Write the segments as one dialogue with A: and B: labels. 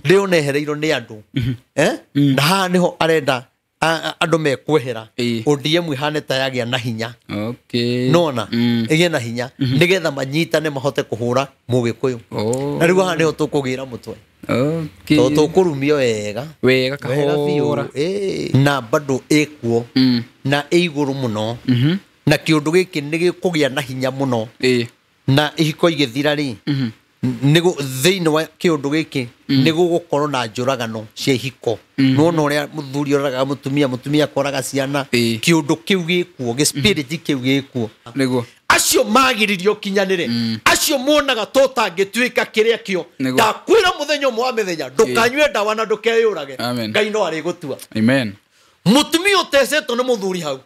A: leo nehereirwo ni andu na ha niho arenda andu mekwehera ODM ihane tayagia na hinya nona ige na hinya nigetha manyitane mahote kuhura Mugikuyu na riu ha niho tukugira mutwe to kurumio wega
B: kahora
A: na bado ekuo na iguru muno na kiundu giki ni gikugia na hinya muno na ihiko igithira ri nigo thiini wa kiundu giki nigo gukorwo na njuragano cia ihiko nona uria muthuri oraga mutumia koraga ciana kiundu kiu gikuo ge spirit kiu gikuo
B: nigo
A: acio magiririo kinyanire acio muonaga totangituika kiria kio ndakwira muthenya mwa mithenya ndukanywe ndawa na ndukeyurage Ngai no ari gutua
B: amen
A: mutumia utesetwo ni muthuri hau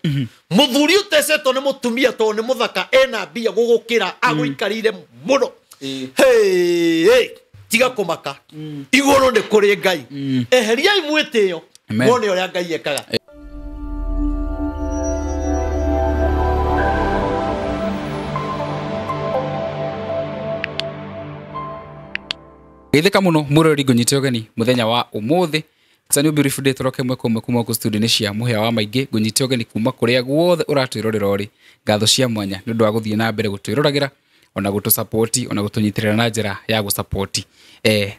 A: muthuri utesetwo ni mutumia to ni muthaka ena mbia gugukira aguikarire muno hey tiga kumaka igoro ni kuri Ngai eheriai mwitio wone uria Ngai ekaga
B: Geithika muno murori ngonyite ogeni muthenya wa umuthi It's a beautiful day toroke mwe kuma ku studio ni cia muhia wa maingi ngonyite ogeni kuma kuria guothe uratwirorera ori ngatho cia mwanya ni ndu wa guthie na mbere gutwiroragera ona gutu support ona gutunyitirira na njira ya gu support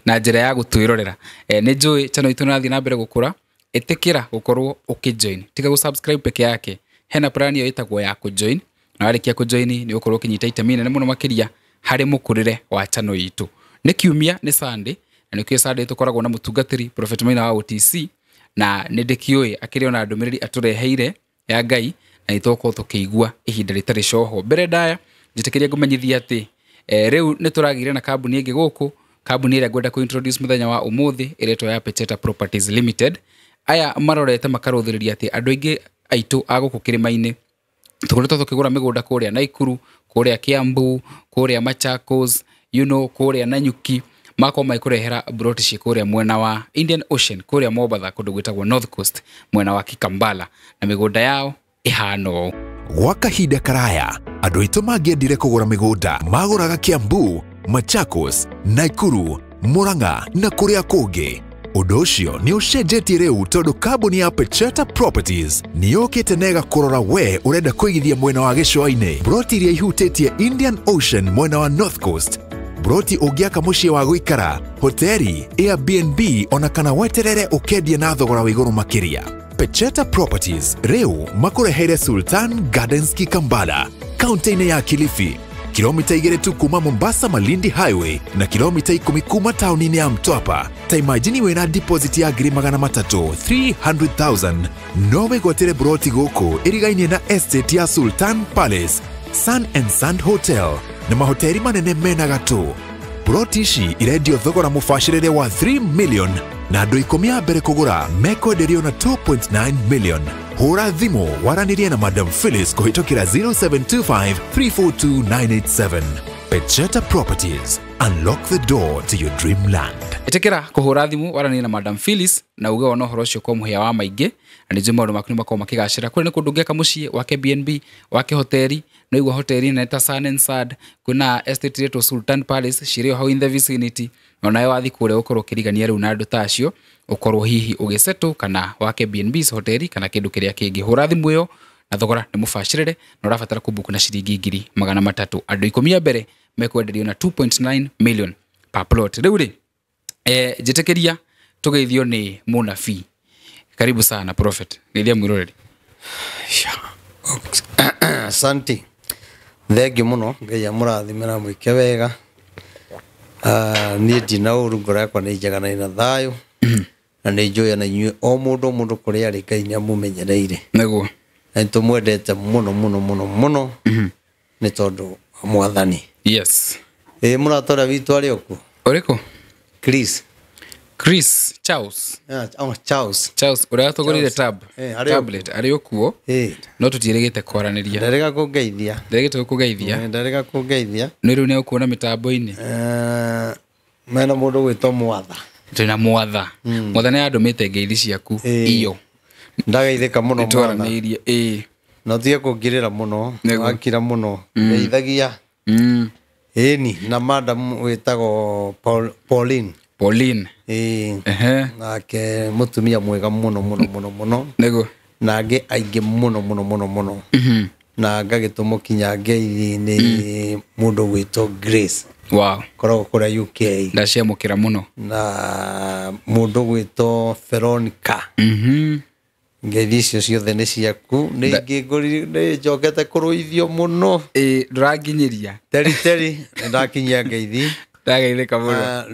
B: na njira ya gutwirorera ni njui channel itu nathi na mbere gukura etikira gukorwo ukijoin tiga gu subscribe peke yake hena plan yo itagwo ya ku join na warikia ku join ni ukorwo kinyita itemi nene muno makiria hari mukurire wa channel itu ni kiumia ni Sunday na ni Sunday tukoragwo na mutungatiri Prophet Maina wa OTC na nindikioi akiri ona ndumiriri atureheire ya Ngai na itoko tukigua ihinda ritari coho mbere ndaya njitikiria ngumenyithia ati riu ni turagire na kambuni ingi guku kambuni ira gwenda ku introduce muthenya wa umuthi iretwo ya Pecheta Properties Limited aya marorete makaruthiriria ati andu ingi aitu aguku kirimaini tukoretwo tukigura migunda kuria Naikuru kuria Kiambu kuria Machakos kuria Nanyuki mako maikurehera broti shikuria mwena wa Indian Ocean kuria Mombasa kundu gwitagwo North Coast mwena wa Kikambala na migunda yao ihano
C: gwa kahinda karaya andu aitu mangiendire kugura migunda maguraga Kiambu Machakos Naikuru Murang'a na kuria kungi undu ucio ni ucenjetie riu tondu kambuni ya Pecheta Properties ni yukite nega kurora we urenda kuigithia mwena wa gicua-ini broti iria ihutĩtie Indian Ocean mwena wa North Coast broti ungiaka muciĩ wa guikara hoteli Airbnb ona kana weterere ukendia na thogora wa iguru makiria Pecheta Properties riu makureheire Sultan Gardens Kikambala kaunti-ini ya Kilifi kilomita 2 tu kuma Mombasa Malindi Highway na kilomita 10 kuma tauni-ini ya Mtwapa ta imagine wena deposit ya ngiri 300,000 no wigwatire broti guku irigainie na estate ya Sultan Palace Sun and Sand Hotel na mahoteli manene mena gatu broti ici irendio thogora mubashirire wa 3 million na andu 10 ya mbere kugura mekwenderio na 2.9 million hura thimu waranirie na Madam Phyllis kuhitokira 0725 342 987 Pecheta Properties unlock the door to your dreamland
B: etekera kuhura thimu waranirie na Madam Phyllis na uge ono horo cio ko muhia wa maingi na nje maundu makuni makoma makigacira kuri ni kundu ngeka mucii wake BNB wake hoteli no igwa hoteli na ta Sun and Sand kuna estate to Sultan Palace shirio how in the vicinity ona yo athi kure ukorwo kirigania riu na andu tacio ukorwo hihi ugiseto kana wake BNB hoteli kana kindu kiria kingi hura thimu yo na thogora ni mubashirire na urabatara kubuku na shiringi 300 andu 10 mbere mekwenderio na 2.9 million per plot riu ri jitekeria tugeithio ni munabii karibu sana Prophet geithia mwiroreri
A: asante thegi muno Ngai amurathimira mwike wega ni ndina uru ngorakwa ni njega na ina thayo na ni njoya na inyue o mundu kuria ri Ngai ni amumenyereire
B: neguo
A: na tumwendete muno ni tondu mwathani
B: yes
A: muratora witu ari oku
B: oriko
A: Chris
B: Charles
A: Charles
B: uria tugurire tablet ari okuo no tutirigite kwaraniria
A: ndarega kugeithia
B: no riu ne ukuona mitambo-ini
A: mena mundu gwitwo mwatha
B: tuna mwatha ne andumite ngeithi ciaku iyo
A: ndagaithika muno
B: twaranirie
A: no tie kungirira muno akira muno ndeithagia ni na madam witago Pauline nake mutumia mwega muno
B: nego
A: nage aingĩ muno na ngagĩtũmwo kinya ngeithi nĩ mũndũ gwĩtwo Grace
B: wow
A: koragwo kũrĩa UK
B: ndaciamũkĩra mũno
A: na mũndũ gwĩtwo Veronica ngeithi icio ciothe nĩ ciaku nĩ njokete kũrũithio mũno
B: ndũranginyĩria
A: teri ndakinyia ngeithi
B: ndageithĩka mũno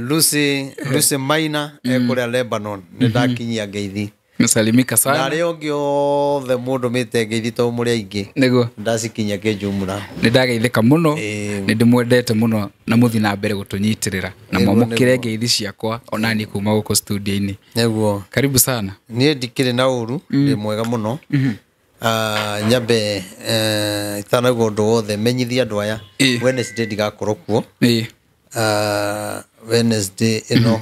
A: Lucy Maina kũrĩa Lebanon nĩ ndakinyia ngeithi
B: Salimika sana.
A: Na rĩo ngĩothe mũndũ mĩte ngeithi to mũrĩ aingĩ.
B: Nĩguo.
A: Ndacikinya kĩnjumũra.
B: Nĩ ndageithĩka mũno. Nĩ ndĩmwendete mũno na mũthi na mbere gũtũnyitĩrĩra. Na mwamũkĩre ngeithi ciakwa ona niĩ kuma gũkũ studio-inĩ.
A: Nĩguo.
B: Karibu sana.
A: Niĩ ndikĩrĩ na ũru, ndĩ mwega mũno. Nyambe itanauga ũndũ wothe menyithia andũ aya. Wednesday ndigakorwo kuo. Wednesday ĩno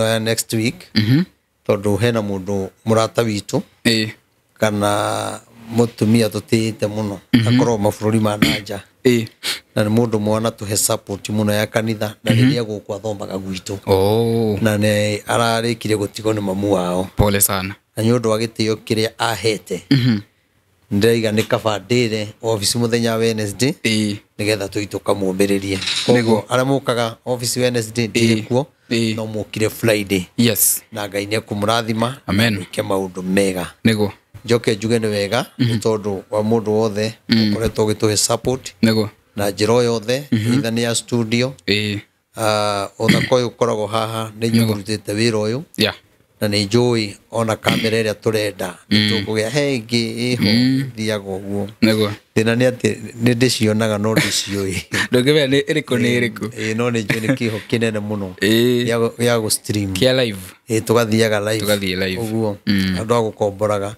A: ya next week. Tondũ hena mũndũ mũrata witũ kana mũtumia tũtĩĩte mũno akorwo mabũrũri ma nanja na nĩ mũndũ mwana tũhe support mũno ya kanitha na rĩrĩa gũkũ athomaga gwitũ na nĩ ararĩkire gũtigwo nĩ mamu wao.
B: Pole sana.
A: Na nĩ ũndũ wa gĩtĩo kĩrĩa ahete ndĩraiga nĩ kaba ndĩre ofici mũthenya Wednesday nĩgetha tũi tũkamũmbĩrĩrie. Koguo arĩa mũkaga ofici Wednesday ndĩrĩ kuo no mũkire Friday.
B: Yes.
A: Na Ngai nĩ kũmũrathima.
B: Amen.
A: Ke maũndũ mega.
B: Nĩguo.
A: Njoke njuge nĩ wega nĩ tondũ wa mũndũ wothe ũkoretwo ũgĩtũhe support.
B: Nĩguo. Na
A: njĩra o yothe either nĩ ya studio ũthaka ũyũ ũkoragwo haha nĩ nyũrutĩte wĩra ũyũ na nĩ njũĩ ona kamera ĩrĩa tũrenda nĩtũkũgĩa hengĩ ĩho thiaga ũguo.
B: Nĩguo.
A: Thĩna nĩ atĩ nĩ ndĩcionaga no ndĩciũĩ.
B: Ndũngĩmenya nĩ ĩrĩkũ nĩ ĩrĩkũ.
A: No nĩ njũĩ nĩ kĩho kĩnene mũno gĩa gũ stream
B: kĩa live.
A: Tũgathiaga live.
B: Tũgathiĩ live.
A: Ũguo andũ a gũkomboraga.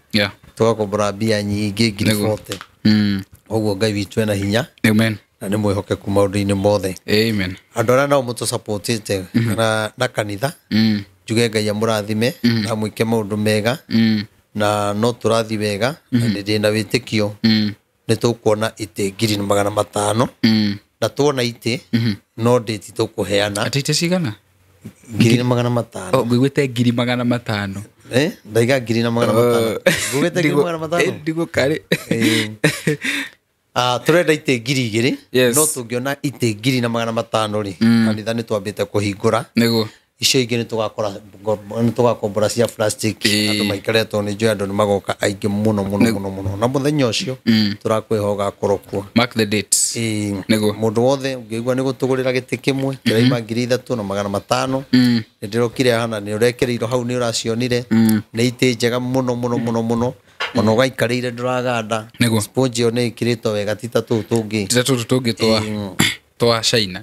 A: Tũgakombora mbia nyingĩ ngiri 40. Ũguo Ngai witũ ena hinya.
B: Amen.
A: Na nĩ mwĩhokeku maũndũ-inĩ mothe.
B: Amen.
A: Andũ arĩa nao mũtũsupportĩte na kanitha njuge Ngai amũrathime na mwĩke maũndũ mega na no tũrathi wega na nĩ ndĩ na wĩtĩkio nĩ tũkuona itĩ 500 na tuona itĩ no ndĩti tũkũheana.
B: Atĩ itĩ cigana?
A: 500.
B: Ngwĩte 500.
A: Ndaiga 500. Ngwĩte 500.
B: Ndigũkarĩ.
A: Turenda itĩ 2,000 no tũngĩona itĩ 500 rĩ kanitha nĩ twambĩte kũhingũra.
B: Nĩguo.
A: Icio ingĩ nĩ tũgakombora cia plastic andũ maikaretwo nĩ njũĩ andũ nĩ magoka aingĩ mũno na mũthenya ũcio tũrakwĩhoga ũgakorwo kuo.
B: Mark the date. Nĩguo.
A: Mũndũ wothe ũngĩigua nĩ gũtũgũrĩra gĩtĩ kĩmwe kĩraima 3,500 nĩ ndĩrokire hana nĩ ũrekereirwo hau nĩ ũracionire nĩ itĩ njega mũno ona ũgaikarĩire ndũraganda. Sponge ĩyo nĩ ĩkĩrĩtwo wega ti ta tũtũ tũngĩ
B: twa China.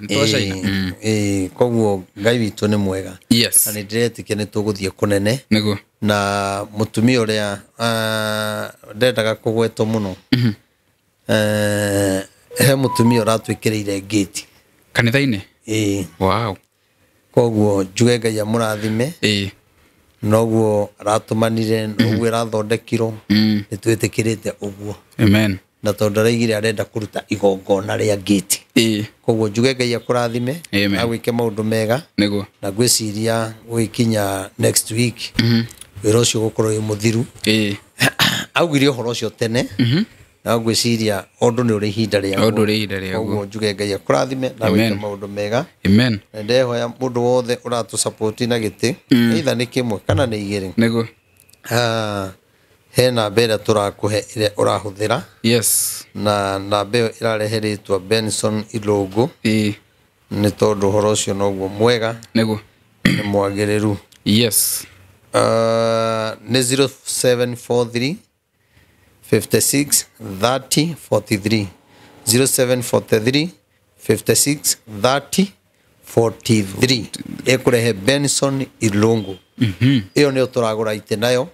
A: Koguo Ngai witũ nĩ mwega.
B: Yes.
A: Na nĩ ndĩretĩkia nĩ tũgũthiĩ kũnene.
B: Nĩguo.
A: Na mũtumia ũrĩa ndendaga kũgwetwo mũno he mũtumia ũratwĩkĩrĩire ngĩti
B: kanitha-inĩ. Wow.
A: Koguo njuge Ngai amũrathime. Noguo aratũmanire noguo ĩrathondekirwo nĩ twĩtĩkĩrĩte ũguo.
B: Amen.
A: Na tondũ araigire arenda kũruta igongona rĩa ngĩti. Koguo njuge Ngai akũrathime na gwĩke maũndũ mega.
B: Nĩguo.
A: Na ngwĩciria gũgĩkinya next week wĩra ũcio gũkorwo wĩ mũthiru. Augire ũhoro ũcio tene na ngwĩciria ũndũ nĩ ũrĩ ihinda rĩaguo. Koguo njuge Ngai akũrathime na gwĩke maũndũ mega.
B: Amen.
A: Na ndehoya mũndũ wothe ũratũsupport na gĩtĩ either nĩ kĩmwe kana nĩ igĩrĩ.
B: Nĩguo.
A: He namba ĩrĩa tũrakũhe ĩrĩa ũrahũthĩra.
B: Yes. Na
A: namba ĩyo ĩrarehe rĩtwa Benson Ilongo. Nĩ tondũ ũhoro ũcio noguo mwega.
B: Nĩguo.
A: Nĩ mwagĩrĩru.
B: Yes.
A: Nĩ 0743 56 30 43. 0743 56 30 43. Ĩkũrehe Benson Ilongo. Ĩyo nĩyo tũragũra itĩ nayo.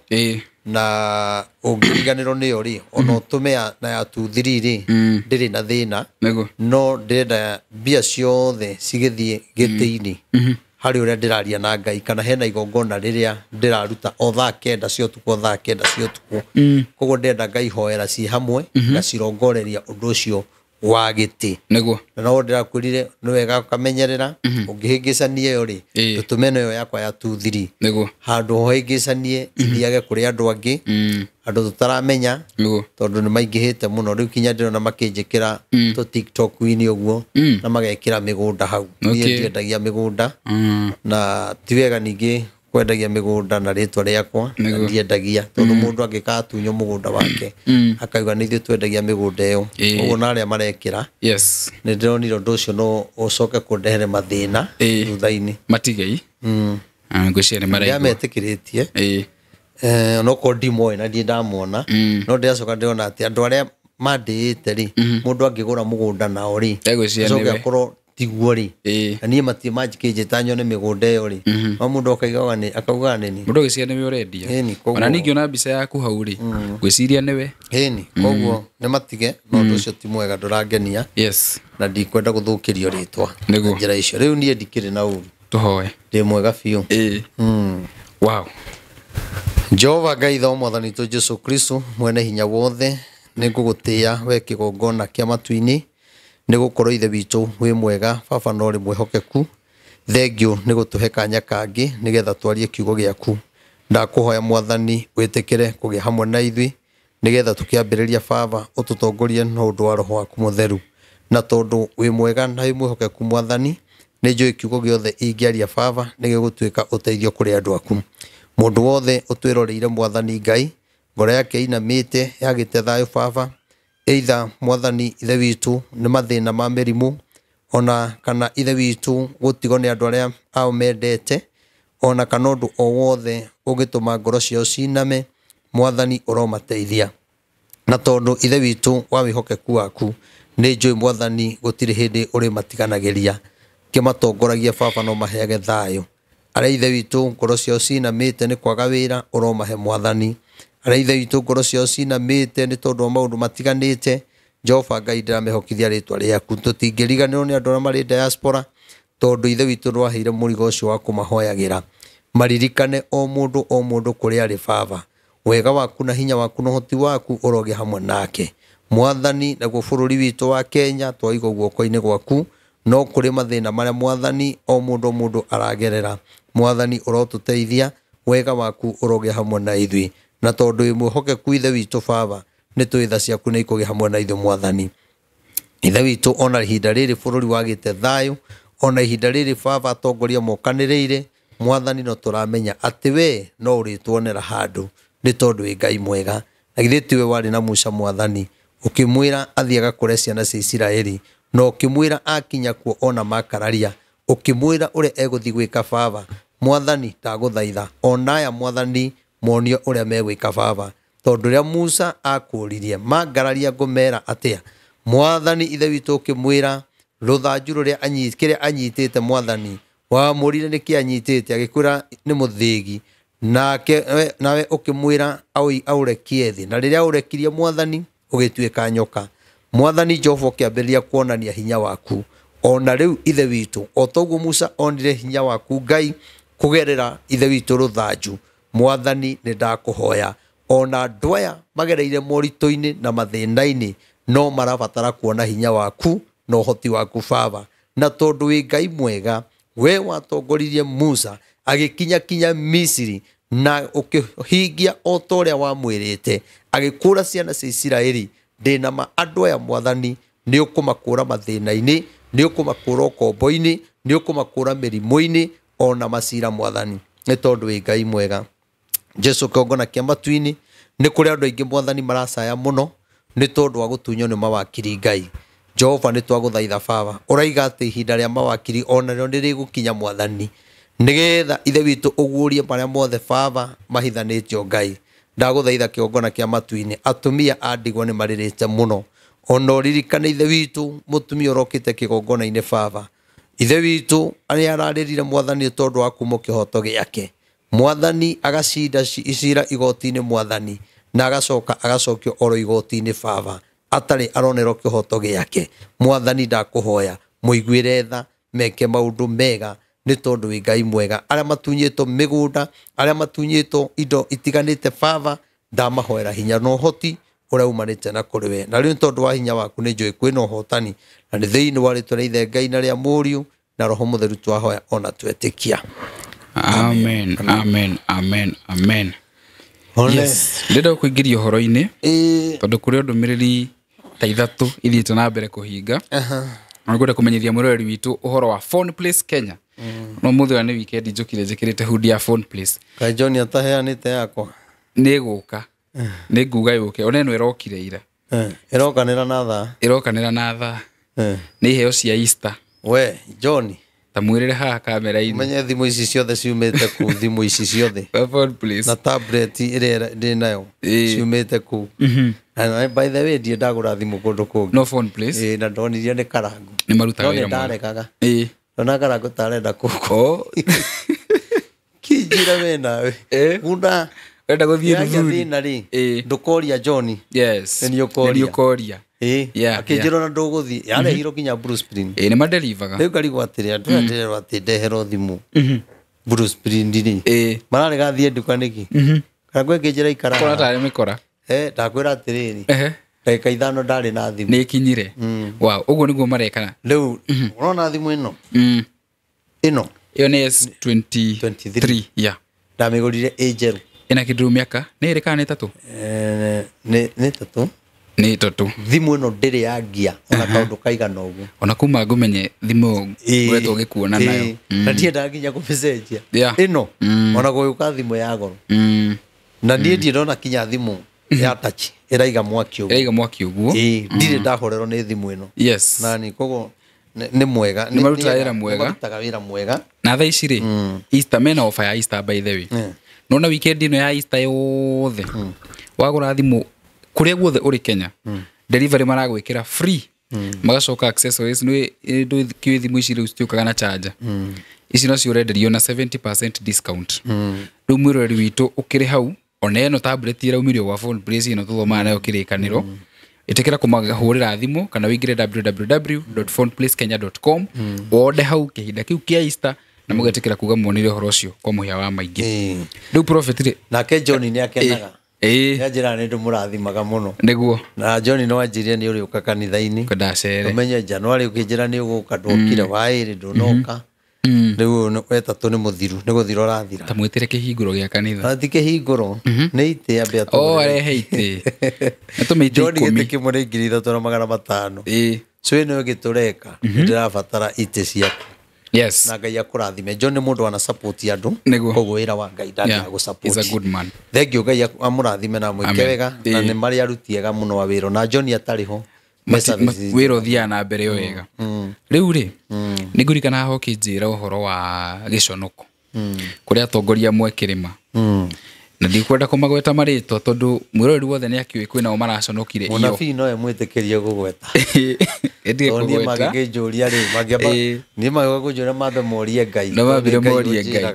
A: Na ũngĩriganĩrwo nĩyo rĩ ona ũtũme na ya 23 rĩ ndĩrĩ na thĩna. No ndĩrenda mbia ciothe cigĩthiĩ gĩtĩ-inĩ harĩ ũrĩa ndĩraria na Ngai kana hena igongona rĩrĩa ndĩraruta o thaa 9 cia ũtukũ. Koguo ndĩrenda Ngai hoera ciĩ hamwe na cirongoreria ũndũ ũcio wa giti
B: niguo
A: no ndirakwirire ni wega ukamenyerera ungihingicanie yo ri tutumeno yo yakwa ya 2-3
B: niguo
A: handu hohingicanie ithiage kuri andu angi andu tutaramenya tondu ni maingihite muno riu kinya ndirona makinjikira to TikTok ini uguo na magekira migunda hau ni ndiendagia migunda na tiwega ningi kwendagia migunda na ritwa riakwa ndiendagia tondu mundu angikatunyo mugunda wake akaiga nithio twendagia migunda iyo uguo na aria marekira ni ndironire undu ucio no ucoke kundehere mathina thutha-ini
B: matigei ngwiciria ni maregwa
A: metikiritie no ko ndimo na ndamona no ndiacoka ndiona ati andu aria mandite ri mundu angigura mugunda nao ri
B: egwiciria ni
A: akoro tiguo ri ani mati magic njitanyone migunda yo ri no mundu akauga ni
B: mundu giciria niwe urendia ona ningi ona mbica yaku hau ri ngwiciria niwe
A: koguo ni matige no ndu ucio ti mwega ndurangenia na ndikwenda guthukirio ritwa njira icio riu nie ndikire na uru
B: tuhoe
A: ndi mwega fiu
B: wow
A: Jehova Ngai tho mwathani tu Jesu Kristo mwene hinya wothe nigugutia we kigongona kia matu-ini nigukorwo ithe witu wi mwega baba no ri mwehokeku thengio nigutuhe kanya kangi nigetha twarie kiugo giaku ndakuhoya mwathani witikire kugia hamwe na ithui nigetha tukiambiriria baba ututongorie no undu wa roho waku mutheru na tondu wi mwega na wi mwehokeku mwathani ni njui kiugo giothe ingiaria baba nigigutuika uteithio kuri andu aku mundu wothe utwiroreire mwathani Ngai ngoro yake inamite yagite thayo baba either mwathani ithe witu ni mathina ma mirimu ona kana ithe witu gutigo ni andu aria ao mendete ona kana undu o wothe ugituma ngoro ciao ciname mwathani uromateithia na tondu ithe witu wa wihokeku waku ni njui mwathani gutiri hindi uri matiganagiria kimatongoragia baba no maheage thayo aria ithe witu ngoro ciao cinamite ni kwaga wira uromahe mwathani aria ithe witu ngoro ciao cinamite ni tondu wa maundu matiganite Jehova Ngai ndiramehokithia ritwa riaku tutingiriganirwo ni andu aria mari diaspora tondu ithe witu rwaheire murigo ucio wa kumahoyagira maririkane o mundu kuri ari baba wega waku na hinya waku no hoti waku uroge hamwe nake mwathani naguo bururi witu wa Kenya twaiga guoko-ini gwaku no kuri mathina maria mwathani o mundu aragerera mwathani urotuteithia wega waku uroge hamwe na ithui na tondu wi mwehokeku ithe witu baba ni twitha ciaku ni ikuge hamwe na ithui mwathani ithe witu ona ihinda riri bururi wagite thayo ona ihinda riri baba atongoria mokaniriire mwathani no turamenya ati we no uritwonera handu ni tondu wi Ngai mwega na githĩ tiwe wari na Musa mwathani ukimwira athiaga kure ciana cia Isiraeli no ukimwira akinya kuo ona makararia ukimwira ure eguthi gwika baba mwathani ndaguthaitha onaya mwathani monio uria megwika baba tondu ria Musa akuririe mangararia ngumera atia mwathani ithe witu ukimwira ruthanju ruria anyitite mwathani wa murire ni kianyitite agikura ni muthigi nake nawe ukimwira aurekie thi na riria aurekirie mwathani ugituika nyoka mwathani Jehova kiambiria kuonania hinya waku ona riu ithe witu o toguo Musa onire hinya waku Ngai kugerera ithe witu ruthanju mwathani ni ndakuhoya ona ndwaya magereire morito-ini na mathina-ini no marabatara kuona hinya waku no hoti waku baba na tondu wi Ngai mwega we watongoririe Musa agikinya Misiri na ukihingia o toria wa mwirite agikura ciana cia Isiraeli ndina ma andu aya mwathani ni ukumakura mathina-ini ni ukumakura ukombo-ini ni ukumakura mirimu-ini ona macira mwathani ni tondu wi Ngai mwega Jesu kongona kia matu-ini ni kuri andu aingi mwathani maracaya muno ni tondu wa gutunyo ni mawakiri Ngai Jehova ni twaguthaitha baba uraiga ati ihinda ria mawakiri ona rĩo nĩ rĩgũkinya mwathani nigetha ithe witu ugurie maria mothe baba mahithanĩtio Ngai ndaguthaitha kĩongona kĩa matu-ini atumia andigwa nĩ marirĩte muno ona ũririkane ithe witu mutumia ũrokĩte kĩgongona-inĩ baba ithe witu arĩa ararĩrire mwathani tondu wa kuma kĩhoto gĩake mwathani agacinda icira igoti-inĩ mwathani na agacoka agacokio oro igoti-inĩ baba atari aronerwo kĩhoto gĩake mwathani ndakuhoya muiguire tha meke maundu mega ni tondu wi Ngai mwega aria matunyĩtwo migunda aria matunyĩtwo indo itiganĩte baba ndamahoera hinya no hoti uria umarite na kuri we na riu tondu wa hinya waku ni njui kwina uhotani na ni thiini wa ritwa ria ithe Ngai na ria Muriu na Roho Mutheru twahoya ona twetikia.
B: Amen. Amen. Amen. Amen. Yes. Ndenda kuingiria horo-ini tondu kuri ndumiriri ta ithatu ithiite na mbere kuhinga. Ngwenda kumenyithia mwirori witu uhoro wa Phone Place Kenya. No muthe ni weekend njukire njikirite hoodie ya Phone Place.
A: Kai John ataheanite yakwa.
B: Ni guka. Ni nguga yuke. Ona eno irokire ira.
A: Irokanira na thaa.
B: Irokanira na thaa. Ni heo cia Easter.
A: We John
B: ta mwirire haha kamera-ini
A: menye thimu ici ciothe ciumite ku thimu ici ciothe
B: Phone Place
A: na tablet ire ndi nayo ciumite ku and by the way ndi ndagura thimu kundu kungi
B: no Phone Place
A: na ndonirie ni karangu
B: ni maruta wira
A: mo ndarekaga na karangu tarenda kuko kijira we nawe una
B: enda guthie
A: thuri na ri ndukoria John
B: yes
A: ni ukoria akijiro na nduguthi yare hiro kinya Bruce Spring
B: ni madelivaga
A: riu ngari gwatire andu ndirero ati ndehero thimu Bruce Spring ni marare gathie nduka niki kana gwe kijira ikara
B: kora tare mikora
A: ndakwira atiriri ndagika ithano ndari na thimu
B: ni kinyire wow uguo niguo marekana
A: riu urona thimu ino iyo
B: ni S23
A: ndamigurire ejeru
B: ina kindu miaka ni iri kana ni tatu
A: ni tatu
B: ni tatu
A: thimu ino ndiri ya gia ona kaundu kaigana uguo
B: ona kuma ngumenye thimu uretwo gikuona nayo
A: na ndienda nginya kubicenjia ino ona guyuka thimu ya goro na ndie ndirona kinya thimu ya touch iraiga mwaki uguo ndire ndahorerwo ni thimu ino
B: yes
A: nani kogo ni mwega
B: ni maruta wira
A: mwega
B: na thaa ici ri Easter mena offer ya Easter by the way nona weekend ino ya Easter yothe wagura thimu kuria guothe uri Kenya delivery maragwikira free magacoka accessories ni kiwi thimu ici riu citiukaga na charger ici no ciurenderio na 70% discount riu mwirori witu ukiri hau ona eno tablet ira umirio wa Phone Place ino tuthoma nayo kirikaniro itekera kumahurira thimu kana wingire www.phoneplacekenya.com ode hau kihinda kiu kia Easter na mugetekera kuga muonire horo cio kwa muhia wa maingi riu prophet ri
A: nake John ni akenaga njira ni ndumurathimaga muno
B: niguo
A: na John no anjirie ni uri uka kanitha-ini
B: ndacere
A: umenye January ukijira ni uguka ndokire wairi ndunoka riu wetatu ni muthiru ni guthiro rathira
B: ta mwitire kihinguro gia kanitha
A: ati kihinguro ni ite ambe atu
B: arehe ite natumeite
A: John gite kimure ngiri 3,500 so ino gitureka ndirabatara ite ciaku
B: yes
A: na Ngai akurathime John ni mundu ana support andu koguo ira wa Ngai ndani go support
B: is a good man
A: thank you Ngai amurathime na mwike wega na ni mari arutiega muno wa wiro na John atariho
B: wiro thia na mbere wega riu ri nigurikana ho kinjira uhoro wa giconoko kuria atongoria mwekirima na ndikwenda kumagweta maritwa tondu mwirori wothe ni akiwe kwina o maraconokire iyo
A: munabii no emwitikirie gugweta
B: endie kugweta
A: ni magijuria ri magiamba ni magagujuria mambe morie Ngai
B: no mabire morie Ngai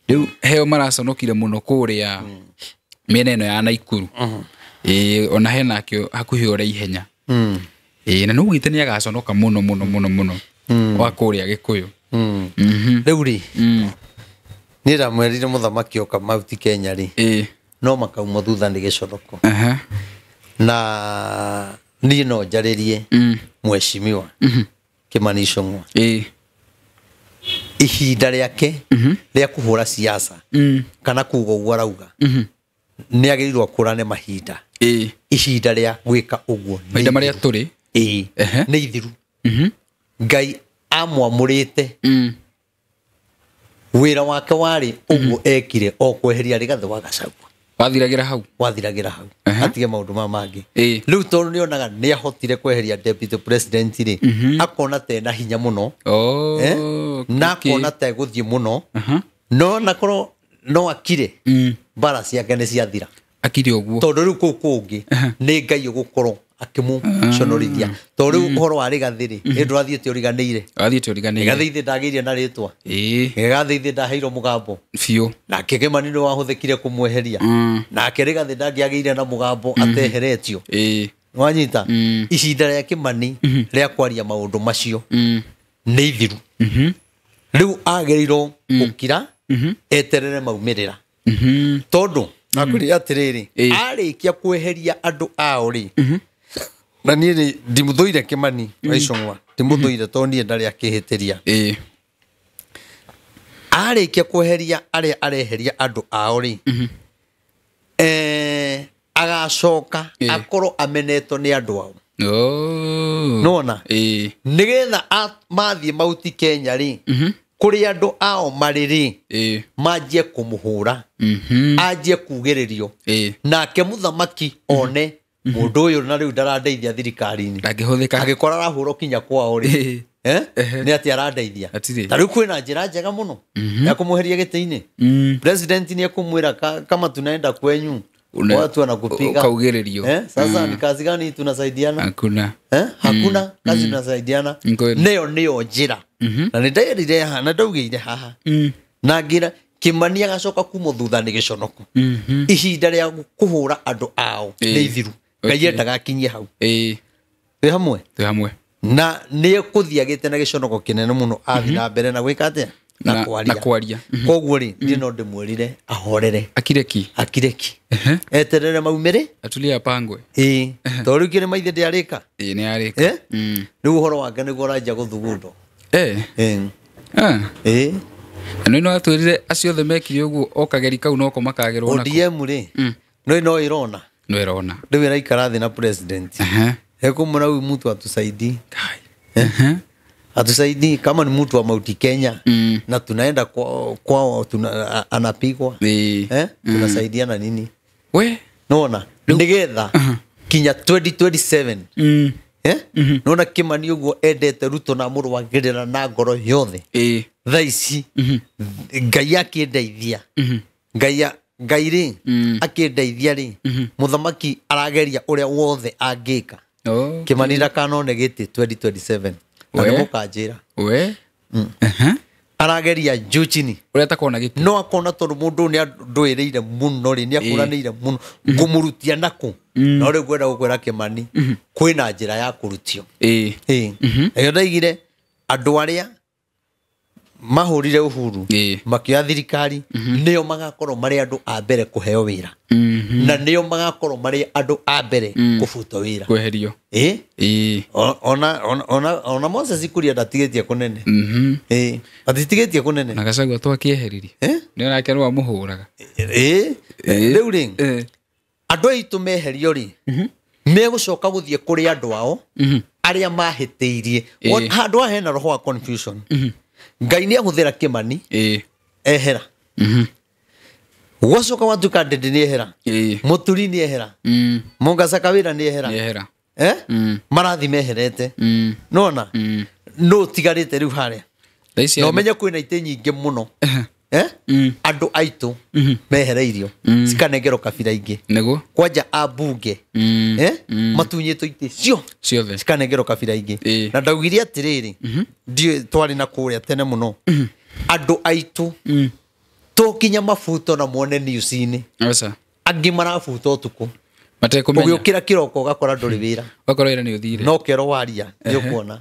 B: riu heo maraconokire muno kuria miena ino ya Naikuru ona hena akio hakuhi ora ihenya na no gwite ni agaconoka muno wa kuria Gikuyu
A: riu ri ni ramwerire muthamaki oka mauti Kenya ri no makauma thutha ni giconoko na ni no njaririe mweshimiwa Kimani Ichung'wa ihinda riake ria kuhura siasa kana kuga uguo arauga ni agirirwo kurane mahinda ihinda ria gwika uguo
B: mahinda maria turi
A: ni ithiru Ngai amwamurite wira wake wari uguo ekire o kweheria Rigathi wa Gachagua wathiragira hau atige maundu mangi riu tondu ni onaga ni ahotire kweheria deputy president ri akona te na hinya muno na akona te guthie muno no nakoro no akire bara ciake ni ciathira
B: akire uguo
A: tondu riu kungi ni Ngai ugukorwo akimuconorithia tondu riu uhoro wa Rigathi ri ndu athiete uriganiire Rigathi ithe ndagiire na ritwa Rigathi ithe ndaheirwo mugambo
B: fio
A: na Kimani ndo wahuthikire kumweheria na Rigathi ndagiagiire na mugambo ateheretio wanyita icinda ria Kimani ria kwaria maundu macio ni ithiru riu agirirwo gukira eterere maumirira tondu Nakuri atiriri. Arikia kweheria andu ao ri. Na niĩ ndimuthuire Kimani wa Icũng'wa. Ndimuthuire to niĩ ndarĩ akĩhĩtĩria. Arikia kweheria arĩa areheria andu ao ri. Agacoka akorwo amenetwo nĩ andu ao. Nona nigetha mathiĩ mauti Kenya ri kuri andu ao mariri manjie kumuhura anjie kugĩrĩrio nake muthamaki one mundu uyu na riu ndarandeithia thirikari-inĩ agĩkora arahũrwo kinya kwao ri nĩ ati arandeithia ta riu kwĩna njĩra njega mũno ya kumuheria gĩtĩ-inĩ president nĩ ekumwĩra kama tunaenda kwenyu watu wanakupiga
B: kaugĩrĩrio
A: sasa ni kazi gani tunasaidiana
B: hakuna
A: hakuna kazi tunasaidiana nĩyo njĩra na nĩndairire haha na ndaugĩire haha na ngira Kimani agacoka kuma thutha nĩ gĩconoko ihinda rĩa kũhũra andu ao nĩ ithiru Ngai endaga akinyie hau twĩ hamwe na nĩ ekũthiĩ agĩte na gĩconoko kĩnene mũno athi na mbere na gwĩka atĩa na kwaria koguo ri ndiĩ no ndĩmwĩrire ahorere akireki eterere maumĩre
B: atulia pangwe
A: to rĩu kĩrĩ maithe ndĩarĩka
B: nĩ arĩka
A: rĩu ũhoro wake nĩguo ũranjia gũthugundwo
B: no ino atwĩrire acio othe mekire ũguo o kageri kau noko makagerwo nako
A: ODM ri no irona rĩu ĩraikara thĩ na president hekumwona huyu mtu atusaidii atusaidii kama ni mtu wa Mount Kenya na tunaenda kwao anapigwa tunasaidiana nini naona nigetha kinya 2027 naona Kimani uguo endete Ruto na mũrũagĩrĩra na ngoro yothe thaa ici Ngai akĩndeithia Ngai ri akĩndeithia ri muthamaki arageria ũrĩa wothe angĩka Kimani ndakanone gĩtĩ 2027 Mũkanjĩra arageria juu chini
B: ũrĩa takona gĩtĩ
A: no akona tondũ mũndũ nĩ ndũĩrĩire mũno rĩ nĩ akũranĩire mũno ngũmũrutia naku no rĩu ngwenda gũkwĩra Kimani kwĩna njĩra ya kũrutio ĩyo ndaigire andũ arĩa mahũrire Uhuru makĩoya thirikari nĩo magakorwo marĩ andũ a mbere kũheo wĩra na nĩo magakorwo marĩ andũ a mbere kũbutwo wĩra
B: kweherio
A: ona Moses Kuria ndatigĩtie kũnene atitigĩtie kũnene
B: na Gachagua twakĩeheririe nĩ onake nĩ wamũhũraga
A: rĩu rĩ andũ aitũ meherio rĩ megũcoka gũthiĩ kũrĩ andũ ao arĩa mahĩtĩirie handũ haha hena roho wa confusion Ngai nĩ ahũthĩra Kimani ehera gwacoka watuĩka Ndindi nĩ ehera Mũturi nĩ ehera Mwangaza Kawĩra nĩ ehera marathi meherete nona no tigarĩte rĩu harĩa no ũmenye kwĩna itĩ nyingĩ mũno andũ aitũ mehereirio cikanengerwo kabira ingĩ
B: nĩguo
A: kwanja ambunge matunyĩtwo itĩ ciothe cikanengerwo kabira ingĩ na ndaugire atĩrĩrĩ ndiũ twarĩ na kũrĩa tene mũno andũ aitũ tũkinya mabuto na muone news-inĩ angĩ marabuta ũtukũ ũgĩũkĩra kĩroko ũgakora ndũrĩ wĩra
B: wakorwo nĩ ũthire
A: no kero waria nĩ ũkuona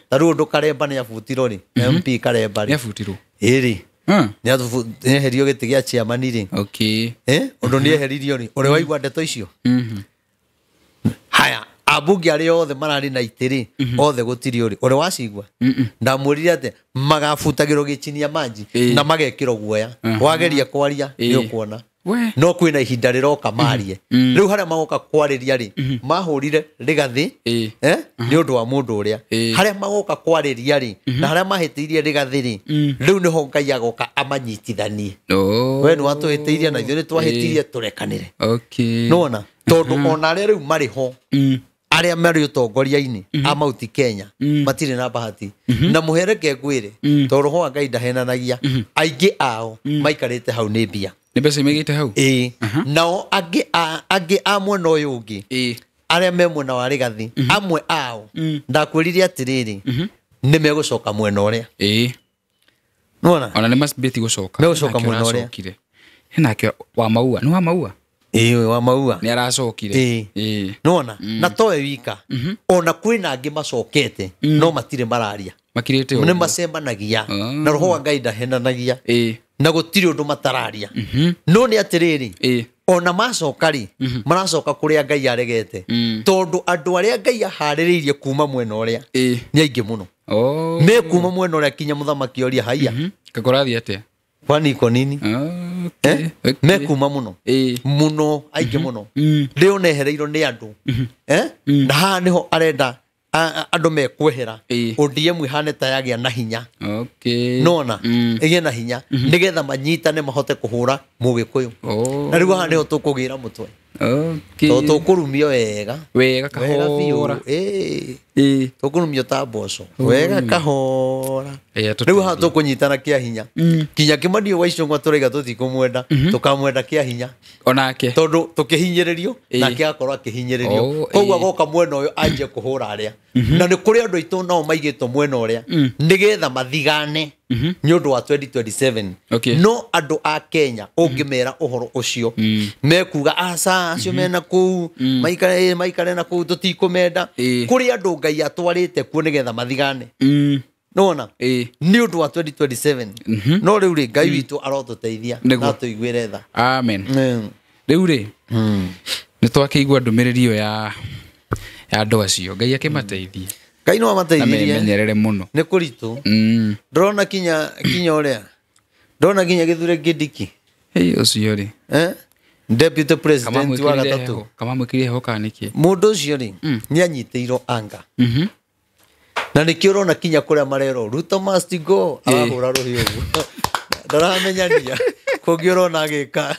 A: ta rĩu ũndũ Karemba nĩ abutirwo rĩ MP Karemba
B: nĩ abutirwo
A: nĩ eherio gĩtĩ gĩa chairman rĩ ũndũ nĩ eheririo rĩ ũrĩ waigua ndeto icio haya abunge arĩa othe mararĩ na itĩ rĩ othe gũtirĩ ũrĩ wacigua ndamwĩrire atĩ magabutagĩrwo gĩchinia manji na magekĩrwo guoya wageria kwaria nĩ ũkuona no kwĩna ihinda rĩroka marie rĩu harĩa magoka kwarĩria rĩ mahũrire Rigathĩ nĩ ũndũ wa mũndũ ũrĩa harĩa magoka kwarĩria rĩ na harĩa mahĩtĩirie Rigathĩ rĩ rĩu nĩho Ngai agoka amanyitithanie we nĩ watũhĩtĩirie na ithuĩ nĩ twahĩtĩirie tũrekanĩre nona tondũ ona arĩa rĩu marĩ ho arĩa marĩ ũtongoria-inĩ a Mount Kenya matirĩ na bahati na mũhereke ngwĩre tondũ roho wa Ngai ndahenanagia aingĩ ao maikarĩte hau nĩ mbia
B: nĩ mbeca imegĩte hau
A: nao angĩ a mwena ũyũ ũngĩ arĩa me mwena wa Rigathĩ amwe ao ndakwĩrire atĩrĩrĩ nĩ megũcoka mwena ũrĩa nona
B: ona nĩ mabĩti gũcoka
A: megũcoka mwena ũrĩa
B: henake wa Maua nĩ wa Maua
A: wa Maua
B: nĩ aracokire
A: nona na towe wika ona kwĩna angĩ macokete no matirĩ mararia
B: makirĩte
A: nĩ macembanagia na roho wa Ngai ndahenanagia na gũtirĩ ũndũ matararia no nĩ atĩrĩrĩ ona macoka ri maracoka kuria Ngai aregete tondu andu aria Ngai ahaririirie kuma mwena uria ni aingi muno me kuma mwena uria kinya muthamaki oria haiya
B: kakorathi atia
A: kwani iko nini me kuma muno muno aingi muno rio nehereirwo ni andu na ha niho arenda andu mekwehera ODM ihane ta yagia na hinya nona igie na hinya nigetha manyitane mahote kuhura Mugikuyu na riu ha niho tukugira mutwe tukurumio wega kahora tukurumio ta mboco wega kahora riu ha tukunyitana kia hinya kinya Kimani wa Icung'wa turiga tutikumwenda tukamwenda kia hinya
B: onake
A: tondu tukihinyiririo nake akorwo akihinyiririo koguo agoka mwena uyu anje kuhura aria na ni kuri andu aitu nao maigitwo mwena uria nigetha mathigane ni undu wa 2027 no andu a Kenya ungimera uhoro ucio mekuga aca acio mena kuu maikare na kuu tutikumenda kuri andu Ngai atwarite kuo nigetha mathigane nona ni undu wa 2027 no riu ri Ngai witu arotuteithia na tuiguire tha
B: amen riu ri ni twakeigua ndumiriri yo ya andu acio Ngai akimateithie
A: Ngai no amateithirie
B: na menyerere muno
A: ni kuritu ndrona kinya uria ndona kinya Githure Kindiki
B: ucio ri
A: deputy president wa gatatu
B: kama mwikire hoka niki
A: mundu ucio ri ni anyiteirwo anga na nikio rona kinya kuria marero Ruto must go ahura ruhiu ndaramenyania kugiorona agika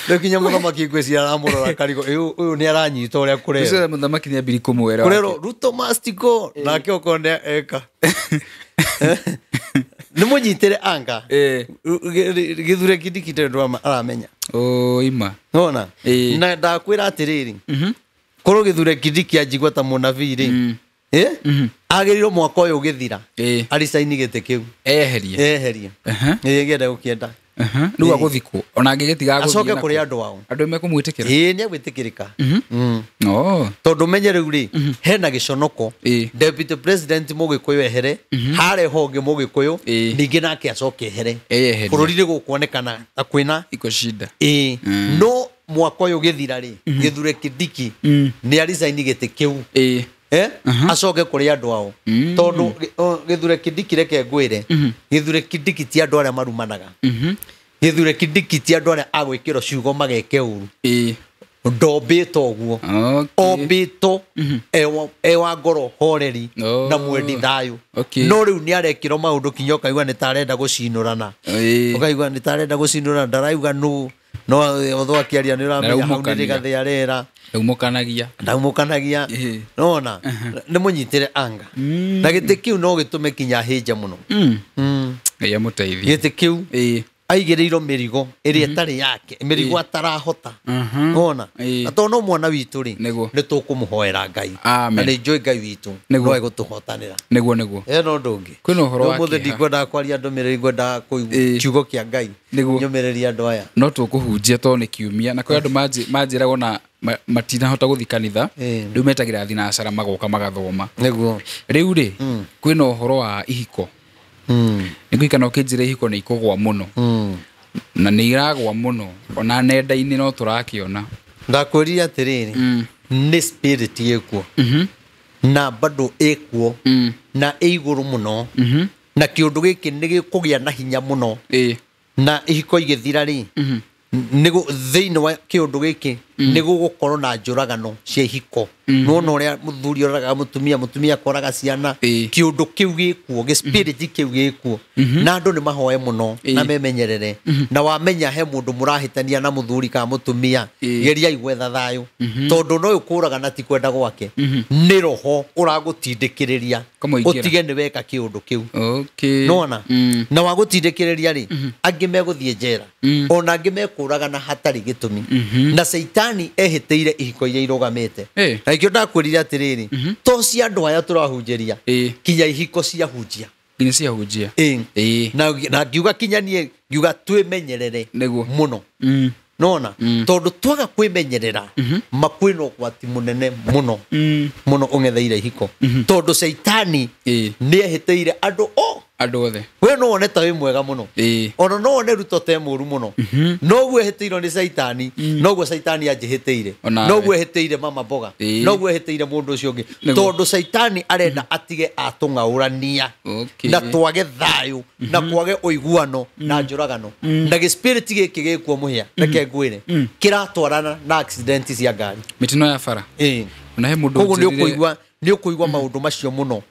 A: ndokinya muthamaki ngweci aramurora karigo uyu ni aranyita uria kurero
B: ucio muthamaki ni ambiri kumwera
A: kurero Ruto must go nake ukonde eka ni munyitire anga Githure Kindiki ndo aramenya
B: ima
A: nona na ndakwira atiriri koro Githure Kindiki ajigwa ta munabii ri agirirwo mwaka uyu githira arisaini gite kiu eherie ngenda gukienda
B: riu aguthikwo ona angigetiga
A: acoke kuri andu ao
B: andu mekumwitikira
A: ni agwitikirika tondu menye riu ri hena giconoko deputy president Mugikuyu ehere hare honge Mugikuyu ningi nake acoke ehere bururi-ini gukuonekana ta kwina
B: iko shida
A: no mwaka uyu githira ri Githure Kindiki ni arisaini gite kiu acoke kuri andu ao tondu Githure Kindiki reke ngwire Githure Kindiki ti andu aria marumanaga Githure Kindiki ti andu aria agwikirwo ciugo mageke uru ndombito guo ombito ewa ngoro horeri na mwendi thayu no riu ni arekirwo maundu kinyoka igwa ni tarenda gucinurana ukaigwa ni tarenda gucinurana ndaraiuga no otho akiaria ni uramenya hau ni gathia rera ndaumukanagia nona ni munyitire anga na gite kiu no gitume kinya hinja muno
B: Ngai amuteithie
A: gite kiu aigireiro mirigo iria tari yake mirigo atarahota nona atono mwana witu ri ni tukumuhoera Ngai na ni njoi Ngai witu no egutuhotanira
B: niguo
A: no ndungi
B: kwina uhoro wake
A: muthe ndikwenda kwaria ndumiriri ngwenda kuigua kiugo kia Ngai nyumiriri andu aya
B: no tukuhunjia to ni kiumia na kwa andu manjiragwo na matinahota guthi kanitha riu metagira thinacara magoka magathoma
A: niguo
B: riu ri kwina uhoro wa ihiko niguikana ukinjire ihiko ni ikugwa muno na ni iragwa muno ona nenda-ini no turakiona
A: ndakwirire atiriri ni spirit yekuo na bado ekuo na iguru muno na kiundu giki ni gikugia na hinya muno na ihiko igithira ri nigo thiini wa kiundu giki nigo gukorwo na njuragano cia ihiko nona uria muthuri oraga mutumia koraga ciana kiundu kiu gikuo spirit kiu gikuo na andu ni mahoye muno na memenyerere na wamenya he mundu murahitania na muthuri ka mutumia geria igwetha thayu tondu no ukuraga na ti kwenda gwake ni roho uragutindikiriria utige ni weka kiundu kiu nona na wagutindikiriria ri angi meguthie njera ona angi mekuraga na hatari gitumi na Saitani ehiteire ihiko iria irugamite na ikio ndakwirire atiriri to cia andu aya turahunjeria kinya ihiko ciahunjia na ngiuga kinyanie ngiuga twimenyerere muno nona tondu twaga kwimenyerera makwina ugwati munene muno ungetheire ihiko tondu Saitani ni ehiteire andu
B: Andũ othe.
A: We no one ta wi mwega muno. Ona no one ruto te mũru muno. No gwe heteirwo ni Saitani, no gwe Saitani anjihiteire. No gwe heteire mama boga. No gwe heteire mũndũ ũcio ũngĩ. Tondũ Saitani arenda atige atũng'aũrania. Na twage thayu, na kwage ũiguano na njũragano. Na gĩ spirit gĩkĩ gĩkuo mũhĩa, reke ngwĩre. Kĩratwarana na accident cia ngari.
B: Mitino ya bara. Ona he mũndũ
A: ũngĩ ni ukuigwa maundu macio muno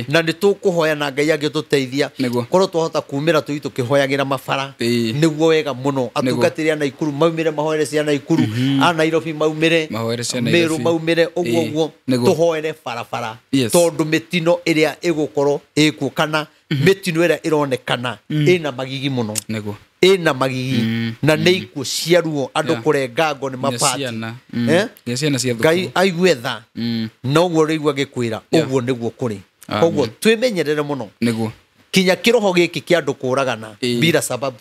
A: na ni tukuhoya na Ngai agituteithia korwo twahota kumira tui tukihoyagira mabara niguo wega muno atungatire na Ikuru maumire mahoere cia na Ikuru a Nairobi maumire Meru maumire uguo tuhoere barabara tondu mitino iria igukorwo ikuo kana mitino iria ironekana ina magigi muno ina magigi na nĩ ikuo cia ruo andũ kũrengango nĩ mapati Ngai aigue tha noguo rĩigua gĩkwĩra ũguo nĩguo kũrĩ koguo twĩmenyerere mũno kinya kĩroho gĩkĩ kĩa andũ kũragana bila sababu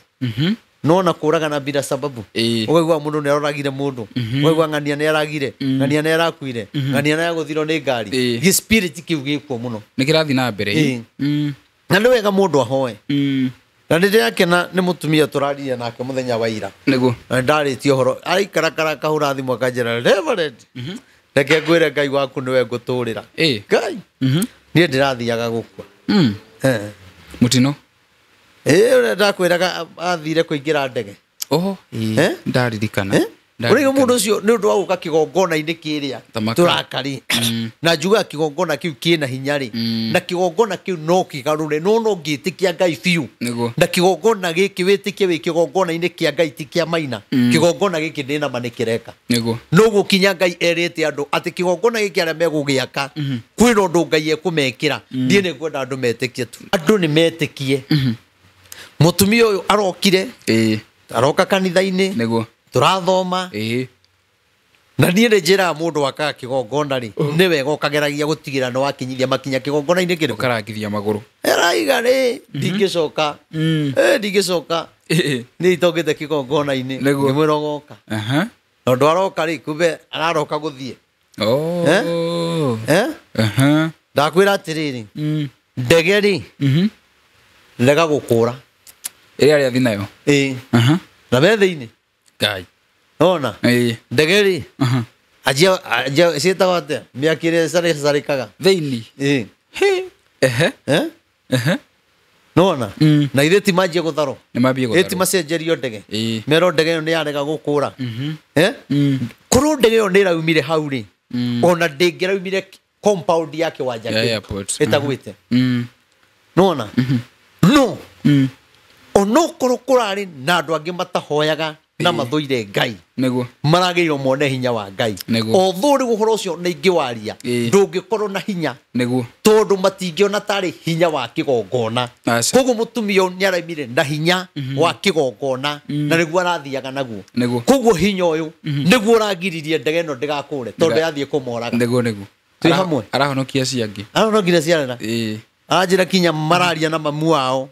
A: nona kũragana bila sababu ũgaigua mũndũ nĩ aroragire mũndũ ũgaigua ng'ania nĩ aragire ng'ania nĩ arakuire ng'ania nĩ agũthirwo nĩ ngari gĩ spirit kĩu gĩkuo mũno
B: nĩ kĩrathi na mbere
A: na nĩ wega mũndũ ahoe na ndĩrĩa kena nĩ mũtumia tũrarĩria nake mũthenya wa ira
B: nĩguo
A: ndarĩtie ũhoro aikarakara kahũra thimũ akanjĩra Reverend reke ngwĩre Ngai waku nĩwe ngũtũrĩra Ngai niĩ ndĩrathiaga gũkua
B: mũtino
A: ũrĩa ndakwĩraga athire kũingĩra ndege
B: ndaririkana
A: Urigo mundu ucio ni undu wa guka kigongona-ini kiria turakari na juga kigongona kiu kina hinyari na kigongona kiu no kigarure no ngitikia Ngai biu na kigongona giki witikie wi kigongona-ini kia Ngai ti kia maina kigongona giki ndina manikireka no gukinya Ngai erite andu ati kigongona giki aria megugiaka kwina undu Ngai ekumekira ndie ni kwenda andu metikie tu andu ni metikie mutumia uyu arokire aroka kanitha-ini niguo turathoma na niĩ nĩ njĩra mũndũ wakaga kĩgongona rĩ nĩ wega ũkageragia gũtigĩra nĩ wakinyithia makinya kĩgongona-inĩ kĩrĩkũ
B: ũkarangithia magũrũ
A: araiga rĩ ndingĩcoka ndingĩcoka nĩ itongĩte kĩgongona-inĩ ngĩmwĩra ũgoka na ũndũ aroka rĩ kumbe araroka gũthiĩ ndakwĩra atĩrĩrĩ ndege rĩ rega gũkũra
B: ĩrĩa arĩa athi nayo
A: na me thĩinĩ
B: Ngai
A: ona ndege rĩ ajia ciĩtagwo atĩa mĩaki ĩrĩa ĩcarĩkaga
B: thĩinĩ
A: nona na ithe ti manjie gũtharwo ti macenjerio ndege merwo ndege ĩyo nĩ yarega gũkũra korwo ndege ĩyo nĩ ĩraumire hau rĩ ona ndĩngĩraumire compound ya kĩwanja ĩtagwĩte nona no onokorwo kũrarĩ na andũ angĩ matahoyaga na mathũire Ngai
B: nĩguo
A: maragĩirwo mone hinya wa Ngai although rĩu ũhoro ũcio nĩ ingĩwaria ndũngĩkorwo na hinya
B: nĩguo
A: tondũ matingĩona tarĩ hinya wa kĩgongona koguo mũtumia ũyũ nĩ araimire na hinya wa kĩgongona na nĩguo arathiaga naguo koguo hinya ũyũ nĩguo ũragiririe ndege ĩno ndĩgakũre tondũ yathiĩ kũmoraga
B: nĩguo
A: twĩ hamwe
B: arahonokia ciangĩ
A: arahonokire ciarera anjĩra kinya mararia na mamu wao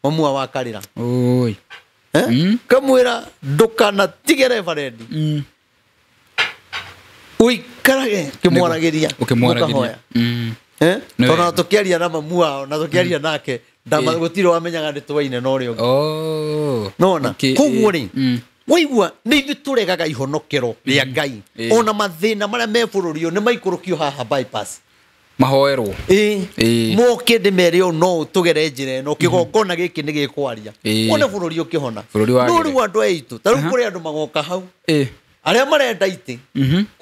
A: mamu wao akarĩra
B: oi
A: kamwĩra ndũkanatige Reverend ũikarage ũkĩmwaragĩria ũkahoya tondũ tũkĩaria na mamu wao na tũkĩaria nake gũtirĩ wamenyaga nĩ twaine na ũrĩa ũngĩ nona koguo rĩ waigua nĩ ithuĩ tũregaga ihonokero rĩa Ngai ona mathĩna marĩa me bũrũri ũyũ nĩ maikũrũkio haha bypass
B: mahoerwo
A: moke ndĩmere ũũ no tũgere njĩra ĩno kĩgongona gĩkĩ nĩ gĩkwaria wone bũrũri ũkĩhona no rĩu andũ aitũ ta rĩu kũrĩ andũ magoka hau arĩa marenda itĩ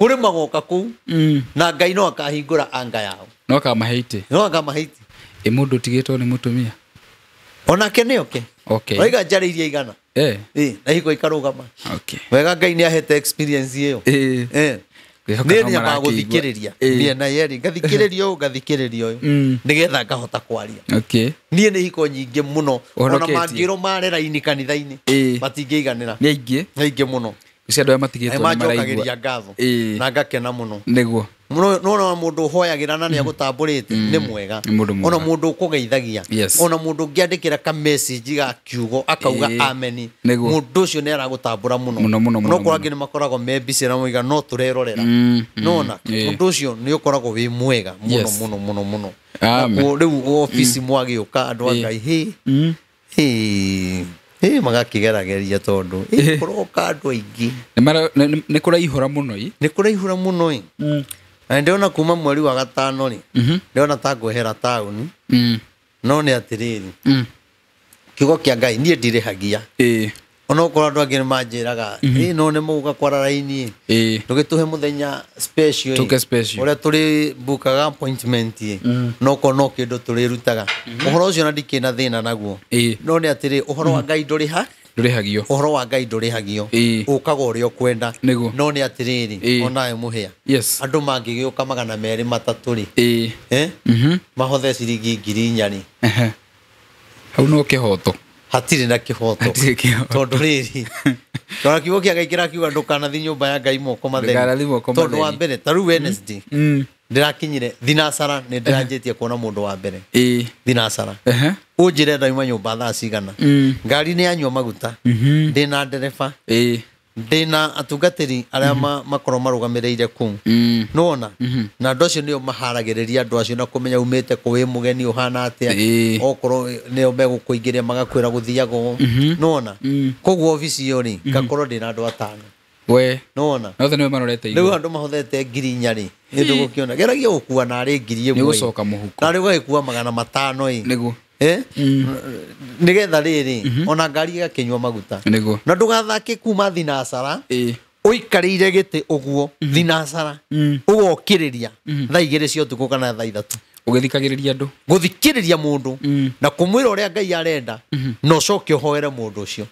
A: kũrĩ magoka kũu na Ngai no akahingũra anga yao
B: no akamahe itĩ mũndũ ũtigĩtwo nĩ mũtumia
A: onake nĩoke waiga njarĩirie igana na hiko ikarũgama wega Ngai nĩ ahete experience ĩyo nĩ nyambaga gũthikĩrĩria mĩena yerĩ ngathikĩrĩria ũyũ nĩgetha ngahota kwaria niĩ nĩ hiko nyingĩ mũno ona mangĩrwo mare raini kanitha-inĩ matingĩiganĩra nĩ aingĩ mũno
B: cia andå arä matigä two nä maraigua
A: macokagiria ngatho na ngakena muno
B: niguo
A: no mundu hoyagira na ni agutambũrĩte ni mwega ona mundu ukugeithagia ona mundu ngiandikira ka message ga kiugo akauga amen mundu ucio ni aragutambũra muno no kwangi ni makoragwo me busy na moiga no turerorera nona mundu ucio ni ukoragwo wi mwega muno riu office mwagiuka andu angai magakigerageria tondu kuroka andu aingi
B: ni kuraihura muno
A: na ndiona kuma mweri wa gatano ri ndiona ta ngwehera tauni no ni atiriri kiugo kia Ngai nie ndirihagia ona ukorwo andu angi manjiraga no ni muga kwara raini tugituhe muthenya special uria turi bukaga appointment no ko no kindu turi rutaga uhoro ucio na ndikina thina naguo no ni atiri uhoro wa Ngai ndurihagio uhoro wa Ngai ndurihagio ukaga uria kwenda no ni atiriri ona muhia andu mangigiuka 200 3 mahothe ciringi 4,000 ri
B: hau no kihoto
A: hatire na kihoto tondu riri tora kiugo kia Ngai kirakiuga ndukanathi nyumba ya Ngai moko matheri tondu wa mbere taru Wednesday ndirakinyire thinacara ni ndiranjitie kuona mundu wa mbere thinacara unjire ndaima nyumba thaa cigana ngari ni anyua maguta ndina ndereba ndina atungatiri aria makorwo marugamireire ku nona na ndocio nio maharagiriria andu acio na kumenya umite kuwi mugeni uhana atia okorwo nio megukuingiria magakwira guthiago nona koguo office iyo ri ngakorwo ndina andu 5
B: we
A: nona
B: othe nio marorete
A: riu andu mahothete 4,000 ri ndu gukiona geragia gukua na ari 1,000
B: ni gucoka muhuko
A: na riu gikua 500
B: niguo
A: nigetha riri ona ngari igakinywa maguta na ndugathake kuma thinacara uikarire gite uguo thinacara ugokiriria thaa 2 cia utuku kana thaa 3
B: ugithikagiriria andu
A: guthikiriria mundu na kumwira uria Ngai arenda no coke uhoere mundu ucio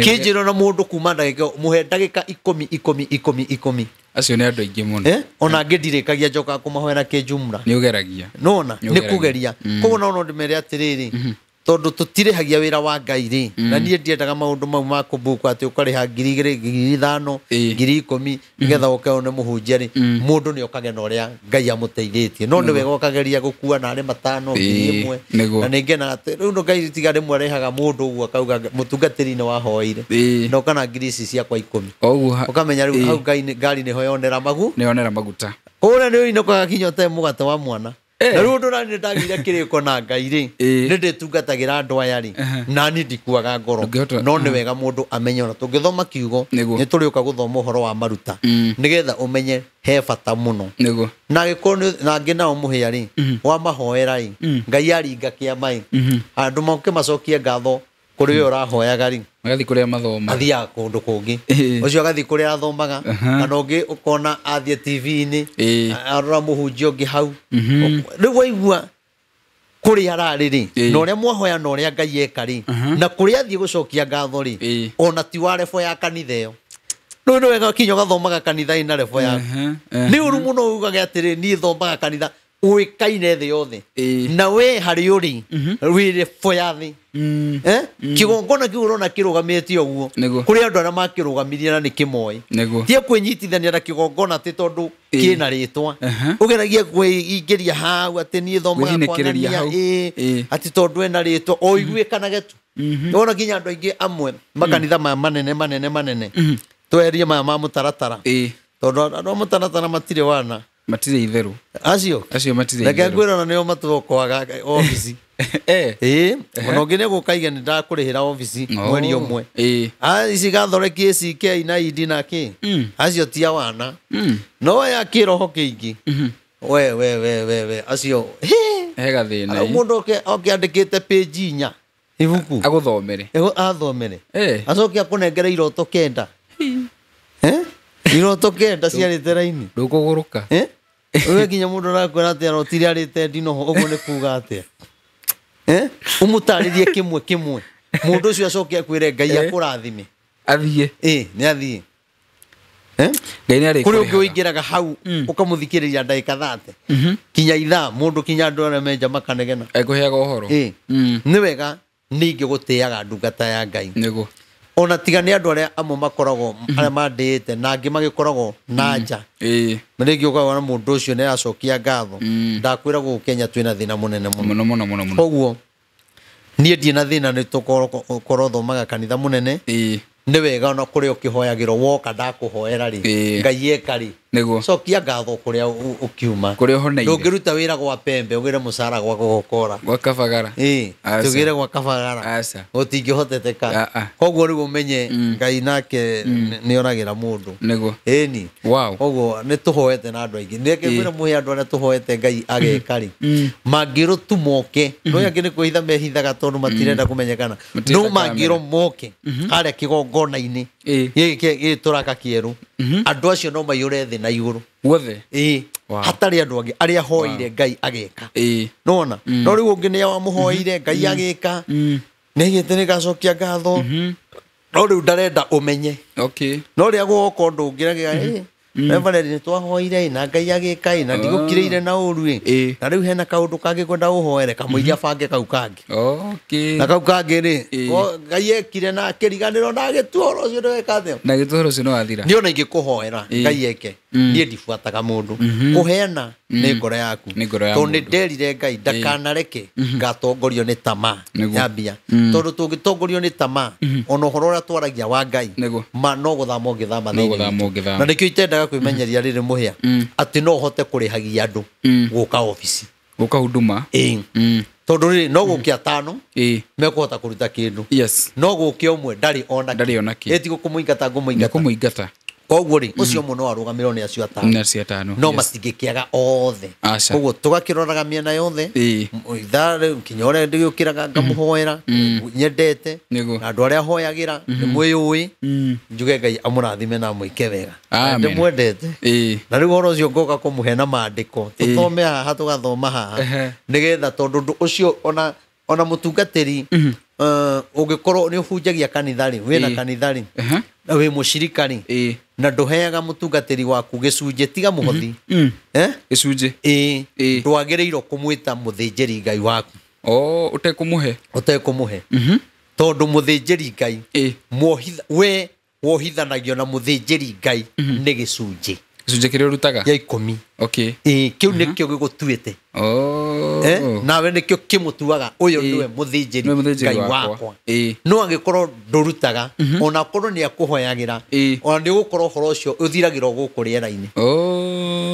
A: kinjiro na mundu kuma ndagika muhe ndagika 10
B: acio ni andu aingi muno
A: ona ngidirikagia njoka kumahoera kijumla
B: ni ugeragia
A: nona ni kugeria koguo no ndimere atiriri tondu tutirihagia wira wa Ngai ri na nie ndiendaga maundu mau ma kubuku ati ukariha 2,000 10,000 nigetha ukaone muhunjia ri mundu ni ukagena uria Ngai amuteithĩtie no ni wega ukageria gukua na ari 5,000 na ningena ati riu no Ngai tigare mwarehaga mundu uguo akauga mutungatiri ni wahoire no kana ngirisi ciakwa 10 ukamenya riu hau Ngai ni hoyonera maguta kuria ni inokaga kinyote mugate wa mwana na riu ndurani ndagire kiriko na Ngai ri ni nditungatagira andu aya ri na ni ndikuaga ngoro no ni wega mundu amenye ona tungithoma kiugo ni turiuka guthoma uhoro wa maruta nigetha umenye he bata muno na gikoni na ngina umuhia ri wa mahoera ri Ngai aringa kiama ri andu moke macokie ngatho kuri we urahoyaga ri
B: agathi kuria mathoma
A: athia kundu kungi ucio agathi kuria athomaga kana ungi ukona athie TV-ini arora muhunjia ungi hau riu waigua kuri arari ri na uria mwahoya na uria Ngai eka ri na kuri athie gucokia ngatho ri ona ti wa refo ya kanitha iyo no no wega kinyo gathomaga kanitha ina refo ya ni uru muno ugage atiri ni thomaga kanitha uikaine thi yothe na we hari uri wi refo ya thi kigongona kiu urona kirugamitio uguo kuri andu aria makirugamirie na ni kimoi tie kwinyitithania na kigongona ti tondu kina ritwa ugeragia kwingiria hau ati ni thomaga kwanania ati tondu ena ritwa o igwikanaga tu ona kinya andu aingi amwe makanitha manene twerie maya ma mutaratara tondu andu mutaratara matire wana
B: matire itheru
A: acio
B: matire itheru
A: ngwira na nio matukoaga office ona ngine gukaiga ni ndakurihira office mweri umwe ici gathoreki CK na ID na ki acio tia wana no ya kiroho kingi we acio
B: hega thina
A: mundu okiandikite page 4 ibuku
B: aguthomere
A: acokia kunengera iroto 9 iroto 9 ciarite raini
B: ndukuguruka
A: we kinya mundu arakwira ati arotire arite ndino uguo ni kuga atia umutaririe kimwe mundu ucio acokia kwire Ngai akurathime
B: athie
A: ni athie
B: Ngai ni ari
A: kuri ungi uingiraga hau ukamuthikiriria ndagika 30 kinya ithaa mundu kinya andu aria menja makanegena
B: ekuheaga uhoro
A: ni wega ningi gutiaga ndungata ya Ngai
B: nigo
A: ona tiga nĩ andũ arĩa amwe makoragwo arĩa mandĩte na angĩ magĩkoragwo na nja rĩngĩ ũkaigua na mũndũ ũcio nĩ aracokia ngatho ndakwĩra gũkũ Kenya twĩna thĩna mũnene mũno koguo niĩ ndirĩ na thĩna nĩ tũkorwo thomaga kanitha mũnene nĩ wega ona kũrĩa ũkĩhoyagĩrwo woka ndakũhoera rĩ Ngai eka rĩ cokia ngatho kũrĩa ũkiuma ndũngĩruta wĩra gwa pembe ũgĩre mũcara gwa gũgũkora
B: gwa kabagara
A: tũgĩre gwa kabagara gũtingĩhoteteka koguo rĩu ũmenye Ngai nake nĩonagĩra mũndũ ĩni koguo nĩ tũhoete na andũ aingĩ nĩkĩkwĩra mũhe andũ arĩa tũhoete Ngai ageka rĩ mangĩrũtu moke no angĩ nĩ kwĩhitha mehithaga tondũ matirenda kũmenyekana no mangĩrwo moke harĩa kĩgongona-inĩ gĩkĩ tũraka kĩerũ andũ acio no maiyũre thĩ na igũrũ
B: guothe
A: hatarĩ andũ angĩ arĩa hoire Ngai ageka nona no rĩu ũngĩ nĩ wamũhoire Ngai ageka nĩgĩte nĩgacokia ngatho no rĩu ndarenda ũmenye no rĩa gũgoka ũndũ ũngĩ Reverend nĩ twahoire na Ngai ageka na ndigũkirĩire na ũru na rĩu hena kaũndũ kangĩ kwenda ũhoere kamũiria bange kau kangĩ na kau kangĩ rĩ Ngai ekire na kĩriganĩro na gĩtuoro ũcio ndweka atĩa
B: na gĩtuoro ũcio nĩwathira
A: nĩ ona ingĩkũhoera Ngai eke niĩ ndibuataga mũndũ kũheana nĩ ngoro yaku tondũ nĩ nderire Ngai ndakanareke ngatongorio nĩ tamaa ya mbia tondũ tũngĩtongorio nĩ tamaa ona ũhoro ũrĩa twaragia wa Ngai no gũthama ũngĩthama thĩinĩ na nĩkĩo itendaga kwĩmenyeria rĩrĩ mũhĩa atĩ no ũhote kũrĩhagia andũ gũka ofici
B: gũka huduma
A: tondũ rĩrĩ no gũkĩ atano mekũhota kũruta kĩndũ no gũkĩ ũmwe ndarĩ ona kĩ ĩtigũ kũmũingata koguo rĩ ũcio mũno arũgamĩrwo nĩ acio atano no matingĩkĩaga othe koguo tũgakĩroraga mĩena yothe itharĩ kinya ũrĩa ndĩgĩũkĩraga ngamũhoera nyendete na andũ arĩa hoyagĩra nĩ mwĩũĩ njuge Ngai amũrathime na amwĩke wega ndĩmwendete na rĩu ũhoro ũcio ngoka kũmũhe na maandĩko tũthome haha tũgathoma haha nĩgetha tondũ ũndũ ũcio ona mũtungatĩri ũngĩkorwo nĩ ũbunjagia kanitha rĩ wĩna kanitha rĩ na wĩ mũcirika rĩ na ndũheaga mũtungatĩri waku gĩcunjĩ tiga mũhothi
B: gĩcunjĩ
A: ndwagĩrĩirwo kũmwĩta mũthĩnjĩri Ngai waku
B: ũtekũmũhe
A: tondũ mũthĩnjĩri Ngai we wohithanagio na mũthĩnjĩri Ngai nĩ gĩcunjĩ
B: kĩrĩa ũrutaga
A: gĩa 10 kĩu nĩkĩo gĩgũtuĩte nawe nĩkĩo kĩmũtuaga ũyũ nĩwe mũthĩnjĩri Ngai wakwa no angĩkorwo ndũrutaga ona korwo nĩ akũhoyagĩra ona nĩ ũgũkorwo ũhoro ũcio ũthiragĩrwo gũkũ rĩera-inĩ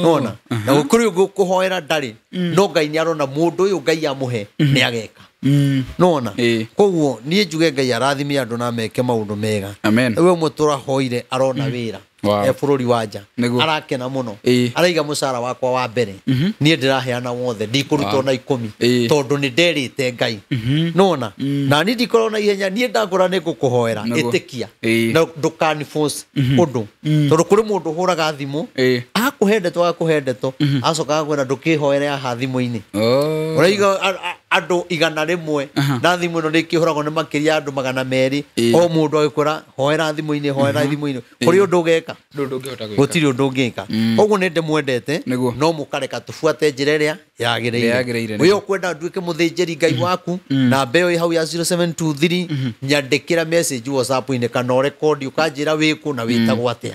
A: nona na gũkũrĩ ũgũkũhoera ndarĩ no Ngai nĩ arona mũndũ ũyũ Ngai amũhe nĩ ageka nona koguo niĩ njuge Ngai arathime andũ na meke maũndũ mega we ũmwe tũrahoire arona wĩra bũrũri wa nja arakena mũno araiga mũcara wakwa wa mbere niĩ ndĩraheana wothe ndikũruta na 10 tondũ nĩ nderĩte Ngai nona na niĩ ndikorwo na ihenya niĩ ndakora nĩ ngũkũhoera ĩtĩkia na ndũkaniforce ũndũ tondũ kũrĩ mũndũ ũhũraga thimũ akũhe ndeto acoka akwĩra ndũkĩhoere haha thimũ-inĩ ũraiga andũ 100 na thimũ ĩno nĩkĩhũragwo nĩ makĩria andũ 200 o mũndũ agĩkwĩra hoera thimũ-inĩ kũrĩ ũndũ ũgeka gũtirĩ ũndũ ũngĩka koguo nĩ ndĩmwendete no mũkareka tũbuate njĩra ĩrĩa yagĩrĩire we ũkwenda nduĩke mũthĩnjĩri Ngai waku na mbeo ĩ hau ya 0723 nyandĩkĩra message WhatsApp-inĩ kana ũrekondi ũkanjĩra wĩkũ na wĩtagwo atĩa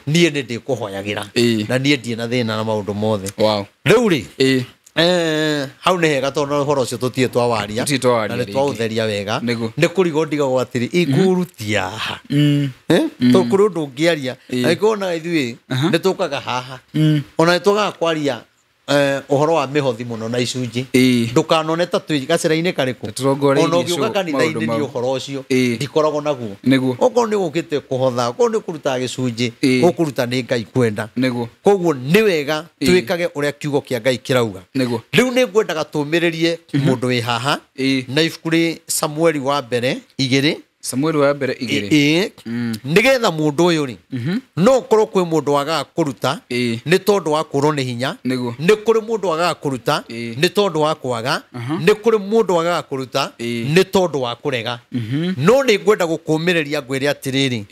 A: niĩ nĩ ndĩkũhoyagĩra na niĩ ndirĩ na thĩna na maũndũ mothe rĩu rĩ hau nĩ hega tondũ ũhoro ũcio tũtirĩ twawaria na nĩ twaũtheria wega nĩ kũrigwo ndigagwo atĩrĩ ikurutia haha tondũ kũrĩ ũndũ ũngĩaria angĩkorwo na ithuĩ nĩ tũkaga haha ona nĩ tũkaga kwaria ũhoro wa mĩhothi mũno na icunjĩ ndũkanone ta twĩ gacĩra-inĩ karĩkũ ona ũngĩũka kanitha-inĩ nĩ ũhoro ũcio ndikoragwo naguo okorwo nĩ ũgũkĩte kũhotha okorwo nĩ ũkũruta gĩcunjĩ ũkũruta nĩ Ngai kwenda koguo nĩ wega twĩkage ũrĩa kiugo kĩa Ngai kĩrauga rĩu nĩ ngwendaga tũmĩrĩrie mũndũ wĩ haha na ibuku rĩ Samueli wa mbere 2 nĩgetha mũndũ ũyũ rĩ no ũkorwo kwĩ mũndũ wagaga kũruta nĩ tondũ wa kũrwo nĩ hinya nĩ kũrĩ mũndũ wagaga kũruta nĩ tondũ wa kwaga nĩ kũrĩ mũndũ wagaga kũruta nĩ tondũ wa kũrega no nĩ ngwenda gũkũmĩrĩria ngwĩre atĩrĩrĩ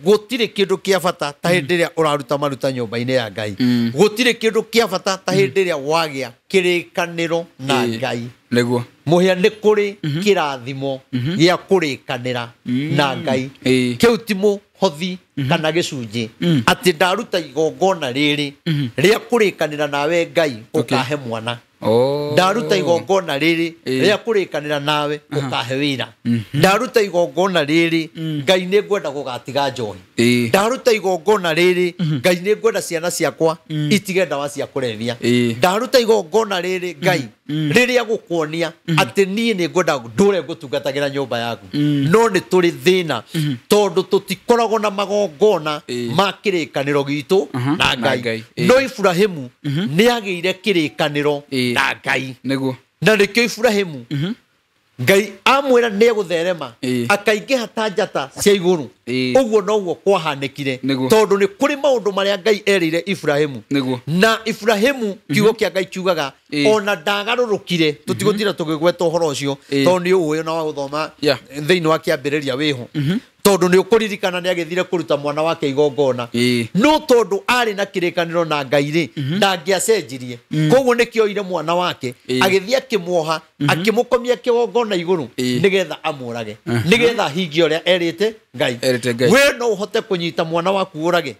A: gũtirĩ kĩndũ kĩa bata ta hĩndĩ ĩrĩa ũraruta maruta nyũmba-inĩ ya Ngai gũtirĩ kĩndũ kĩa bata ta hĩndĩ ĩrĩa wagĩa kĩrĩkanĩro na Ngai
B: Neguo.
A: Muhia nĩ kũrĩ kĩrathimo gĩa kũrĩkanĩra na Ngai. Kĩu ti mũhothi kana gĩcunjĩ atĩ ndaruta igongona rĩrĩ rĩa kũrĩkanĩra nawe Ngai ũkahe mwana. Ndaruta igongona rĩrĩ rĩa kũrĩkanĩra nawe ũkahe wĩra. Ndaruta igongona rĩrĩ Ngai nĩ ngwenda gũgatiga njohi. Ndaruta igongona rĩrĩ Ngai nĩ ngwenda ciana ciakwa itige ndawa cia kũrebia. Ndaruta igongona rĩrĩ Ngai rĩrĩa gũkuonia atĩ niĩ nĩ ngwenda ndũre ngũtungatagĩra nyũmba yaku. No nĩ tũrĩ thĩna tondũ tũtikoragwo na magongona ma kĩrĩkanĩro gitũ na Ngai. No Ibrahimu nĩ agĩire kĩrĩkanĩro na Ngai. Na nĩkĩo Ibrahimu Ngai amwĩra nĩ egũtherema akaingĩha ta njata cia igũrũ. Ũguo noguo kwahanĩkire tondũ nĩ kũrĩ maũndũ marĩa Ngai erĩire Ibrahimu. Na Ibrahimu kiugo kĩa Ngai kiugaga ona ndagarũrũkire. Tũtigũtira tũgĩgweta ũhoro ũcio tondũ nĩ ũĩ na wa gũthoma thĩinĩ wa kĩambĩrĩria wĩho. Tondũ nĩ ũkũririkana nĩ agĩthire kũruta mwana wake igongona. No tondũ arĩ na kĩrĩkanĩro na Ngai-rĩ ndangĩacenjirie. Koguo nĩkĩoire mwana wake agĩthiĩ akĩmuoha akĩmũkomia kĩgongona igũrũ nĩgetha amũrage. Nĩgetha hingie ũrĩa erĩte Ngai. We no ũhote kũnyita mwana waku ũrage.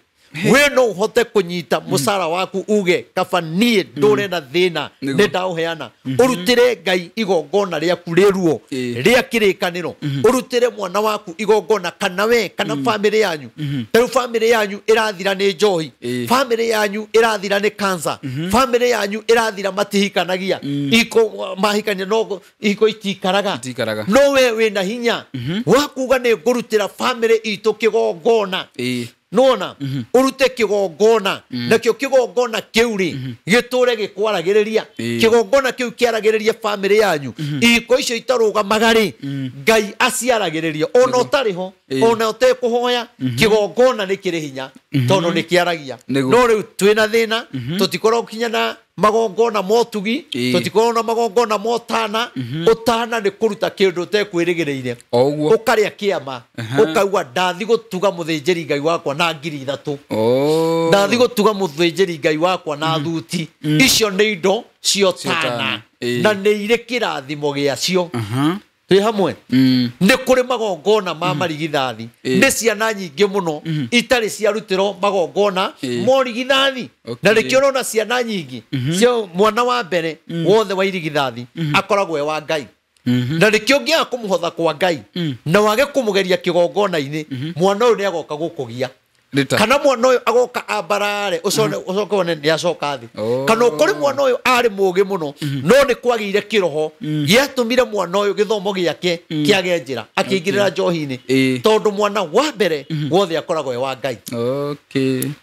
A: We no ũhote kũnyita mũcara waku uge kaba niĩ ndũre na thĩna nĩ ndaũheana. Ũrutĩre Ngai igongona rĩaku rĩruo rĩa kĩrĩkanĩro. Ũrutĩre mwana waku igongona kana we kana famĩlĩ yanyu. Tarĩu famĩlĩ yanyu ĩrathira nĩ njohi. Famĩlĩ yanyu ĩrathira nĩ cancer. Famĩlĩ yanyu ĩrathira matihikanagia. Iko mahikania no iko itikaraga. No we wĩna hinya wa kuga nĩ ngũrutĩra famĩlĩ itũ kĩgongona. Nona urute kĩgongona nakĩo kĩgongona kĩu rĩ gĩtũre gĩkwaragĩrĩria. Kĩgongona kĩu kĩaragĩrĩria famĩlĩ yanyu. Iko icio itarũgamaga rĩ Ngai aciaragĩrĩria. Ona ũtarĩ ho ona ũtekũhoya kĩgongona nĩ kĩrĩ hinya tondũ nĩ kĩaragia. No rĩu twĩna thĩna tũtikorwo kinya na magongona motugi. Tũtikorwo na magongona motana. Ũtana nĩ kũruta kĩndũ ũtekwĩrĩgĩrĩire. Ũkarĩa kĩama ũkauga ndathi gũtuga mũthĩnjĩri Ngai wakwa na 3,000. Ndathi gũtuga mũthĩnjĩri Ngai wakwa na thuti. Icio nĩ indo ciotana na nĩ irĩ kĩrathimo gĩacio. Twĩ hamwe nĩ kũrĩ magongona ma marigithathi. Nĩ ciana nyingĩ mũno itarĩ ciarutĩrwo magongona morigithathi. Na rĩkĩo ũrona ciana nyingĩ cio mwana wa mbere wothe wa irigithathi akoragwo e wa Ngai. Na rĩkĩo ũngĩaga kũmũhotha kwa Ngai na wage kũmũgeria kĩgongona-inĩ mwana ũyũ nĩ agoka gũkũgia. Kana mwana ũyũ agoka ambarare ũcoke wone nĩ acoka thĩ. Kana ũkore mwana ũyũ arĩ mũũgĩ mũno no nĩ kwagĩire kĩroho gĩatũmire mwana ũyũ gĩthomo gĩake kĩage njĩra akĩingĩrĩra njohi-inĩ. Tondũ mwana wa mbere wothe akoragwo e wa Ngai.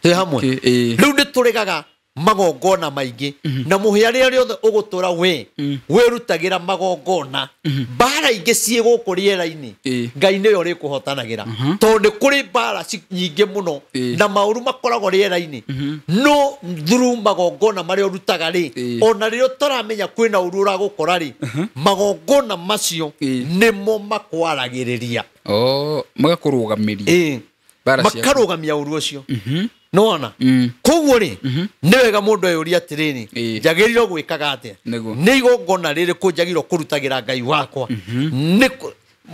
A: Twĩ hamwe rĩu nĩ tũregaga magongona maingĩ na mũhĩa rĩrĩa rĩothe ũgũtũra we wĩrutagĩra magongona. Mbara ingĩ ciĩ gũkũ rĩera-inĩ Ngai nĩyo ũrĩkũhotanagĩra. Tondũ nĩ kũrĩ mbara nyingĩ mũno na maũru makoragwo rĩera-inĩ. No through magongona marĩa ũrutaga rĩ ona rĩrĩa ũtaramenya kwĩna ũru ũragũkora rĩ magongona macio nĩmo makwaragĩrĩria.
B: Magakũrũgamĩria.
A: Makarũgamia ũru ũcio. Nona koguo rĩ nĩ wega mũndũ ayũria atĩrĩrĩ njagĩrĩirwo gwĩkaga atĩa. Nĩ igongona rĩrĩkũ njagĩrĩirwo kũrutagĩra Ngai wakwa. Nĩ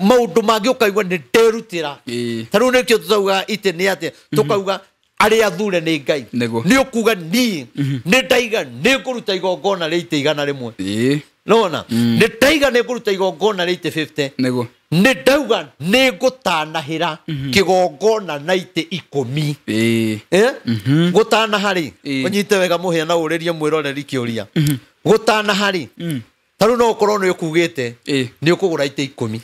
A: maũndũ mangĩ ũkaigua nĩ nderutĩra. Ta rĩu nĩkĩo tũtauga itĩ nĩ atĩa tũkauga arĩa athure nĩ Ngai. Nĩ ũkuga niĩ nĩ ndaiga nĩ ngũruta igongona rĩa itĩ 100. Nona nĩ ndaiga nĩ ngũruta igongona rĩa itĩ 50. Nĩ ndauga nĩ ngũtanahĩra kĩgongona na itĩ 10. Gũtanaha rĩ ũnyite wega mũhĩa na ũrĩrie mwĩroreri kĩũria. Gũtanaha rĩ ta rĩu no ũkorwo nĩ ũkugĩte nĩ ũkũgũra itĩ 10.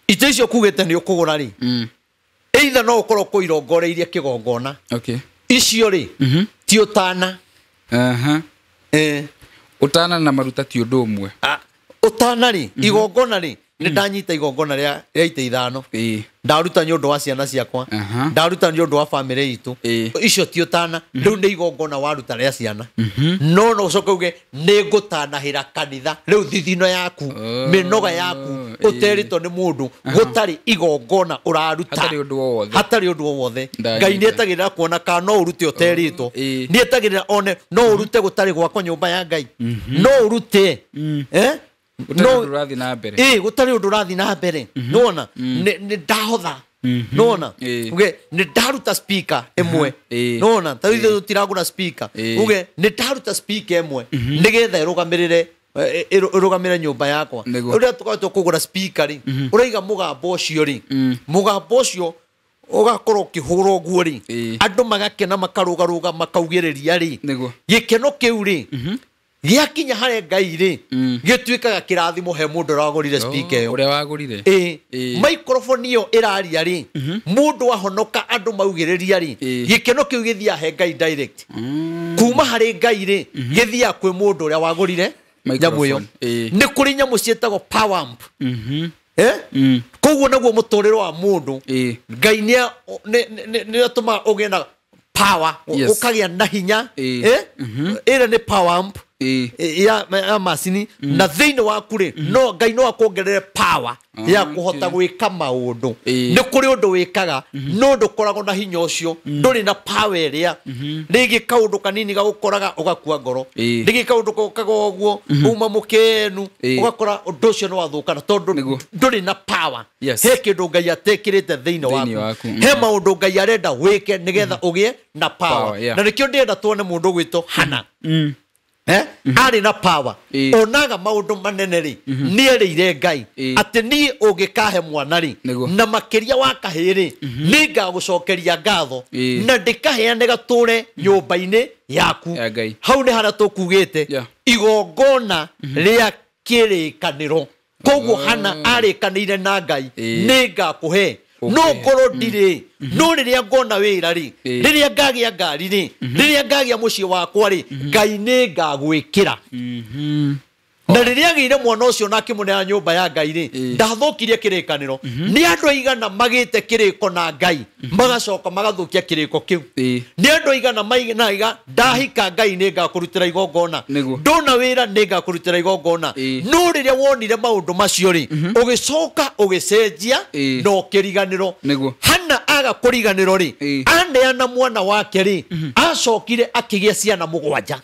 A: Itĩ icio ũkugĩte nĩ ũkũgũra rĩ either no ũkorwo kwĩrongoreirie kĩgongona icio rĩ ti ũtana.
B: Ũtana na maruta ti ũndũ ũmwe.
A: Ũtana rĩ igongona rĩ nĩ ndanyita igongona rĩa ite ithano ndaruta nĩ ũndũ wa ciana ciakwa ndaruta nĩ ũndũ wa family itu icio ti ũtana rĩu nĩ igongona waruta rĩa ciana no ũcoke uge nĩ ngũtanahĩra kanitha rĩu thithino yaku mĩnoga yaku ũteritwo nĩ mũndũ gũtarĩ igongona ũraruta hatarĩ ũndũ o wothe Ngai nĩ etagĩrĩra kuona kana no ũrute ũteritwo nĩ etagĩrĩra one no ũrute gũtarĩ gwakwa nyũmba ya Ngai no ũrute
B: no ũrathi na mbere
A: gũtarĩ ũndũ ũrathi na mbere nona nĩ ndahotha nona uge nĩ ndaruta speaker ĩmwe nona ta ithuĩ tũtiragũra speaker uge nĩ ndaruta speaker ĩmwe nĩgetha ĩrũgamĩre nyũmba yakwa ũrĩa tũkoretwo kũgũra speaker rĩ ũraiga mũgambo ũcio ũgakorwo ũkĩhũra ũguo rĩ andũ magakena makarũgarũga makaugĩrĩria rĩ gĩkeno kĩu rĩ gĩakinya harĩa Ngai rĩ gĩtuĩkaga kĩrathimo he mũndũ ũragũrire speaker ĩyo
B: ũrĩa wagũrire
A: microphone ĩyo ĩraria rĩ mũndũ wahonoka andũ maugĩrĩria rĩ gĩkeno kĩu gĩthiaga he Ngai direct kuma harĩ Ngai rĩ gĩthiaga kwĩ mũndũ ũrĩa wagũrire nyamũ ĩyo nĩ kũrĩ nyamũ ciĩtagwo power amp koguo naguo mũtũrĩre wa mũndũ Ngai nĩ atũmaga ũgĩe na power ũkagĩa na hinya ĩrĩa nĩ power amp ya macini na thĩinĩ waku rĩ no Ngai no akwongerere power ya kũhota gwĩka maũndũ nĩ kũrĩ ũndũ wĩkaga no ndũkoragwo na hinya ũcio ndũrĩ na power ĩrĩa rĩngĩ kaũndũ kanini gagũkoraga ũgakua ngoro rĩngĩ kaũndũ gokaga ũguo uma mũkenu ũgakora ũndũ ũcio nĩ wathũkana tondũ ndũrĩ na power he kĩndũ Ngai atekĩrĩte thĩinĩ waku he maũndũ Ngai arenda wĩke nĩgetha ũgĩe na power na nĩkĩo ndĩrenda tuone mũndũ gwĩtwo Hana arĩ na power onaga maũndũ manene rĩ nĩerĩire Ngai atĩ niĩ ũngĩkahe mwana rĩ na makĩria wa kahĩĩ rĩ nĩngagũcokeria ngatho na ndĩkaheane gatũre nyũmba-inĩ yaku hau nĩ harĩa tũkugĩte igongona rĩa kĩrĩkanĩro koguo Hana arĩkanĩire na Ngai nĩngakũhe no ngoro ndirĩ no rĩrĩa ngona wĩra rĩ rĩrĩa ngagĩa ngari rĩ rĩrĩa ngagĩa mũciĩ wakwa rĩ Ngai nĩngagwĩkĩra na rĩrĩa agĩire mwana ũcio na akĩmũneana nyũmba ya Ngai rĩ ndathũkirie kĩrĩkanĩro nĩ andũ aigana magĩte kĩrĩko na Ngai magacoka magathũkia kĩrĩko kĩu nĩ andũ aigana maiga ndahika Ngai nĩngakũrutĩra igongona ndona wĩra nĩngakũrutĩra igongona no rĩrĩa wonire maũndũ macio rĩ ũgĩcoka ũgĩcenjia na ũkĩriganĩrwo Hana aga kũriganĩrwo rĩ aneana mwana wake rĩ acokire akĩgĩa ciana 7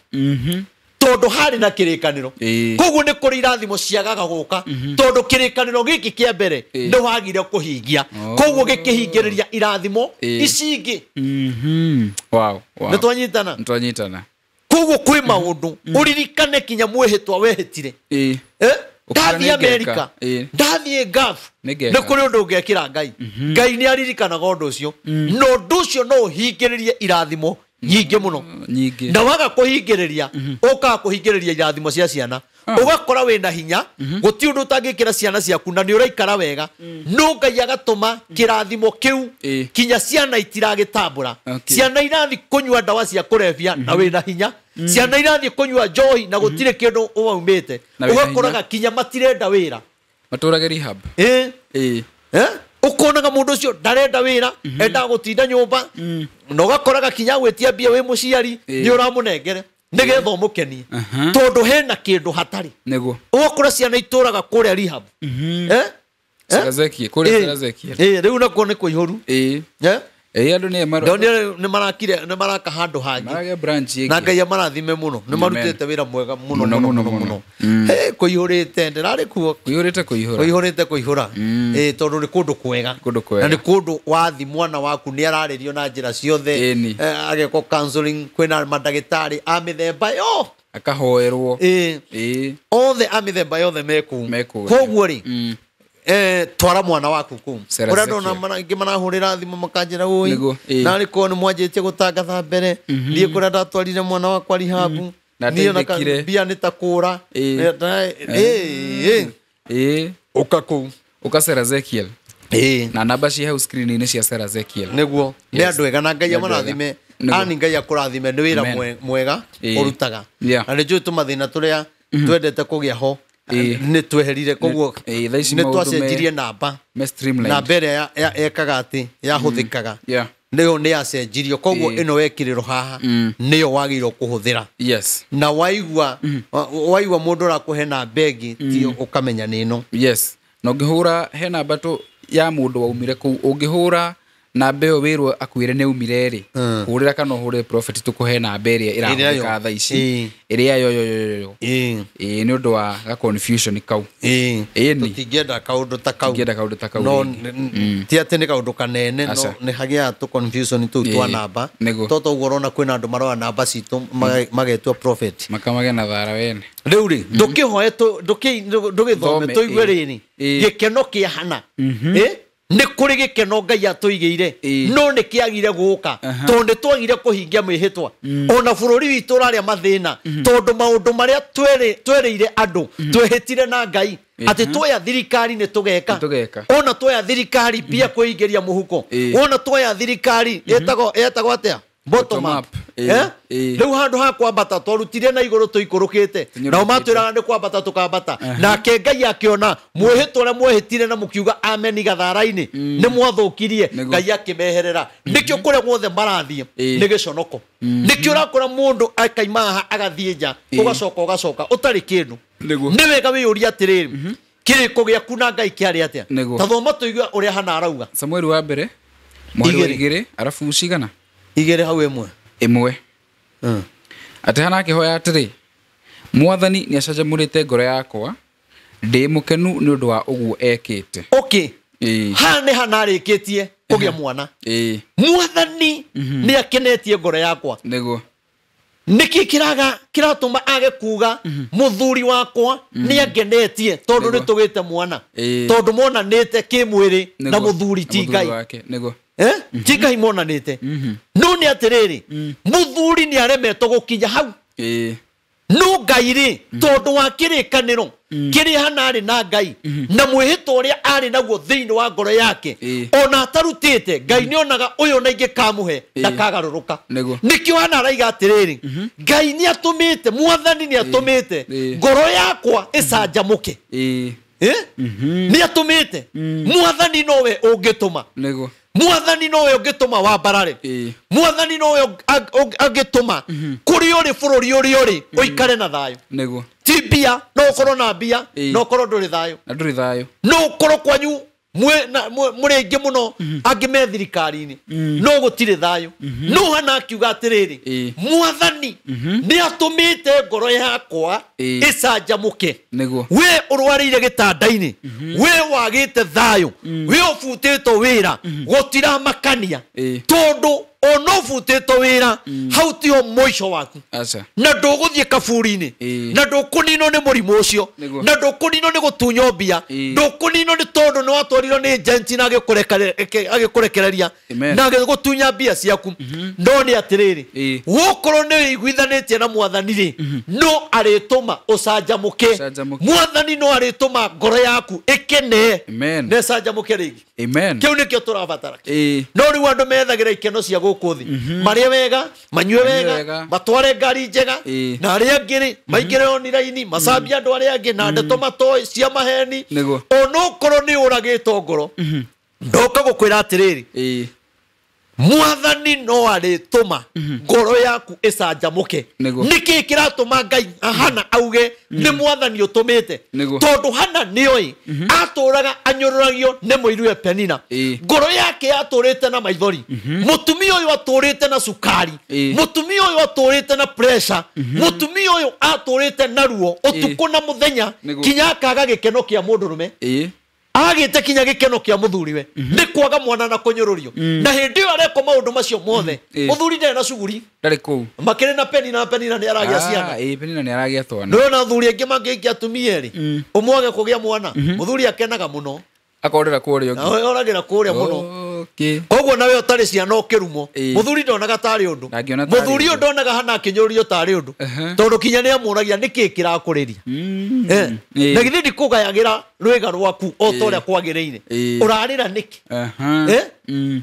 A: tondũ harĩ na kĩrĩkanĩro koguo nĩ kũrĩ irathimo ciagaga gũka tondũ kĩrĩkanĩro gĩkĩ kĩa mbere nĩ wagire kũhingia koguo gĩkĩhingĩrĩria irathimo ici ingĩ nĩ twanyitana koguo kwĩ maũndũ ũririkane kinya mwĩhĩtwa wehĩtire ndathiĩ Amerika ndathiĩ Gulf nĩ kũrĩ ũndũ ũngĩekĩra Ngai nĩ aririkanaga ũndũ ũcio no ũndũ ũcio no ũhingĩrĩrie irathimo nyingĩ mũno na waga kũhingĩrĩria ũkaga kũhingĩrĩria irathimo cia ciana ũgakora wĩna hinya gũtirĩ ũndũ ũtangĩkĩra ciana ciaku na nĩ ũraikara wega no Ngai agatũma kĩrathimo kĩu kinya ciana itiragĩtambũra ciana irathi kũnyua ndawa cia kũrebia na wĩna hinya ciana irathi kũnyua njohi na gũtirĩ kĩndũ ũmaumĩte ũgakoraga kinya matirenda wĩra
B: matũrage rehab
A: ũkonaga mũndũ ũcio ndarenda wĩra enda gũtinda nyũmba na ũgakoraga kinya gwĩtia mbia wĩ mũciari nĩ ũramũnengere nĩgetha ũmũkenie tondũ hena kĩndũ hatarĩ ũgakora ciana itũraga kũrĩa rehab rĩu nakuo nĩ kũihũru
B: andũ
A: nĩ maraka handũ hangĩ na Ngai amarathime mũno nĩ marutĩte wĩra mwega mũno kũihũrĩte ndĩrarĩ kuo kũihũrĩte kũihũra tondũ nĩ kũndũ kwega na nĩ kũndũ wathi mwana waku nĩ ararĩrio na njĩra ciothe agekwo counseling kwĩna mandagĩtarĩ a mĩthemba yo
B: akahoerwo
A: othe a mĩthemba yothe mekũu koguo rĩ twara mwana waku kũu ũrĩa ndona angĩ marahũrĩra thimũ makanjĩra ũi na arĩkorwo nĩ mwanjĩtie gũtangatha mbere thiĩ kũrĩa ndatwarire mwana wakwa rihabu niĩ ona mbia nĩ ta kũũra ũka kũu
B: ũkacera Ezekiel na namba cia hau screen-inĩ cia Sarah Ezekiel
A: nĩguo nĩ andũ ega na Ngai amarathime ani Ngai akũrathime nĩ wĩra mwega ũrutaga na nĩ njũĩ tũmathĩna tũrĩa twendete kũgĩa ho nĩ tweherire koguo nĩ twacenjirie namba na mbere ekaga atĩ yahũthĩkaga nĩyo nĩ yacenjirio koguo ĩno wekĩrĩrwo haha nĩyo wagĩrĩirwo kũhũthĩra na waigua mũndũ ũrakũhe namba ĩngĩ ti ũkamenya nĩ ĩno
B: na ũngĩhũra he namba ya mũndũ waumire kũu ũngĩhũra namba ĩyo wĩrwo akwĩre nĩ umire rĩ hũrĩra kana ũhũrĩre prophet tũkũhe namba ĩrĩa ĩrahũthĩka thaa ici ĩrĩa yo nĩ ũndũ wa ga confusion kau
A: tũtingĩenda kaũndũ ta kau no ti atĩ nĩ kaũndũ kanene no nĩ hagĩa tũ confusion tũu twa namba tondũ ũguo ũrona kwĩna andũ maroa namba citũ magetwo prophet
B: makamage na thara wene
A: rĩu rĩ ndũkĩhoe ndũgĩthome tũigue rĩrĩ gĩkeno kĩa hana nĩ kũrĩ gĩkeno Ngai atũigĩire no nĩ kĩagire gũka tondũ nĩ twagire kũhingia mwĩhĩtwa ona bũrũri witũ ũrarĩa mathĩna tondũ maũndũ marĩa twerĩire andũ twehĩtire na Ngai atĩ twoya thirikari nĩ tũgeka ona twoya thirikari pia kwĩingĩria mũhuko ona twoya thirikari etagwo atĩa bottom up rĩu handũ ha kwambata twarutire na igũrũ tũikũrũkĩte nao matwĩraga nĩ kwambata tũkambata nake Ngai akĩona mwĩhĩtwa ũrĩa mwehĩtire na mũkiuga amen gathara-inĩ nĩ mwathũkirie Ngai akĩmeherera nĩkĩo kũrĩa guothe marathiĩ nĩ gĩconoko nĩkĩo ũrakora mũndũ akaima haha agathiĩ nja ũgacoka ũtarĩ kĩndũ nĩ wega wĩyũria atĩrĩrĩ kĩrĩko gĩaku na Ngai kĩarĩ atĩa ta thoma tũigue ũrĩa hana arauga
B: Samuel wa mbere mweri wa 2 arabu cigana
A: 2 hau ĩmwe
B: atĩ hana akĩhoya atĩrĩ Mwathani nĩ acanjamũrĩte ngoro yakwa ndĩ mũkenu nĩ ũndũ wa ũguo ekĩte
A: ha nĩ hanarĩkĩtie kũgĩa mwana Mwathani nĩ akenetie ngoro yakwa
B: nĩguo
A: nĩkĩ kĩratũma age kuga mũthuri wakwa nĩ angenetie tondũ nĩ tũgĩte mwana tondũ monanĩte kĩmwĩrĩ na mũthuri ti Ngai ti Ngai monanĩte no nĩ atĩrĩrĩ mũthuri nĩ aremetwo gũkinya hau no Ngai rĩ tondũ wa kĩrĩkanĩro kĩrĩa hanarĩ na Ngai na mwĩhĩtwa ũrĩa arĩ naguo thĩinĩ wa ngoro yake ona atarutĩte Ngai nĩ onaga ũyũ na ingĩkamũhe ndakagarũrũka nĩkĩo hana araiga atĩrĩrĩ Ngai nĩ atũmĩte Mwathani nĩ atũmĩte ngoro yakwa ĩcanjamũke nĩ atũmĩte Mwathani nowe ũngĩtũma Mwathani nowe ũngĩtũma wambarare Mwathani nowe angĩtũma kũrĩ ũrĩ bũrũri ũrĩ ũrĩ ũikare na thayũ ti mbia no ũkorwo na mbia no ũkorwo ndũrĩ thayũ no ũkorwo kwanyu mũrĩ aingĩ mũno angĩ me thirikari-inĩ no gũtirĩ thayũ no hana akiuga atĩrĩrĩ Mwathani nĩ atũmĩte ngoro yakwa ĩcanjamũke we ũrwarĩire gĩtanda-inĩ we wagĩte thayũ we ũbutĩtwo wĩra gũtiramakania tondũ ono ũbutĩtwo wĩra hau tiho mũico waku na ndũgũthiĩ kaburi-inĩ na ndũkũninwo nĩ mũrimũ ũcio na ndũkũninwo nĩ gũtunywo mbia ndũkũninwo nĩ tondũ nĩ watwarirwo nĩ agenti na agĩkũrekereria na agĩgũtunya mbia ciaku no nĩ atĩrĩrĩ gũkorwo nĩ wĩiguithanĩtie na Mwathani rĩ no arĩtũma ũcanjamũke Mwathani no arĩtũma ngoro yaku ĩkene na ĩcanjamũke rĩngĩ kĩu nĩkĩo tũrabatara no rĩu andũ methagĩra ikeno cia gũkũ thĩ marĩe wega manyue wega matware ngari njega na arĩa angĩ maingĩre online macambia andũ arĩa angĩ na ndeto matoĩ cia maheni onokorwo nĩ ũragĩtwo ngoro ndoka gũkwĩra atĩrĩrĩ Mwathani no arĩtũma ngoro yaku ĩcanjamũke nĩkĩ kĩratũma Ngai hana auge nĩ Mwathani ũtũmĩte tondũ hana nĩoĩ atũraga anyũrũragio nĩ mũirũwe Penina ngoro yake yatũrĩte na maithori mũtumia ũyũ atũrĩte na cukari mũtumia ũyũ atũrĩte na pressure mũtumia ũyũ atũrĩte na ruo ũtukũ na mũthenya kinya akaga gĩkeno kĩa mũndũrũme agĩte kinya gĩkeno kĩa mũthuriwe nĩ kwaga mwana na kũnyũrũrio na hĩndĩ ĩyo areka maũndũ macio mothe mũthuri ndarĩ na cuguri
B: ndarĩ kũu
A: makĩrĩ na Penina nĩ aragĩa ciana
B: Penina nĩ aragĩa twana
A: no na athuri angĩ mangĩikia atumia erĩ ũmwage kũgĩa mwana mũthuri akenaga mũno akorera kũrĩa ũngĩ oragĩra kũrĩa mũno koguo nawe ũtarĩ ciana ũkĩrumo mũthuri ndonaga tarĩ ũndũ mũthuri ũyũ ndonaga hana akĩnyũrũrio tarĩ ũndũ tondũ kinya nĩ amũragia nĩkĩ kĩrakũrĩria na githĩ ndikũgayagĩra rwĩga rwaku o ta ũrĩa kwagĩrĩire ũrarĩra nĩkĩ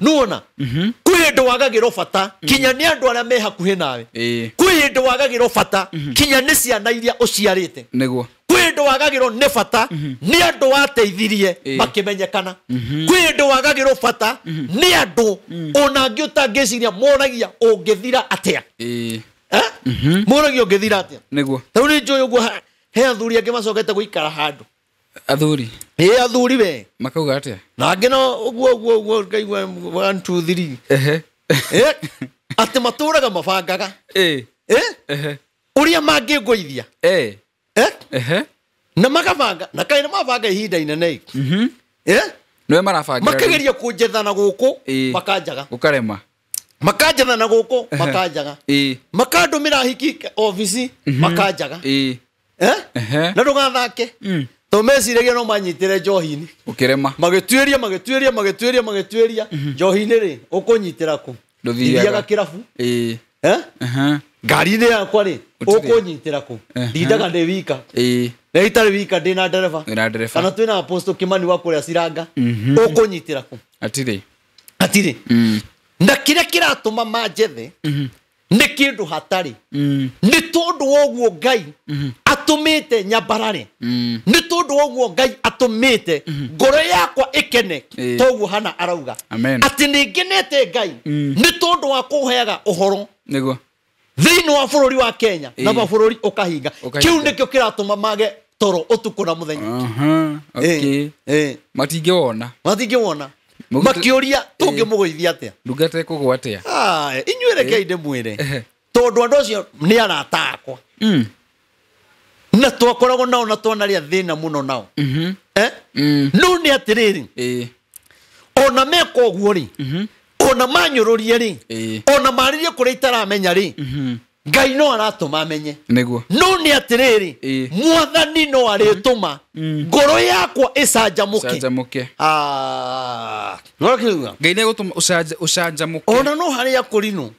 A: nuona kwĩ hĩndĩ wagagĩrwo bata kinya nĩ andũ arĩa me hakuhĩ nawe kwĩ hĩndĩ wagagĩrwo bata kinya nĩ ciana iria ũciarĩte kwĩ kwĩ ndũ wagagĩrwo nĩ bata nĩ andũ wateithirie makimenyekana kwĩ ndũ wagagĩrwo bata nĩ andũ ona angĩ ũtangĩciria moragia ũngĩthira atĩa moragia ũngĩthira atĩa
B: nĩguo
A: rĩu nĩ njũĩ ũguo he athuri angĩ macokete gũikara handũ
B: athuri
A: athuri we
B: makauga atĩa
A: na angĩ no ũguo ngaigua 1 2 3 atĩ matũraga mabangaga ũrĩa mangĩngũithia na makabanga na kaĩ mabanga ihinda inene
B: nĩwe marabangira
A: makageria kũnjethana gũkũ makanjaga
B: ũkarema
A: makanjethana gũkũ makanjaga makandũmĩra hiki ofici makanjaga na ndũgathake to meciragia no manyitĩre njohi-inĩ
B: ũkĩrema
A: magĩtuĩria njohi-inĩ rĩ ũkũnyitĩra kũ ndũthiaga kĩrabu ngari-inĩ yakwa rĩ ũkũnyitĩra kũ ndindaga ndĩ wika na itarĩ wika ndĩna ndereba kana twĩna Apostle Kimani wa kũrĩa Ciranga ũkũnyitĩra kũ atirĩ na kĩrĩa kĩratũma manjethe nĩ kĩndũ hatarĩ nĩ tondũ woguo Ngai atũmĩte nyambarare nĩ tondũ woguo Ngai atũmĩte ngoro yakwa ĩkene toguo hana arauga atĩ nĩngenete Ngai nĩ tondũ wa kũheaga ũhoro
B: nĩguo
A: thĩinĩ wa bũrũri wa Kenya na mabũrũri ũkahinga kĩu nĩkĩo kĩratũma mage toro ũtukũ na mũthenya
B: matingĩwona
A: makĩũria tũngĩmũgũithia atĩa
B: ndungata ĩkũgwa atĩa
A: inyuĩ rekei ndĩmwĩre tondũ andũ acio nĩ arata akwa na twakoragwo nao na twanarĩa thĩna mũno nao no nĩ atĩrĩrĩ ona meka ũguo rĩ ona manyũrũrie rĩ ona marĩrie kũrĩa itaramenya rĩ Ngai no aratũma amenye
B: nĩguo
A: no nĩ atĩrĩrĩ mwathani no arĩtũma ngoro yakwa ĩcanjamũke
B: Ngai nĩgũtũma ũcanjamũke
A: ona no harĩa kũrinũ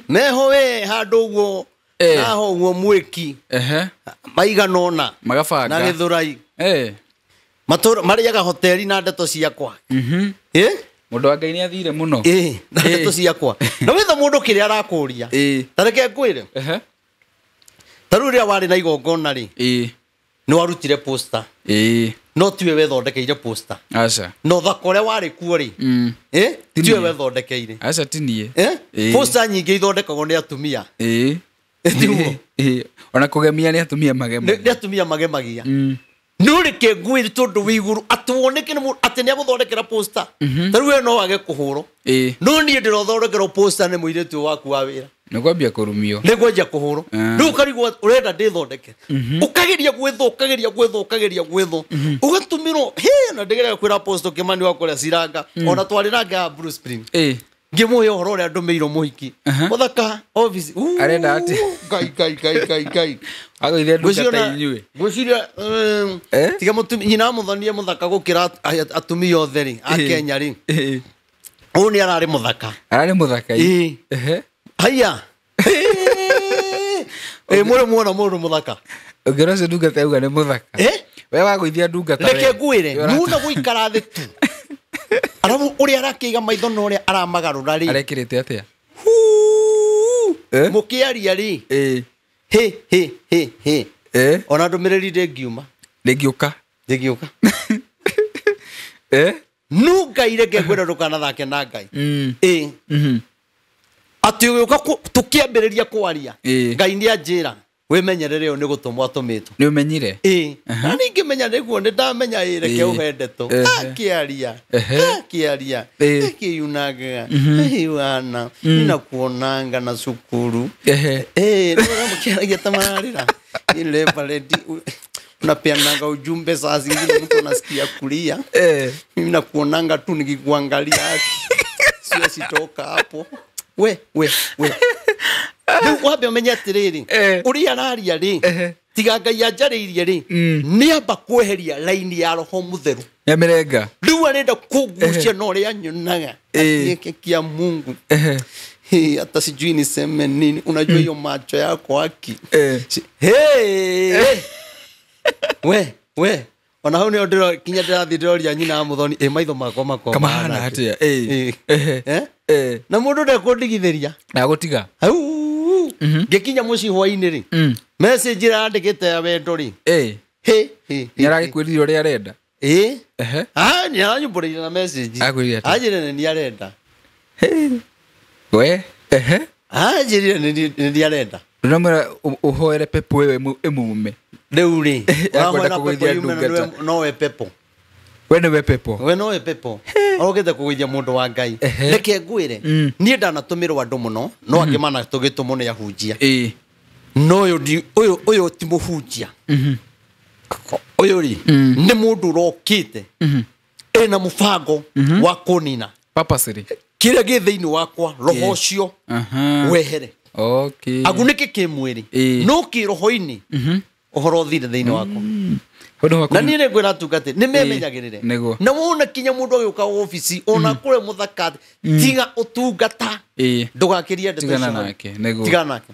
A: meho we handũ ũguo naho ũguo mwĩki maigana ũna
B: magabanga
A: na Gĩthũrai marĩaga hoteli na ndeto ciakwa
B: mũndũ wa Ngai nĩ athire mũno
A: na ndeto ciakwa na wetha mũndũ kĩrĩa arakũria tareke ngwĩre tarũ rĩrĩa warĩ na igongona rĩ nĩ warutire poster no tiwe wethondekeire poster
B: aca
A: no thako ũrĩa warĩ kuo rĩ tiwe wethondekeire
B: aca tinie
A: poster nyingĩ ithondekagwo nĩ atumia
B: ona kũgemia nĩ atumia magemagia
A: no reke ngwĩre tondũ wĩ igũrũ atwoneke atĩ nĩ agũthondekera poster tarũ we no wage kũhũrwo no niĩ ndĩrothondekerwo poster nĩ mũirĩtu waku wa wĩra
B: nĩ kwambia kũrumio
A: nĩ kwenja kũhũrwo rĩu ũkarigwo ũrenda ndĩthondeke ũkageria gwĩthwo ũgatũmĩrwo na ndĩgerega kwĩra Apostle Kimani wa kũrĩa Ciranga ona twarĩ nake ya Blue Spring ngĩmũhe ũhoro ũrĩa ndũmĩirwo mũhiki mũthaka office
B: arenda atĩ
A: Ngai
B: agũithia ndungata inyuĩ
A: ngwĩciria tiga nyina mũthoni mũthaka gũkĩra atumia othe rĩ a Kenya rĩ ũyũ nĩ ararĩ mũthaka haya mũrĩ muona mũndũ mũthaka
B: ũngĩrwo ũcio ndungata yauga nĩ mũthaka we wagũithia ndungata
A: reke ngwĩre nuna gũikara thĩ tu arabu ũrĩa arakĩiga maitho na ũrĩa aramagarũra rĩ
B: arekĩrĩte atĩa
A: mũkĩaria rĩ ona ndũmĩrĩri ndĩngiũka nu Ngai reke ngwĩre ndũkanathake na Ngai atĩ ũgĩũka tũkĩambĩrĩria kwaria Ngai nĩ anjĩra wĩmenyerere ũyũ nĩ gũtũmwo atũmĩtwo
B: nĩ ũmenyire
A: na ningĩmenya nĩguo nĩ ndamenya reke ũhe ndeto akĩaria akĩyunanga wana ninakuonanga na cukuru mũkĩaragia ta mararĩra ile paleti unapeanaga ujumbe saa zingine mtu anasikia kulia mimi nakuonanga tu nikikuangalia sio sitoka hapo we nĩguo wambe ũmenye atĩrĩrĩ ũrĩa araria rĩ tiga Ngai anjarĩirie rĩ nĩ amba kweheria laini ya Roho Mũtheru
B: nĩamĩrenga
A: rĩu arenda kũgucia na ũrĩa nyonaga kia Mungu hata sijui niseme nini unajua hiyo macho yako haki we ona hau nĩo ndĩro kinya ndĩrathiĩ ndĩroria nyina wa Mũthoni maitho makwa
B: kamahana atĩa
A: na mũndũ ndekũndigithĩria
B: ndagũtiga
A: ngikinya muci hwaini ri message irandikite ya wendo ri
B: nyaragi kwirira uria arenda
A: ni aranyumbũrĩire na message ajire ni arenda
B: we
A: ajire ni arenda
B: ndamwira uhoere pepo wewe emume
A: rĩu ri wakwenda kũgũithia ndungata no we pepo
B: we no we pepo
A: ogete kũgũithia mũndũ wa Ngai reke ngwĩre niĩ ndanatũmĩrwo andũ mũno no akĩmana tũgĩtũmwo nĩ ahunjia no ũyũ ti mũhunjia ũyũ ri nĩ mũndũ ũrokĩte ena mũbango wa kũnina
B: papasiri
A: kĩrĩa gĩ thĩinĩ wakwa roho ũcio wehere agunĩke kĩmwĩrĩ no kĩroho-inĩ ũhoro ũthire thĩinĩ wakwa na niĩ nĩ ngwĩra atungati nĩ memenyagĩrĩre na wona kinya mũndũ agĩũka obici ona kũrĩ mũthaka tiga ũtungata ndũgakĩrie ndeto
B: tigana nake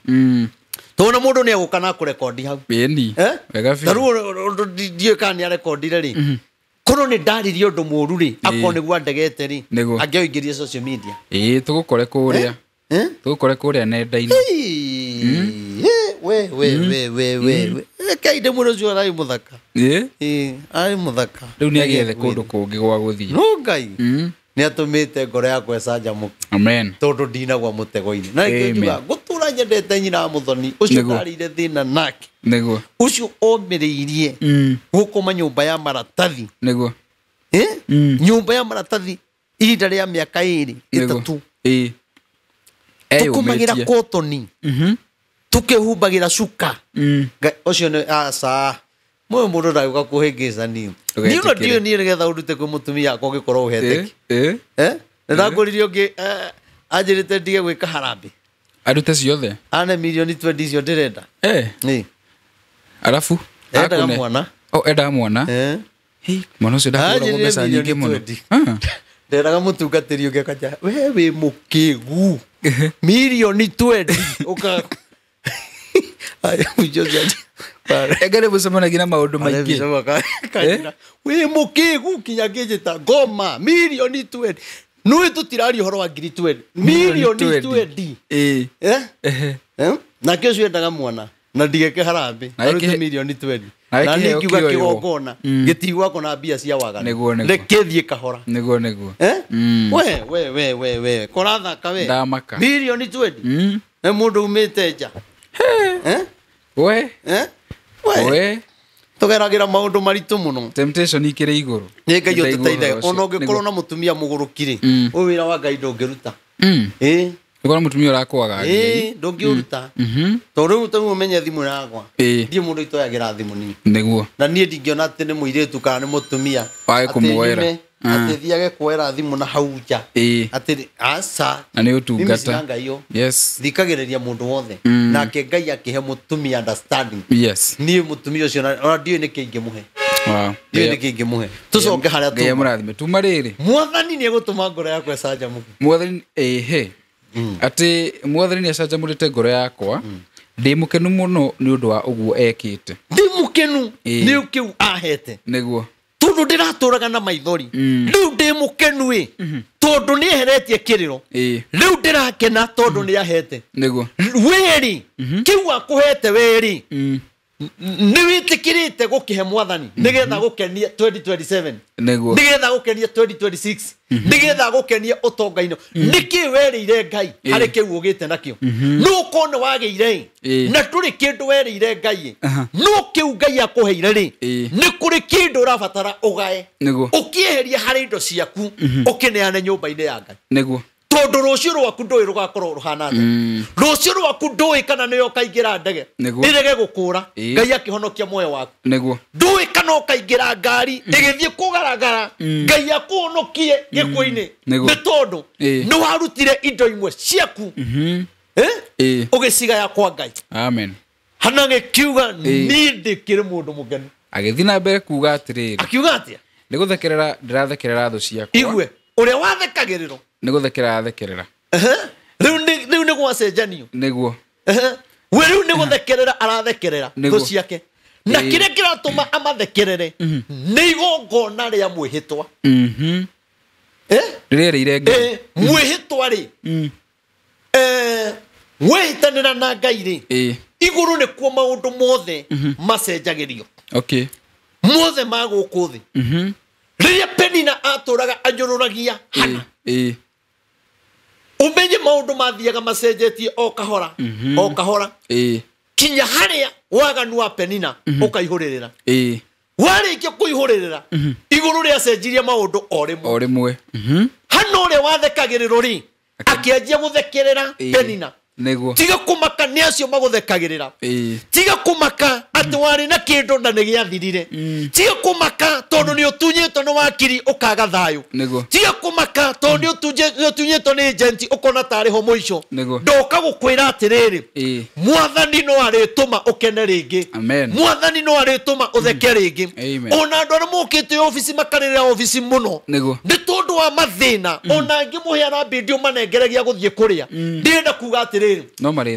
A: tona mũndũ nĩ agũka na kũrekondi hau ndiũĩ kana nĩ arekondire rĩ korwo nĩ ndaririe ũndũ mũũru rĩ akorwo nĩguo andegete rĩ angĩoingĩrie social media
B: tũgũkore kũrĩa nenda-inĩ
A: kainde mũndũ ũcio ararĩ mũthaka arĩ mũthaka
B: rĩu nĩ agĩethe kũndũ kũngĩ gwa gũthiĩ
A: no Ngai nĩ atũmĩte ngoro yakwa ĩcanjamũke tondũ ndinagwa mũtego-inĩ na nĩkĩnjuga gũtũra nyendete nyina wa mũthoni ũcio ndarĩire thĩna nake ũcio omĩrĩirie gũkoma nyũmba ya maratathi nyũmba ya maratathi ihinda rĩa mĩaka 2-3 tũkũmagĩra kotoni tukĩhumbagĩra cuka ũcio nĩ aca mũndũ ndagĩũka kũhĩngĩcani niĩ no ndiũĩ niĩ nĩgetha ũrute kwĩ mũtumia akwa ũngĩkorwo ũheteki ndakũririe ũngĩ anjĩrĩte ndige gwĩka harambĩ
B: arute ciothe
A: ane milioni 20 icio ndĩrenda
B: arabu
A: endaga mwana
B: endaga mwana mwana ũcio ndakũragwo mbeca nyingĩ mũno
A: ndendaga mũtungatĩri ũngĩ akaja we wĩ mũkĩgu milioni 20 ũka
B: egere mũcemanagia na maũndũ maingĩ
A: wĩ mũkĩgu kinya ngĩnjĩta ngoma milioni 20 nũĩ tũtiraria ũhoro wa ngiri 20 milioni 20 nake ũcio endaga mwana na ndigeke harambĩ arute milioni 20 na niĩ ngiuga kĩgongona gĩtigwakwo na mbia cia waganu rekĩthiĩ kahora we kũrathaka we milioni 20 nĩ mũndũ umĩte nja tũgeragĩra maũndũ maritũ mũno
B: temptation ikĩrĩ igũrũ
A: nĩ Ngai ũtũteithagia ona ũngĩkorwo na mũtumia mũgũrũki-rĩ ũyũ wĩra wa Ngai ndũngĩruta
B: ũkorwo mũtumia ũrakwaga
A: ndũngĩũruta tondũ rĩu ũmenye thimũ yakwa ndiĩ mũndũ itoyagĩra thimũ nĩguo na niĩ ndingĩona atĩ nĩ mũirĩtu kana nĩ mũtumia
B: wage kũmuoera
A: atĩ thiage kuoera thimũ na hau nja atĩ aca
B: na nĩ ũtungata
A: thikagĩrĩria mũndũ wothe nake Ngai akĩhe mũtumia understanding niĩ mũtumia ũcio ona ndiũĩ nĩkĩ ingĩmũhe tũcoke harĩa
B: mũrathime tuma rĩrĩ
A: mwathani nĩ egũtũma ngoro yakwa ĩcanjamũke
B: mwathani atĩ mwathani nĩ acanjamũrĩte ngoro yakwa ndĩ mũkenu mũno nĩ ũndũ wa ũguo ekĩte
A: ndĩ mũkenu nĩ kĩu ahete
B: nĩguo
A: tondũ ndĩratũraga na maithori rĩu ndĩ mũkenu tondũ nĩ eheretie kĩrĩro rĩu ndĩrakena tondũ nĩ ahete
B: nĩguo
A: wĩrĩ kĩu akũhete wĩrĩ nĩ wĩtĩkĩrĩte gũkĩhe mwathani nĩgetha gũkenia 2027 nĩgetha gũkenia 2026 nĩgetha gũkenia ũtonga-inĩ nĩkĩ werĩire Ngai harĩ kĩu ũgĩte nakĩo no ũkorwo nĩ wagĩire na ndũrĩ kĩndũ werĩire Ngai no kĩu Ngai akũheire-rĩ nĩ kũrĩ kĩndũ ũrabatara ũgae ũkĩeheria harĩ indo ciaku ũkĩneane nyũmba-inĩ ya Ngai
B: nĩguo
A: tondũ rũciũ rwaku ndũĩ rũgakorwo rũhana atĩa rũciũ rwaku ndũĩ kana nĩyo ũkaingĩra ndege ĩrege gũkũra Ngai akĩhonokia muoyo waku ndũĩ kana ũkaingĩra ngari ĩgĩthiĩ kũgaragara Ngai akũhonokie gĩkuũ-inĩ nĩ tondũ nĩ warutire indo imwe ciaku ũgĩcigaya kwa Ngai hana gĩkiuga niĩ ndĩkĩrĩ mũndũ mũgeni
B: agĩthiĩ na mbere kuuga atĩrĩrĩ
A: akiuga atĩa
B: nĩ gũthekerera ndĩrathekerera thũ ciakwa
A: igwe ũrĩa wathekagĩrĩrwo
B: nĩ gũthekera athekerera
A: rĩu nĩ gwacenjanio
B: nĩguo
A: we rĩu nĩ gũthekerera arathekerera thũ ciake na kĩrĩa kĩratũma amathekerere nĩ igongona rĩa mwĩhĩtwa
B: rĩrĩa rĩire Ngai
A: mwĩhĩtwa-rĩ wehitanira na Ngai ri iguru ne kuo maundu mothe macenjagirio
B: okay
A: mothe maguku thi riria Penina aturaga anyururagia hana umenye maundu mathiaga macenjetie o kahora kinya haria waganu wa Penina ukaihurira warikia kuihuririra iguru ria cenjiria maundu o rimwe hano ria wathekagiriro ri akianjia guthekerera Penina tiga kumaka ni acio maguthekagirira tiga kumaka ati wari na kindu na ni giathirire tiga kumaka tondu ni utunyitwo ni wakiri ukaga thayu tiga kumaka tondu ni utunyitwo ni agent ukona tari ho muico ndoka gukwira atiriri mwathani no arituma ukene ringi mwathani no arituma utheke ringi ona andu aria mukite office makarira office muno ni tondu wa mathina ona ngimuheana video manengeregia guthie kuria ndenda kuga atiriri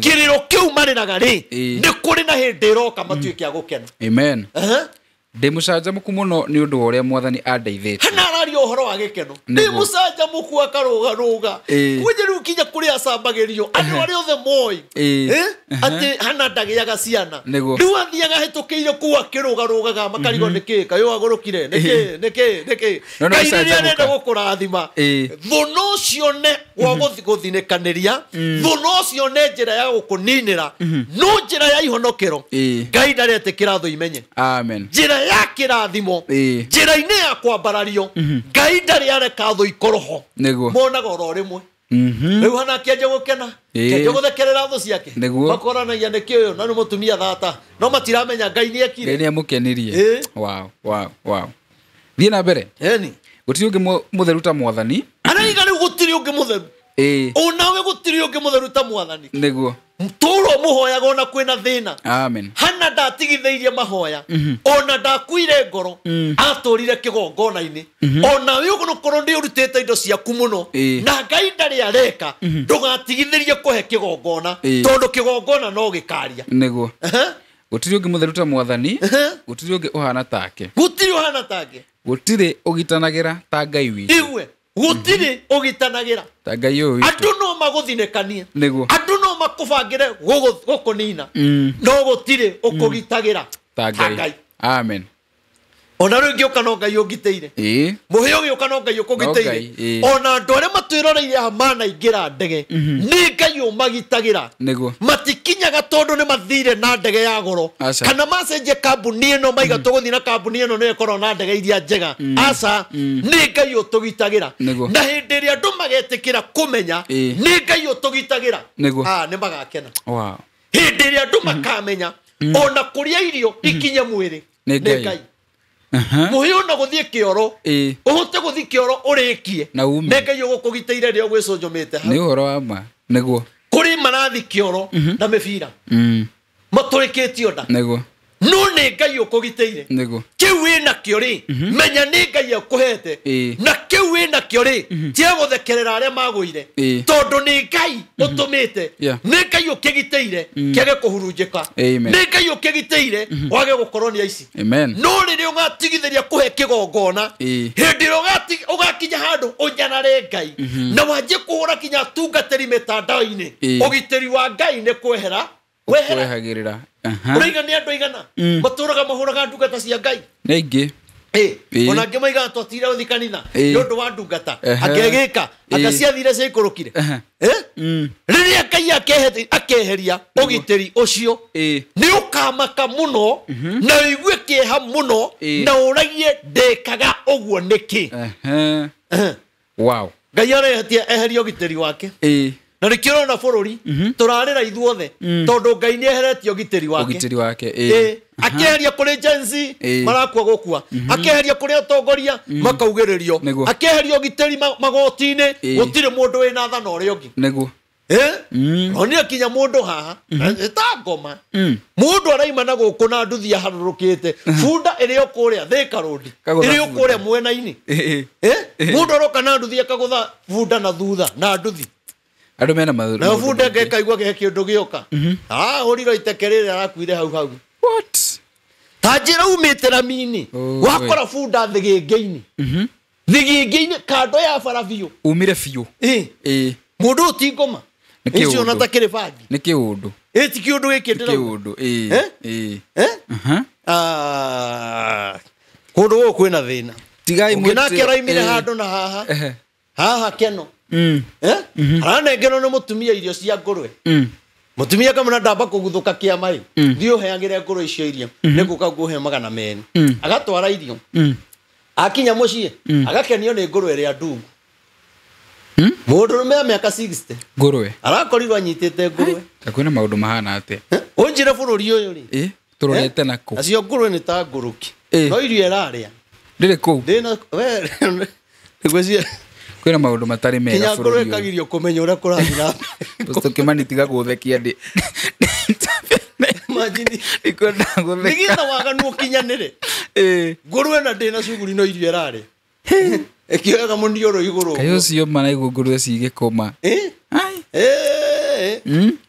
A: kiriro kiu marinaga ri ni kuri na hindi iroka matuike agukena
B: amen ndimucanjamuku muno ni undu uria mwathani andeithĩtie
A: hana araria uhoro wa gikeno ndimucanjamuku akaruga kwenyeru kinya kuri acambagirio andu aria othe moi ati hana ndagiaga ciana riu athiaga hitukiire ku akirugarugaga makarigo niki kayo agurukire niki kairiria nenda gukurathima thuno cione wa guthinikaniria thuno cione njira ya gukuninira no njira ya ihonokero Ngai ndaretikira thu imenye
B: amen
A: njira ya kirathimo njira-ini ya kwambarario Ngai ndari areka thu ikoroho monaga oro rimwe riu hana kianjia gukena kianjia guthekerera thu ciake makoranagia niki uyu na ni mutumia thata no matiramenya Ngai ni ekire
B: ni amukenirie wow thie na mbere gutiri ungi mutheru ta mwathani
A: anaiga riu gutiri ungi mutheru onawe gutiri ungi mutheru ta mwathani
B: niguo
A: mturo muhoyaga ona kwina thina
B: amen
A: hana ndatigitheirie mahoya ona ndakuire ngoro aturire kigongona-ini ona we uguno korwo ndi urutite indo ciaku muno na Ngai ndari areka ndugatigithirie kuhe kigongona tondu kigongona no gikaria
B: niguo gutiri ungi mutheru ta mwathani gutiri ungi uhana take
A: gutiri
B: ugitanagira ta Ngai witu
A: igwe gutiri ugitanagira
B: ta Ngai uyu
A: andu no maguthinekanie andu no makubangire gukunina no gutiri ukugitagira
B: ta Ngai amen
A: ona ringi ukano Ngai ugiteire muhio gi ukano Ngai ukugiteire ona andu aria matwiroreire hamana ingira ndege ni Ngai umagitagira matikinyaga tondu ni mathire na ndege ya goro kana macenje kambuni ino maiga tuguthi na kambuni ino no ikorwo na ndege iria njega aca ni Ngai utugitagira na hindi ria andu magetikira kumenya ni Ngai utugitagira ni magakena hindi ria andu makamenya ona kuria irio ikinye mwiri ni Ngai muhio na guthie kioro uhote guthie kioro urikie Ngai ugukugiteire rio gwicunjumite
B: ni uhoro wa ma niguo
A: kuri marathi kioro na mibira maturikitio nda
B: niguo
A: no ni Ngai ukugiteire kiu wina kio ri menya ni Ngai akuhete na kiu wina kio ri tia guthekerera aria maguire tondu ni Ngai utumite ni Ngai ukigiteire kiage kuhurunjika ni Ngai ukigiteire wage gukorwo ni aici no riri ugatigithiria kuhe kigongona hindi ugakinya handu unyanare Ngai na wanjie kuhura kinya tungateri mitandao-ini ugiteri wa Ngai ni kwehagirira uriga ni andu igana maturaga mahuraga ndungata cia Ngai
B: ningi
A: ona ngi maiga twatire uthikanina ni undu wa ndungata akegika akaciathire cia ikurukire riria Ngai akeheria ugiteri ucio ni ukamaka muno na wigue kieha muno na uragie ndekaga uguo niki
B: wow
A: Ngai eheria ugiteri wake na rikiro na bururi turarira ithuothe tondu Ngai ni eheretie ugiteri wake akeheria kuri jenzi marakwa gukua akeheria kuri utongoria makaugiririo akeheria ugiteri magoti-ini gutire mundu wina thana uria ungi
B: niguo
A: oni akinya mundu haha ta ngoma mundu araima na guku na nduthi aharurukite funda irio kuria Thika Road irio kuria mwena-ini mundu aroka na nduthi akagutha funda na thutha na nduthi
B: andu mena mathuru
A: na funda ngekaigua ge kindu gioka uriro itekerere arakuire hau what tajira umitera mini wakora funda thigingi-ini thigingi-ini kando ya barabio
B: umire fiu
A: mundu utingoma icio na takire bathi
B: ni kiundu
A: ti kiundu gikindira
B: kiundu
A: kundu go kwina thina
B: tigai
A: mwina keraimire handu na haha keno aranengerwo ni mutumia irio cia ngurwe mutumia kamana ndamba kuguthuka kiamai thio heagire ngurwe icio irio niguka guhe magana meni agatwara irio akinya mucie agakenio ni ngurwe ria ndungu mundu me miaka 60
B: ngurwe
A: arakorirwo anyitite ngurwe
B: takwina maundu mahana ate
A: unjire bururi uyu ri
B: turorete nako
A: acio ngurwe ni ta nguruki no irio iraria
B: ndire ku
A: ndina we nigwecia
B: kwina maundu matari mega
A: bururi kinya ngurwe kagirio kumenya uria kurathira
B: Posto Kimani tiga guthekia ndi
A: imagine
B: ikwenda guthekia
A: nigitha waganu kinyanire ngurwe na ndina cuguri no irio iraria ekiaga mundioro iguru
B: kayo cio maraigu ngurwe cigikoma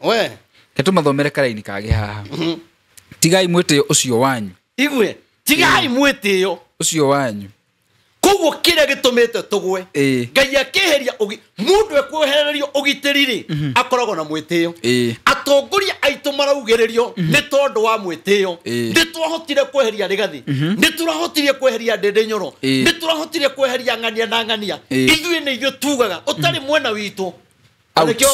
A: we
B: ketuma thomere karaini kage haha tigai mwite ucio wanyu
A: igwe tigai mwitio
B: ucio wanyu
A: koguo kire gitumite tugwe ngai akiheria mundu ekwehererio ugitiriri akoragwo na mwitio atongoria aitu maraugererio ni tondu wa mwitio ni twahotire kweheria rigathi ni turahotire kweheria ndende nyoro ni turahotire kweheria ngania na ngania ithuĩ ni ithuĩ tugaga utari mwena witu Alikyo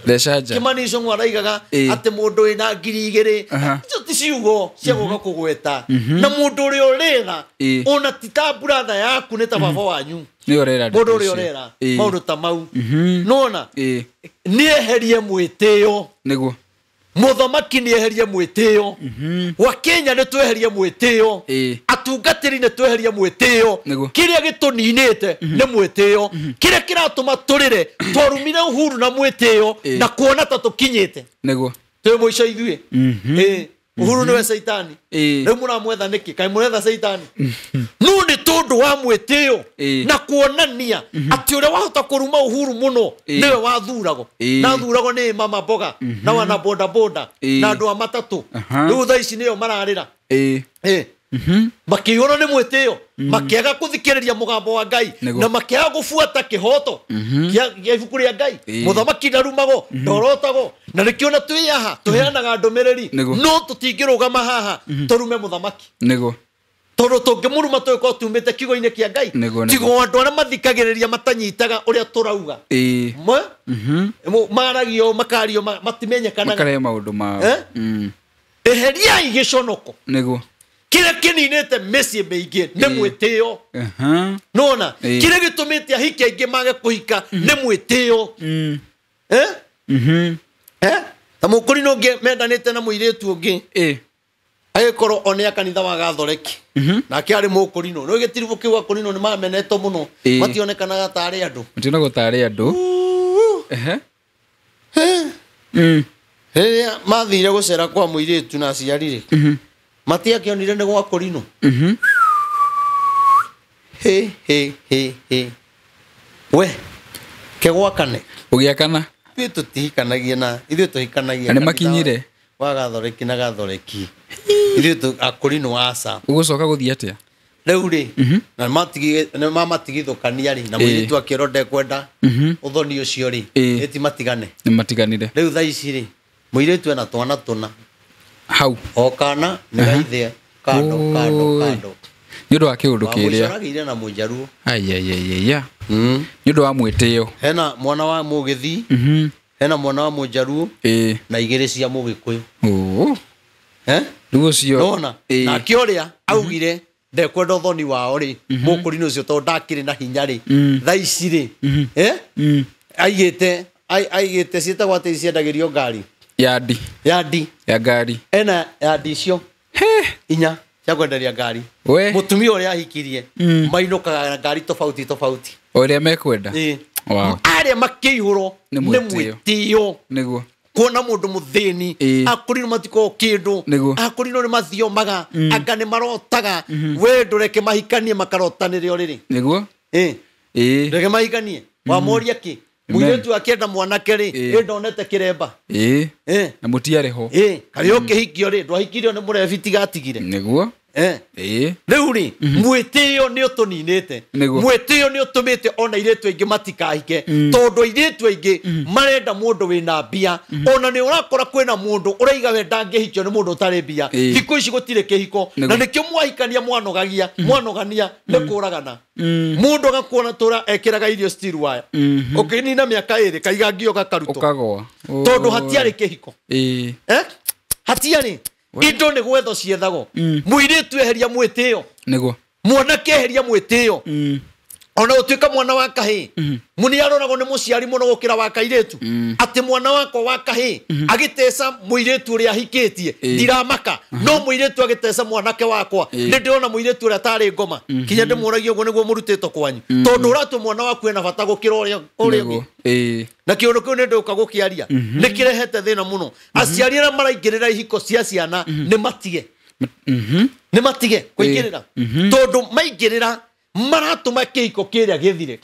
B: Leshaja
A: Kimani Ichung'wa araigaga ati mundu ina 2,000 icio ti ciugo cia guka kugweta na mundu uri urera ona tita brother yaku ni ta baba wanyu
B: ni urera
A: mundu uri urera maundu ta mau nona ni eherie mwitio
B: niguo
A: muthamaki ni eherie mwitio wa Kenya ni tweherie mwitio atungatiri ni tweherie mwitio kiria gituninite ni mwitio kiria kiratuma turire twarumire uhuru na mwitio na kuona ta tukinyite
B: niguo
A: twe muico ithuĩ uhuru niwe saitani rĩu mũramwetha nĩkĩ kaĩ mũretha saitani no nĩ tondu wa mwĩtĩo na kuonania atĩ ũrĩa wahota kũruma uhuru mũno niwe wathuragwo na thuragwo nĩ mama mboga na wana boda boda na andũ a matatũ rĩu thaa ici nĩo mararĩra makĩihũrwo nĩ mwĩtĩo makĩaga kũthikĩrĩria mũgambo wa Ngai na makĩaga gũbuata kĩhoto kĩa ibuku rĩa Ngai mũthamaki ndarumagwo ndorotagwo na nĩkĩo na twĩ haha tũheanaga ndũmĩrĩri no tũtingĩrũgama haha tũrume mũthamaki
B: nĩguo
A: tondũ tũngĩmũruma tũgĩkorwo tumĩte kiugo-inĩ kĩa Ngai tigo andũ arĩa mathikagĩrĩria matanyitaga ũrĩa tũrauga maragio makario matimenyekanaga
B: makare maũndũ mao
A: eheriai gĩconoko
B: nĩguo
A: kire kininite mĩciĩ mĩingĩ nĩ mwĩtĩo nona kire gĩtũmĩte ahiki aingĩ mage kũhika nĩ mwĩtĩo ta mũkũrinũ ũngĩ mendanĩte na mũirĩtu ũngĩ agĩkorwo one kanitha wa Gathoreki nake arĩ mũkũrinũ no gĩtiribu kĩu akũrinũ nĩ mamenetwo mũno mationekanaga tarĩ andũ
B: mationagwo tarĩ andũ
A: rĩrĩa mathire gũcera kwa mũirĩtu na aciari rĩ matiakĩonire nĩ gwa kũrinũ we kegwakane
B: ũgĩakana
A: ithuĩ tũtihikanagia na ithuĩ tũhikanagia
B: nĩ makinyire
A: wa Gathoreki na Gathoreki ithuĩ akũrinũ aca
B: ũgũcoka gũthiĩ atĩa
A: rĩu rĩ na mamatigithũkania rĩ na mũirĩtu akĩrwo ndekwenda ũthoni ũcio rĩ ĩti matigane
B: nĩ matiganire
A: rĩu thaa ici rĩ mũirĩtu ena twana tũna
B: hau
A: okana nĩ gaithie kando
B: nĩ ũndũ wa kĩũndũ kĩrĩa
A: mũcaragiire na mũnjaruo
B: nĩ ũndũ wa mwĩtĩo
A: hena mwana wa mũgĩthii hena mwana wa mũnjaruo na igĩrĩ cia mũgĩkũyũ
B: rĩu ũcio
A: nona nake ũrĩa augire ndekwenda ũthoni wao rĩ mũkũrinũ ũcio tondũ ndakĩrĩ na hinya rĩ thaa ici rĩ aigĩte ciĩtagwo atĩ ciendagĩrio ngari
B: yandi ya ngari
A: ena yandi icio inya cia kwenderia ngari mũtumia ũrĩa ahikirie mainũkaga na ngari tofauti
B: o ũrĩa mekwenda
A: arĩa makĩihũrwo nĩ mwĩtĩo
B: nĩguo
A: kuona mũndũ mũthĩni akũrinũ matiko kĩndũ akũrinũ nĩ mathiomaga anga nĩ marotaga we ndũreke mahikanie makarotanĩre ũrĩrĩ
B: nĩguo
A: reke mahikanie wamoria kĩ mũirĩtu akĩenda mwanake rĩ ndonete kĩremba
B: na mũtiarĩ ho
A: karĩ ũkĩhikio rĩ ndwahikirio nĩ mũrebi tiga atigire
B: nĩguo
A: riu ri mwitio ni utuninite mwitio ni utumite ona iretu ingi matikahike tondu iretu ingi marenda mundu wina mbia ona ni urakora kwina mundu uraiga we ndangihikio ni mundu utari mbia thiku ici gutire kihiko na nikio mwahikania mwanogania ni kuragana mundu agakuona tura ekiraga irio steel wire ukinina miaka iri kaiga ngio gakaruto
B: ukagwa
A: tondu hatiari kihiko hatiari indo ni gwetho ciethago muiritu eheria mwitio
B: niguo
A: mwanake eheria mwitio ona utuika mwana wa kahi muni arorago ni muciari muno gukira wa kairetu ati mwana wako wa kahi agitesa muiretu uria hikitie ndiramaka no muiretu agitesa mwanake wakwa ni ndiona muiretu uria tari ngoma kinya ndimuragia uguo niguo murutito kwanyu tondu uratu mwana waku ena bata gukira uria na kiundu kiu ni nduka gukiaria ni kirehete thina muno aciari ara maraingirira ihiko cia ciana ni matige kuingirira tondu maingirira maratuma kihiko kiria githire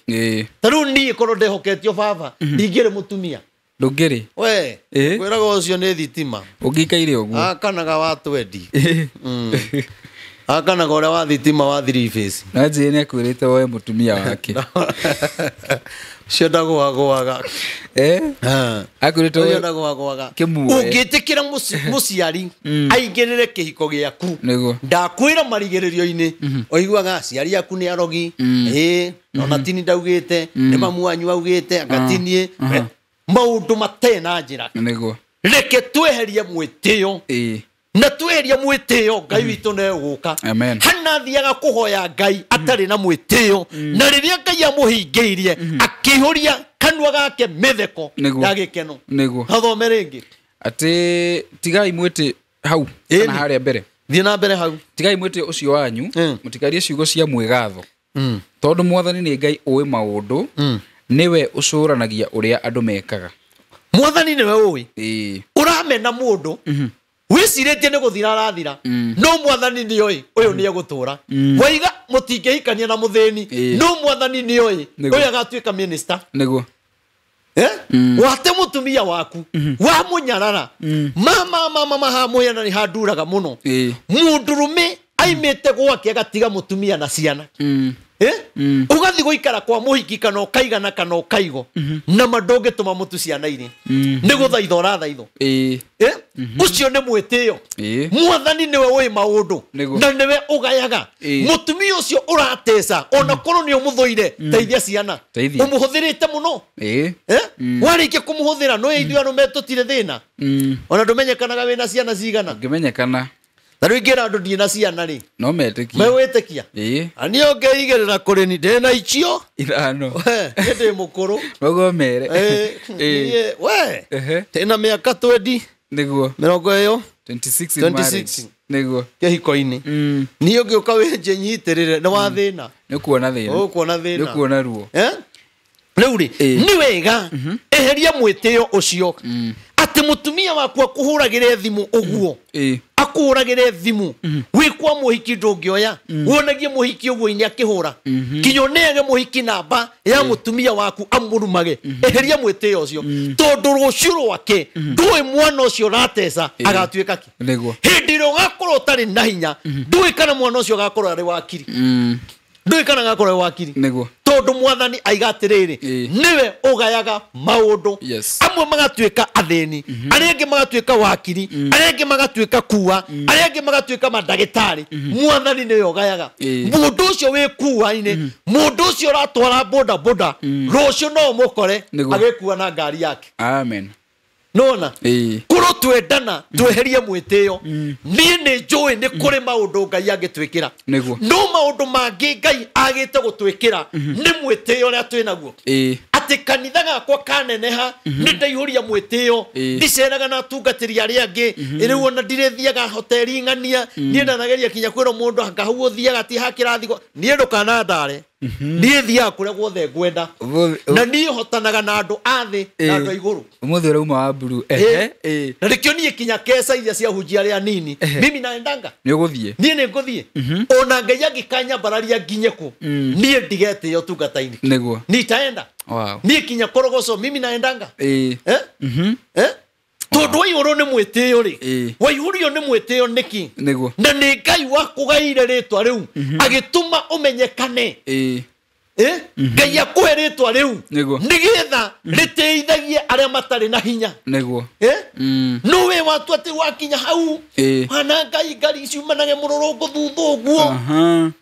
A: taru ni korwo ndehoketio baba ingire mutumia
B: ndungiri
A: we kwiraga ucio ni thitima
B: ungikaire uguo
A: akanaga wa 20 akanaga uria wa thitima wa 3 phase
B: na je ni akwirite woe mutumia wake
A: cio ndagwaga
B: akwirite woe
A: ndagwaga ungitikira muciari aingirire kihiko giaku ndakwira marigererio-ini oiguaga aciari aku ni arogi ona tini ndaugite ni mamu wanyu augite agatinie maundu matena njira reke tweherie mwitio na tweheria mwitio Ngai witu ne guka hana thiaga kuhoya Ngai atari na mwitio na riria Ngai amuhingeirie akihuria kanwa gake mitheko ya gikeno hathome ringi
B: ati tigai mwiti hau kana haria mbere
A: thie na mbere hau
B: tigai mwiti ucio wanyu mutikarie ciugo cia mwigatho tondu mwathani ni Ngai uwi maundu niwe ucuranagia uria andu mekaga
A: mwathani niwe uwi uramena mundu wiciritie ni guthira arathira no mwathani ni oi uyu ni egutura waiga mutingehikania na mutheni no mwathani ni oi uyu agatuika minister
B: niguo
A: wate mutumia waku wa munyarara mama ha muyana ni handuraga muno mundurume aimete gwake agatiga mutumia na ciana ugathi guikara kwa muhiki kana ukaigana kana ukaigo na madonge tuma mutu ciana iri ni guthaitha urathaitho ucio ni mwitio mwathani niwe wi maundu na niwe ugayaga mutumia ucio uratesa ona korwo ni umuthoire teithia ciana umuhuthirite muno warikia kumuhuthira no ithu anu metutire thina ona ndumenyekanaga wina ciana cigana
B: ngimenyekana
A: taru ingira andu ndina ciana ri
B: no metekia
A: mewetikia ani ongeigirira kuri ni ndena icio
B: irano
A: ndi mukuru
B: rogomere
A: we tena miaka 20
B: niguo
A: mirongo iyo
B: 26 niguo
A: kehiko-ini ni ungiuka wenje nyitirire ni wa thina
B: ni kuona thina ni kuona ruo
A: riu ri ni wega eheria mwitio ucio ati mutumia waku akuhuragire thimu uguo akuhuragire thimu wikwa muhiki ndungioya wonagie muhiki uguo ini akihura kinyonege muhiki namba ya mutumia waku amurumage eheria mwitio ucio tondu rucio rwake ndui mwana ucio ratesa agatuika ki hindi ro gakorwo tari na hinya ndui kana mwana ucio gakorwo ari wakiri ndui kana gakorwo wakiri
B: niguo
A: tondu mwathani aigatiriri niwe ugayaga maundu amwe magatuika atheni arenge magatuika wakiri arenge magatuika kuwa arenge magatuika madagitari mwathani niwe ugayaga mundu ucio wi kuwa-ini mundu ucio ratwara boda rucio no mukore agikuwa na ngari yake
B: amen
A: nona kuro twendana tweherie mwitio nie ni njui ni kuri maundu Ngai agitwikira no maundu mangi Ngai agite gutwikira ni mwitio ria twinaguo ati kanitha gakwa kaneneha ni ndaihuria mwitio ndiceraga na tungatiri aria angi riu ona ndirithiaga hoteli ng'ania nie ndanageria kinya kwira mundu hau uthiaga ti hakirathigwo nie ndukana ndare nie thia kuria guothe ngwenda na nie hotanaga na andu athi na andu iguru
B: umuthi urauma wa buru
A: na rikio nie kinya kesa iria cia hujia aria nini mimi naendanga
B: ni uguthie
A: nie ni nguthie ona Ngai agikanya bararia nginyeku nie ndigete yo tungata-ini
B: niguo
A: nitaenda
B: wow
A: nie kinya korogoco mimi naendanga tondu waihuru ni mwitio ri waihurio ni mwitio niki na ni Ngai wakugaire ritwa riu agituma umenyekane Ngai akuhe ritwa riu nigetha riteithagie aria matari na hinya no we watu ati wakinya hau hana Ngai ngari ciumanage mururungu thutha uguo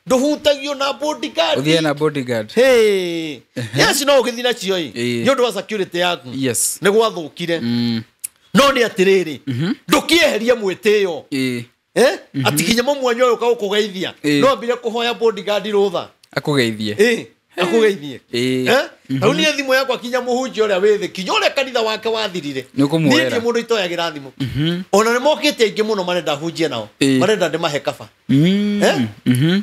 A: nduhutagio na bodyguard
B: uthie na bodyguard
A: yes no githina cio nyondo wa security yaku ni gwathukire no ni atiriri ndukieheria mwitio atikinya mumwanyo uyu kaukugeithia no ambire kuhoya bodyguard rutha
B: akugeithie
A: akugeithie au ni thimo yakwa kinya muhunjia uria withi kinya uria kanitha wake wathirire ni mundu itoyagira thimo ona ni mokite ingi muno marenda hunjia nao marenda ndimahe kaba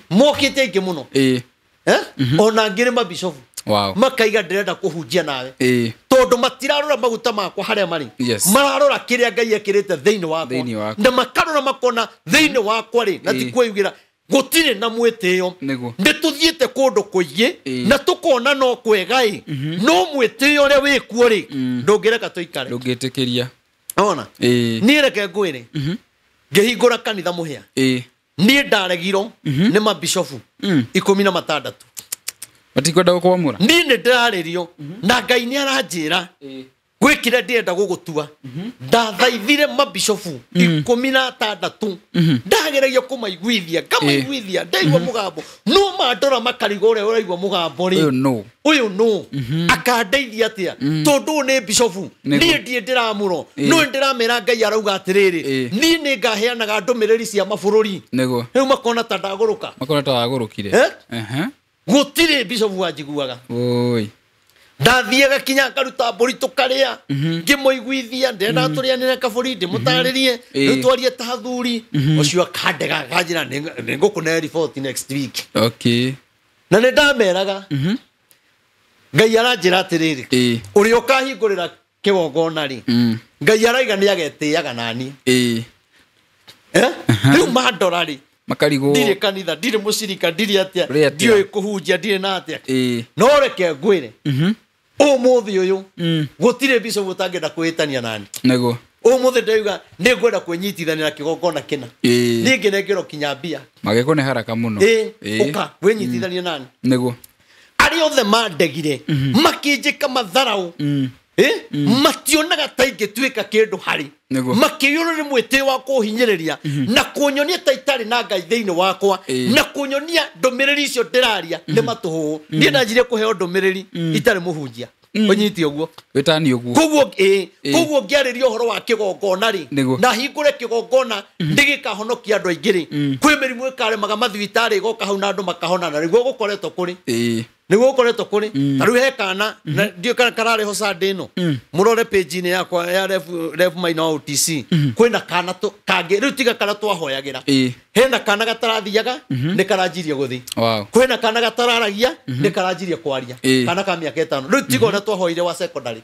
A: mokite ingi muno ona ngire mabishofu makaiga ndirenda kuhunjia nawe tondu matirarora maguta makwa haria mari mararora kiria Ngai ekirite thiini wakwa na makarora makona thiini wakwa ri na tikwiyugira gutire na mwitio ndituthiete kundu kuingi na tukona no kwegai no mwitio uria wikuo ri ndungireka tuikare
B: ndungitikiria
A: ona ni reke ngwire ngihingura kanitha muhia ni ndaregiro ni mabishofu 16
B: batikwenda gukwamura
A: ni ndirarerio na Ngai ni aranjira gwikira ndienda gugutua ndathaithire mabishofu 16 ndageragia kumaiguithia kamaiguithia ndaigua mugambo no mandora makarigo uria uraigua mugambo ri uyu no akandeithia atia tondu ni bishofu ni ndie ndiramuro no ndiramera Ngai arauga atiriri ni ni ngaheanaga ndumiriri cia mabururi riu makona ta ndaguruka
B: makona ta wagurukire
A: gutire bishofu wanjiguaga
B: oi
A: ndathiaga kinya ngaruta mburi tukaria ngimoiguithia ndenda turianire kaburi ndimutaririe nitwarie ta hathuri ucio akandega kanjira ningukune report next week na ndameraga Ngai aranjira atiriri uri ukahingurira kigongona ri Ngai araiga ni agetiaga nani riu mandora ri
B: makarigo
A: ndire kanitha ndire mucirika ndire atia ndioi kuhunjia ndire na atia no reke ngwire umuthi uyu gutire bishop utangenda kwitania nani umuthi ndauga ni ngwenda kwenyitithania na kigongona kina ni ngenengero kinya mbia
B: magekone haraka muno
A: uka wenyitithania nani ari othe mandegire makinjika matharau mationaga ta ingituika kindu hari makiyuru ni mwite wa kuhinyiriria na kunyonia ta itari na Ngai thiini wakwa na kunyonia ndumiriri icio ndiraria ni matuhu ni ndajire kuheo ndumiriri itari muhunjia unyiti uguo
B: wetani uguo
A: koguo ngiaririo horo wa kigongona ri na hingure kigongona ndigikahonokia andu aingiri kwi mirimu ikaremaga mathibitari goka hau na andu makahona na riguo gukoretwo kuri niguo gukoretwo kuri taru hekana ndio kana karare ho Sunday no murore page ni yakwa ya ref maina OTC kwina kana to kage riu tiga kana twahoyagira hena kana gatarathiaga ni karanjirie guthi kwina kana gatararagia ni karanjirie kwaria kana ka miaka 5 riu tiga na twahoire wa secondary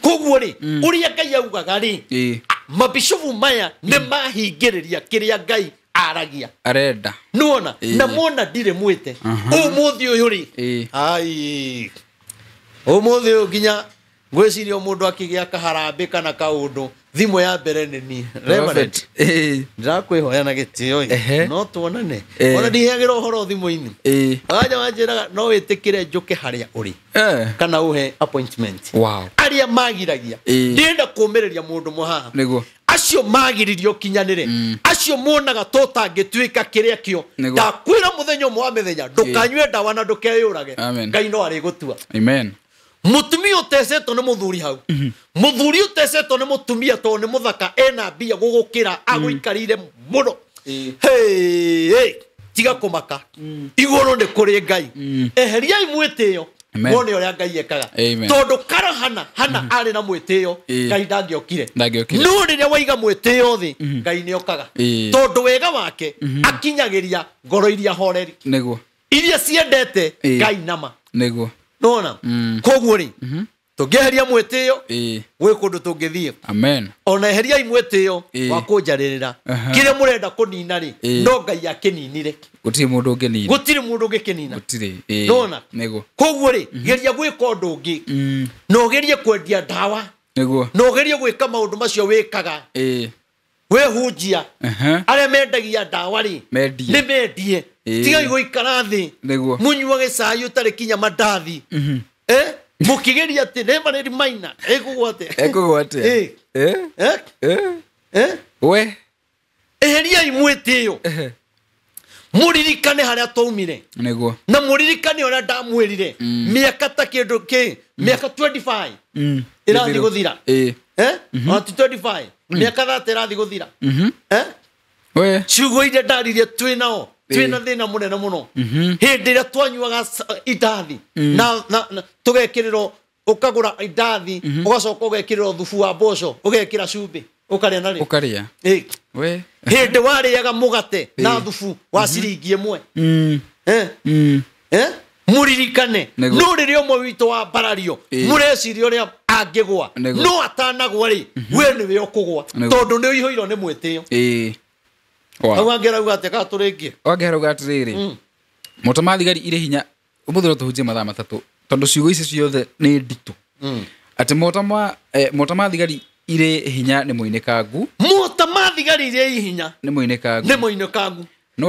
A: koguo ri uria Ngai augaga ri mabishofu maya ni mahingiriria kiria Ngai aragia
B: arenda
A: nuona na mona ndire mwite umuthi uyu ri ai umuthi uyu ginya gwiciria mundu akigia kaharambe kana kaundu thimo ya mbere ni ni Reverend ndirakwihoya na gitio no tuonane ona ndiheagira uhoro thimo-ini aja wanjiraga no witikire njuke haria uri kana uhe appointment aria magiragia ndienda kumiriria mundu muhaha acio magiririo kinyanire acio monaga totangituika kiria kio ndakwira muthenya mwa mithenya ndukanywe ndawa na ndukeyurage Ngai no ari gutua
B: amen
A: mutumia utesetwo ni muthuri hau muthuri utesetwo ni mutumia to ni muthaka ena mbia gugukira aguikarire muno hey tiga kumaka iguru ni kuri Ngai eheriai mwitio wone uria Ngai ekaga tondu karahana ari na mwitio Ngai ndangiokire no riria waiga mwitio thi Ngai ni okaga tondu wega wake akinyagiria ngoro iria horeri
B: niguo
A: iria ciendete Ngai nama
B: niguo
A: nona koguo ri tungeheria mwitio gwi kundu tungithie
B: amen
A: ona eheriai mwitio wa kunjaririra kire murenda kunina ri no Ngai akininire
B: gutiri mundu unginina
A: gutiri mundu ungikinina
B: gutiri
A: nona koguo ri geria gwika undu ungi no gerie kwendia ndawa
B: Niguo.
A: No gerie gwika maundu macio wikaga. We hunjia. Aria mendagia ndawa ri. Ni mendie. Tigai guikara thi.
B: Niguo.
A: Munyuage cai utari kinya mandathi. Mukigeria ati nema ni maina.
B: Ekugwate. We.
A: Eheria imwetio. Muririkane haria twaumire.
B: Niguo.
A: Na muririkane ora ndamwirire. Miaka ta kindu ki. Miaka 25. Irathi guthira. 25. Miaka 30 irathi guthira.
B: We.
A: Ciugo ire ndaririe twinao. Twina thina munene muno. Hindi ria twanyuaga idathi. Na tugekiriro ukagura idathi. Ugacoka ugekiriro thubu wa mboco. Ugekira cumbi. Ukaria nari.
B: Ukaria. We.
A: Hindi wariaga mugate na thubu wa ciringi imwe. Muririkane. No ririo mwe wito wa barario. Mureciria uria angigwa. No atanagwa ri. We niwe ukugwa. Tondu ni uihoirwo ni mwetio. Au angirauga ati ka turingie.
B: Angirauga atiriri. Motamathigari ire hinya. Umuthiro tuhujie mathaa matatu. Tondu ciugo ici ciothe ni nditu. Ati motamathigari ire hinya ni muinekangu. Motamathigari ire hinya ni muinekangu. Ni muinekangu.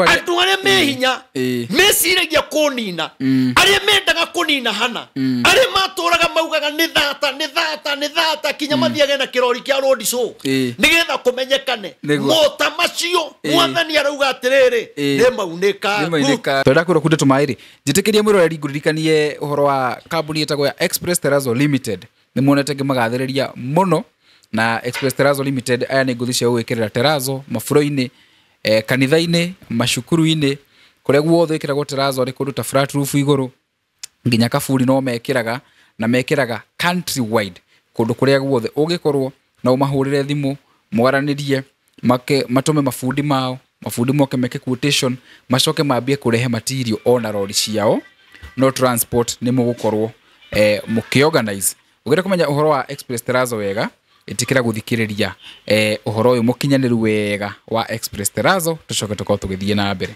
B: Andu aria me hinya meciragia kunina. Aria mendaga kunina hana. Aria maturaga maugaga ni thata kinya mathiage na kirori kia road show. Nigetha kumenyekane. Mota macio mwathani arauga atiriri ni mauneka. Twenda kwira kunde tumairi. Njitikirie mwiroreri nguririkanie uhoro wa kambuni etagwo ya Express Terrazzo Limited. Ni muonete ngimagathiriria muno na Express Terrazzo Limited. Aya ni nguthi cia gwikirira terrazzo mafuro-ini, kanitha-ini, mashukuru-ini, kuria guothe ikiragwo terrazzo ari kundu ta flat roof iguru nginya kaburi no mekiraga na mekiraga country wide kundu kuria guothe ungikorwo na umahurire thimu mwaranirie matume mafundi mao, mafundi moke meke quotation, macoke mambie kurehe material ona rori ciao. No transport ni mugukorwo mukiorganize. Ugira kumenya uhoro wa Express Terrazzo wega itikira guthikiriria uhoro uyu mukinyaniru wega wa Express Terrazzo. Tucoke tukao tugithie na mbere.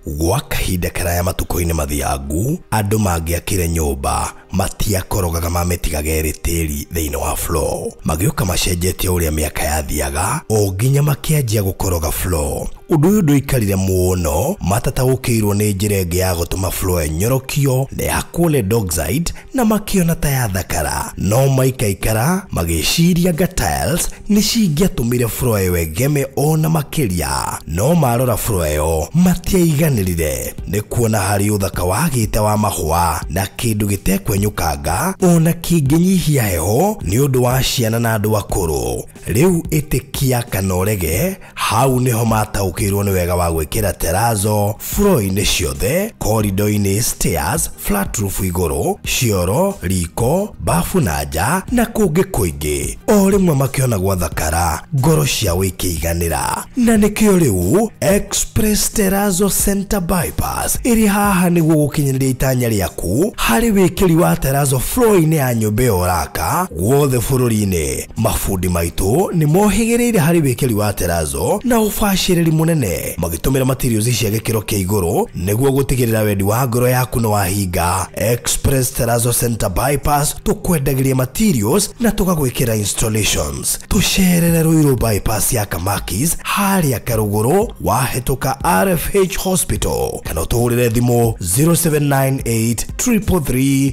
D: Gwa kahinda karaya matuko-ini mathiangu andu mangiakire nyumba matiakorogaga mametigaga eritiri thiini wa floor, magiuka macenjetie uria miaka yathiaga o nginya makianjia gukoroga floor. Undu uyu nduikarire muno matataukirwo ni njira ingi ya gutuma floor enyorokio na ya kule Dockside na makiona ta ya thakara, no maikaikara magiciria nga tiles ni cingiatumire floor iyo egeme ona makiria, no marora floor iyo matiaiganirire ni kuona hari uthaka wagite wa mahua na kindu gitekwenyukanga ona kinginyihia heho ni undu wa ciana na andu akuru. Riu itikia kana urege hau niho mataukirwo ni wega wa gwikira terrazzo floor-ini ciothe, corridor-ini, stairs, flat roof iguru, cioro, riko, bafu na nja na kungi kuingi. O rimwe makiona gwa thakara ngoro ciao ikiiganira, na nikio riu Express Terrazzo Center Bypass iri haha niguo gukinyiriria itanya riaku hari wikiri wa terrazzo floor-ini ya nyumba iyo uraka guothe bururi-ini. Mafundi maitu ni mohigiriire hari wikiri wa terrazzo na ufashiriri munene magitumira materials cia gikiro kia iguru niguo gutigirira wendi wa ngoro yaku no wahinga. Express Terrazzo Center Bypass tukwendagiria materials na tugagwikira installations. Tucerere Ruiru bypass ya Kamakis haria Karuguru wahetuka RFH Hospital, kana tuhurire thimu 0798 333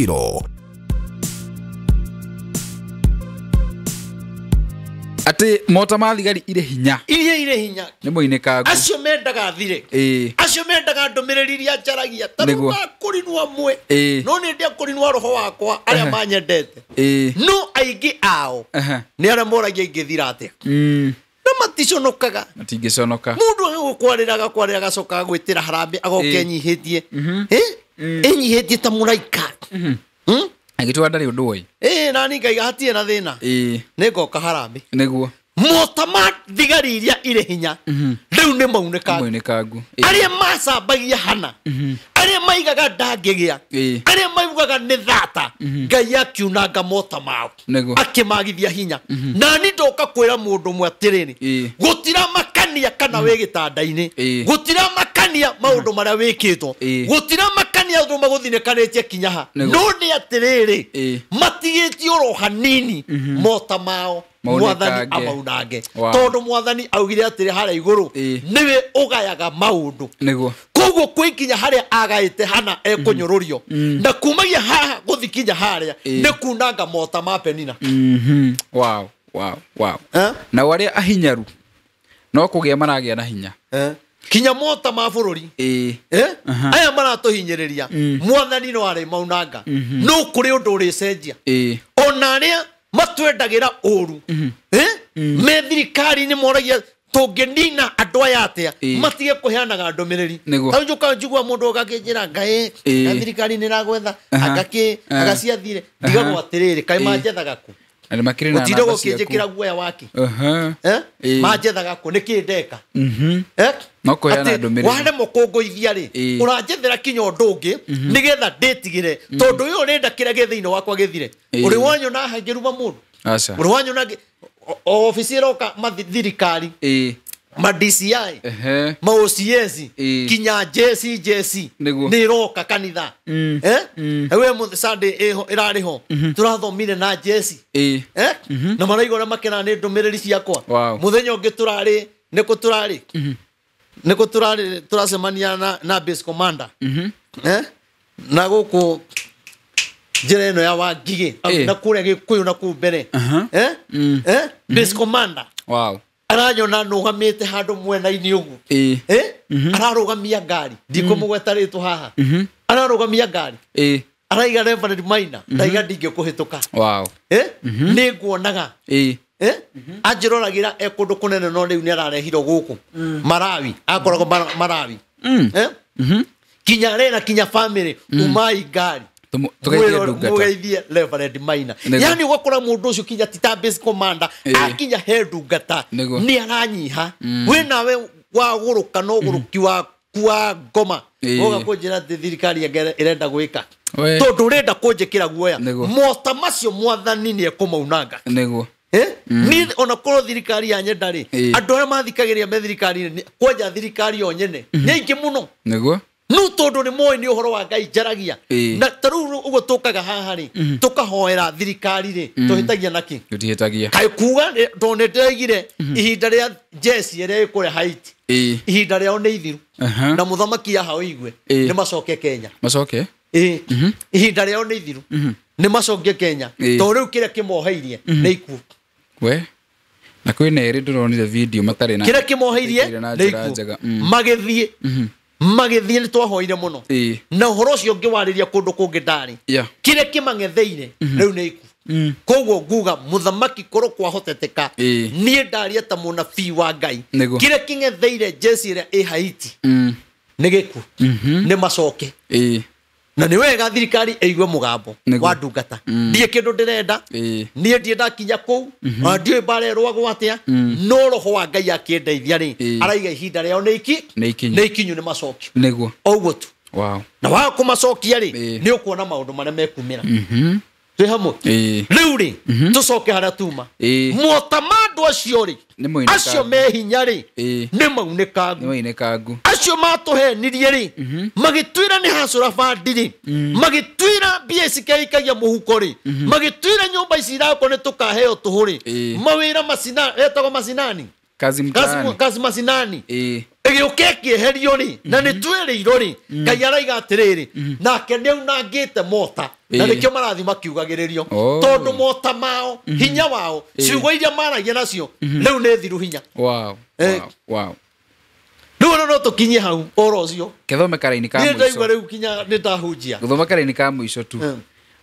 D: 000.
B: Ati motamathigari ire hinya
A: ni
B: muinekangu
A: acio mendaga thire acio mendaga ndumiriri ya jaragia taruga kurinwa mwe no ni ndia kurinwa roho wakwa aria manyendete no aigi ao ni aria moragia ingithira atia na maticonokaga
B: matingiconoka.
A: Mundu agukwariraga gacoka gwitira harambe agoke nyihitie enyihitie ta muraika
B: agitwa ndari undu oi
A: nani ngai hatie na thina ni ngoka harambe
B: niguo
A: motamathigari iria ire hinya riu riu ni mauneka
B: maunĩkangu
A: aria macambagia hana aria maigaga ndangĩgĩa aria maigaga nĩ thata Ngai akiunanga mota mao akĩmagithia hinya na ni ndoka kwĩra mũndũ ũmwe atĩrĩrĩ gũtira makania kana wĩ gĩtanda-inĩ gũtira makania maũndũ marĩa wĩkĩtwo gũtira makania ũndũ magũthinĩkanĩtie kinya ha no nĩ atĩrĩrĩ matigĩtio ro hanini mota mao mwathani amaunange tondũ mwathani augire atĩrĩ harĩa igũrũ niwe ũgayaga maũndũ koguo kwĩkinya harĩa agaĩte hana ekũnyũrũrio na kumagia haha gũthikinya harĩa nĩ kunanga mota ma Penina
B: wow na arĩa ahinyaru no kũgĩa maragĩa na hinya
A: kinya mota ma bũrũri aya maratũhinyĩrĩria mwathani no arĩ maunanga no kũrĩ ũndũ ũrĩcenjia ona arĩa matwendagira ũru me thirikari-inĩ moragia tũngĩnina andũ aya atĩa matige kũheanaga ndũmĩrĩri tondũ njuka njigua mũndũ agakĩnjĩra Ngai thirikari nĩ ĩragwetha agaciathire ndigagwo atĩrĩrĩ kaĩ manjethaga kũ ũtinde gũkĩnjĩkĩra guoya wake manjethaga kũ nĩkĩ ndeka wahane mũkũngũithia rĩ ũranjethera kinya ũndũ ũngĩ nĩgetha ndĩtigĩre tondũ ũyũ ũrenda kĩrĩa gĩ thĩinĩ wakwa gĩthire ũrĩ wanyona ngĩruma mũndũ ũrĩ wanyona obici ĩroka mathirikari ma DCI ma OCS kinya JC nĩ ĩroka kanitha we Sunday ĩrarĩho tũrathomire na JC na maraigua makena nĩ ndũmĩrĩri ciakwa mũthenya ũngĩ nĩkũ tũrarĩ tũracemania na base commander na gũkũ njĩra ĩno ya Wangigĩ na kũrĩa Gĩkũyũ na kũu mbere base commander aranyona nũgamĩte handũ mwena-inĩ ũguo ararũgamia ngari ndikũmũgweta rĩtũ haha ararũgamia ngari araiga Reverend Maina ndaiga ndingĩkũhĩtũka nĩ nguonaga anjĩroragĩra ekũndũ kũnene no rĩu nĩ ararehirwo gũkũ Marawi akoragwo Marawi kinya rĩna kinya family umai ngari tugeithie Reverend Maina yani ũgakora mũndũ ũcio kinya tita base commander akinya he ndungata nĩ aranyiha we nawe wagũrũka no ũgũrũki wa ngoma ũgakũnjĩra thirikari ĩrenda gwĩka tondũ ũrenda kũnjĩkĩra guoya mota macio mwathani nĩ ekũmaunanga ni ona korwo thirikari ya nyendarĩ andũ arĩa mathikagĩrĩria me thirikari-inĩ kwanja thirikari yo nyene nĩ aingĩ mũno no tondũ nĩ moĩ nĩ ũhoro wa Ngai njaragia na tarĩu ũguo tũkaga haha rĩ tũkahoera thirikari rĩ tũhĩtagia naki kaĩ kuga tondũ nĩndĩraigire ihinda rĩa jeshi ĩrĩa ĩkũrĩa Haiti ihinda rĩao nĩ ithiru na mũthamaki yaha ũigue nĩ macoke Kenya ihinda rĩao nĩ ithiru nĩ macoke Kenya tondũ rĩu kĩrĩa kĩmoheirie nĩ ikuũ
B: we na kwĩna erĩ ndĩronire video matarĩ na
A: kĩrĩa kĩmoheirie nĩ ikuũ magĩthiĩ nĩ twahoire mũno na ũhoro ũcio ũngĩwarĩria kũndũ kũngĩ ndarĩ kĩrĩa kĩmang'etheire rĩu nĩ ikuũ koguo nguga mũthamaki korwo kwahoteteka niĩ ndaria ta mũnabii wa Ngai kĩrĩa kĩng'etheire jeshi ĩrĩa ĩ Haiti nĩ gĩkuũ nĩ macoke na nĩ wega thirikari ĩigue mũgambo wa ndungata ndiĩ kĩndũ ndĩrenda niĩ ndiĩ ndakinya kũu ndiĩ mbarerwo atĩa no roho wa Ngai akĩndeithia rĩ araiga ihinda rĩao nĩ ikinyu nĩ macokio
B: nĩguo
A: ũguo tu na wa kũmacokia rĩ nĩ ũkuona maũndũ marĩa mekumĩra twĩ hamwe rĩu rĩ tũcoke harĩa tuma mota ma andũ acio rĩ acio me hinya rĩ nĩ maunĩkangu acio matũhenirie rĩ magĩtwĩra nĩ hacũra bandi rĩ magĩtwĩra mbia cikaikagia mũhuko rĩ magĩtwĩra nyũmba ici irakwo nĩ tũkaheo tũhũ rĩ mawĩra etagwo macinani kazi macinani ĩgĩũka ĩkĩeherio rĩ na nĩ twĩrĩirwo rĩ Ngai araiga atĩrĩrĩ nake nĩaunangĩte mota na nĩkĩo marathi makiugagĩrĩrio tondũ mota mao hinya wao ciugo iria maragia nacio rĩu nĩ thiru hinya rĩu no tũkinyie hau ũhoro ũcio
B: gĩthome karaini ka
A: mũico rĩu kinya nĩ ndahunjia
B: gĩthome karaini ka mũico tu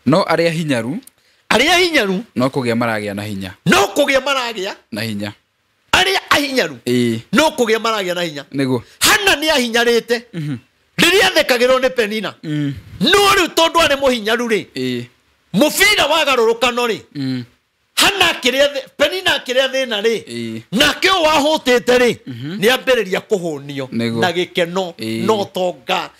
B: no arĩa hinyaru no kũgĩa maragĩa na hinya arĩa ahinyaru no kũgĩa maragĩa na hinya nĩguo
A: hana nĩ ahinyarĩte rĩrĩa athekagĩrwo nĩ Penina no rĩu tondũ arĩ mũhinyaru rĩ mũbira wagarũrũkano rĩ hana kiria penina kiria thina ri nake wahutite ri ni ambiriria kuhunio na gikeno no tonga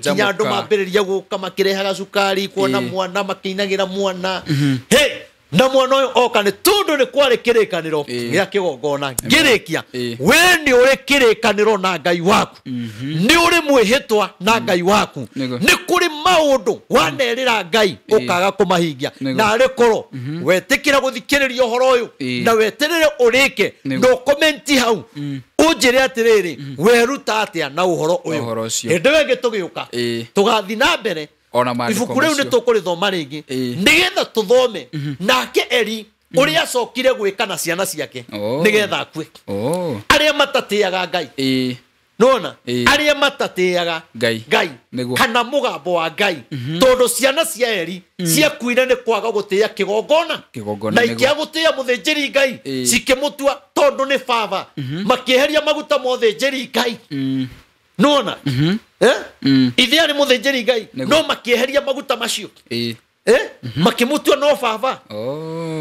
A: kinya andu mambiriria guka makirehaga cukari kuona mwana makinagira mwana hey na mwana uyu oka ni tundu ni kwari kirikaniro gia kigongona ngirikia we ni uri kirikaniro na Ngai waku ni uri mwihitwa na Ngai waku ni kuri maundu wanerira Ngai ukaga kumahingia na ari koro wetikira guthikiriria horo uyu na weterere urike no comment hau unjire atiriri weruta atia na uhoro uyu ndewe gitugiuka tugathi na mbere ibuku riu ni tukurithoma ringi nigetha tuthome nake eri uria acokire gwika na ciana ciake nigetha akue aria matatiaga Ngai nona aria matatiaga Ngai kana mugambo wa Ngai tondu ciana cia eri ciakuire ni kwaga gutia kigongona na ikia gutia muthinjiri Ngai cikimutua tondu ni baba makieheria maguta muthinjiri Ngai nona ithia ni muthinjiri Ngai no makieheria maguta macio makimutua no baba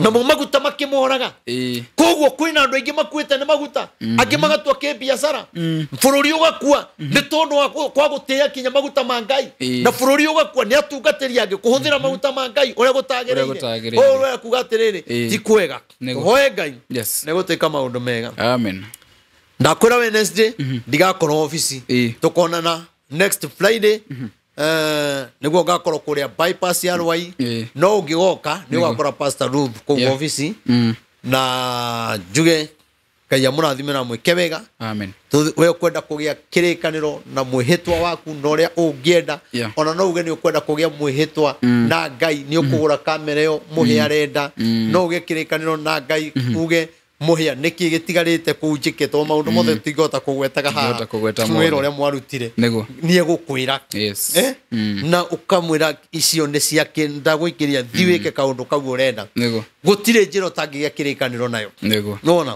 A: na maguta makimuhoraga koguo kwina andu aingi makuite ni maguta angi magatua ki biashara bururi ugakua ni tondu kwa gutia kinya maguta ma Ngai na bururi ugakua ni atungatiri angi kuhuthira maguta ma Ngai uria gutagirire uria kugatiriri ti kwega hoye Ngai ni gutika maundu mega
B: amen
A: ndakwira Wednesday ndigakorwo office tukonana next Friday niguo gakorwo kuria bypass ya Rwai no ungigoka ni ugakora Pastor Ruth ku office na juge kaya murathimira mwike wega
B: amen
A: we kwenda kugia kirikaniro na mwihitwa waku no ria ungienda ona no uge ni ukwenda kugia mwihitwa na Ngai ni ukugura kamera yo muhia renda no uge kirikaniro na Ngai uge muhia niki gitigarite kunjiketwo maundu mothe tigota kugwetaga ha mwira uria mwarutire ni egukwira na ukamwira icio ni ciake ndagwikiria thiwike kaundu kau urenda gutire njiro tangigia kirikaniro nayo nona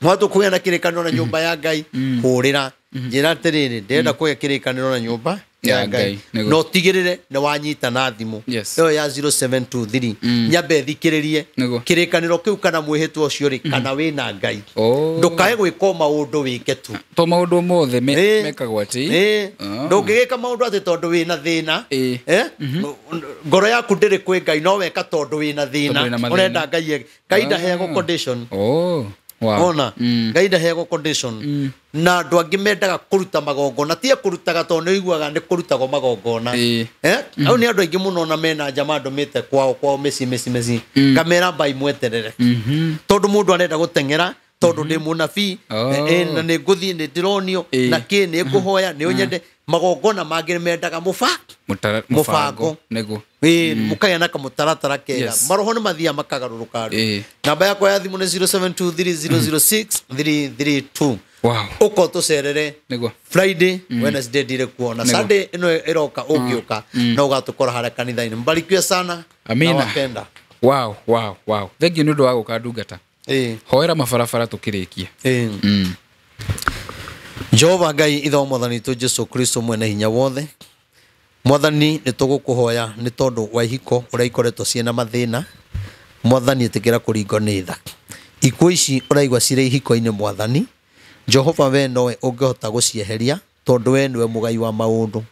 A: mwatu kuya na kirikaniro na nyumba ya Ngai hurira njira tiriri ndenda kuya kirikaniro na nyumba ya Ngai no tigirire ne wanyita na thimu yo ya 0723 nyabe thikiririe kirikaniro kiu kana mwihitwo ucio ri kana wina Ngai ndukae gwika maundu wike tu
B: to maundu mothe mekagwo ati
A: ndungigika maundu ati tondu wina thina ngoro yaku ndiri kwi Ngai no weka tondu wina thina urenda Ngai kaida hego condition ona Ngai hego condition na andu angi mendaga kuruta magongona tie kurutaga tondu iguaga ni kurutagwo magongona au ni andu aingi muno na mena jama ndomite kwao mesi kamera bai mweterere tondu mundu arenda gutengera tondu ndi munabii na ni nguthi ni ndironio na ki ni kuhoya ni unyende magongona mangi mendaga mubango
B: nego
A: mukaya na kamutaratara kega maroho ni mathia makagaruruka namba yakwa ya thimu ni 0723006332
B: wow
A: uko tucerere Friday Wednesday dire kuona Sunday ino iroka ugiuka na ugatukora hara kanitha-ini mbarikiwe sana
B: amina wow thank you nundu wa gukandungata hoera mabarabara tukirikia Jehova Ngai itho mwathani tu Jesu Kristo mwene hinya wothe mwathani ni tugukuhoya ni tondu wa ihiko uria ikoretwo ciena mathina mwathani itikira kuringo ni tha ikuo ici uraigwa cire ihiko-ini mwathani Jehova we nowe ungihota gucieheria tondu we niwe mugai wa maundu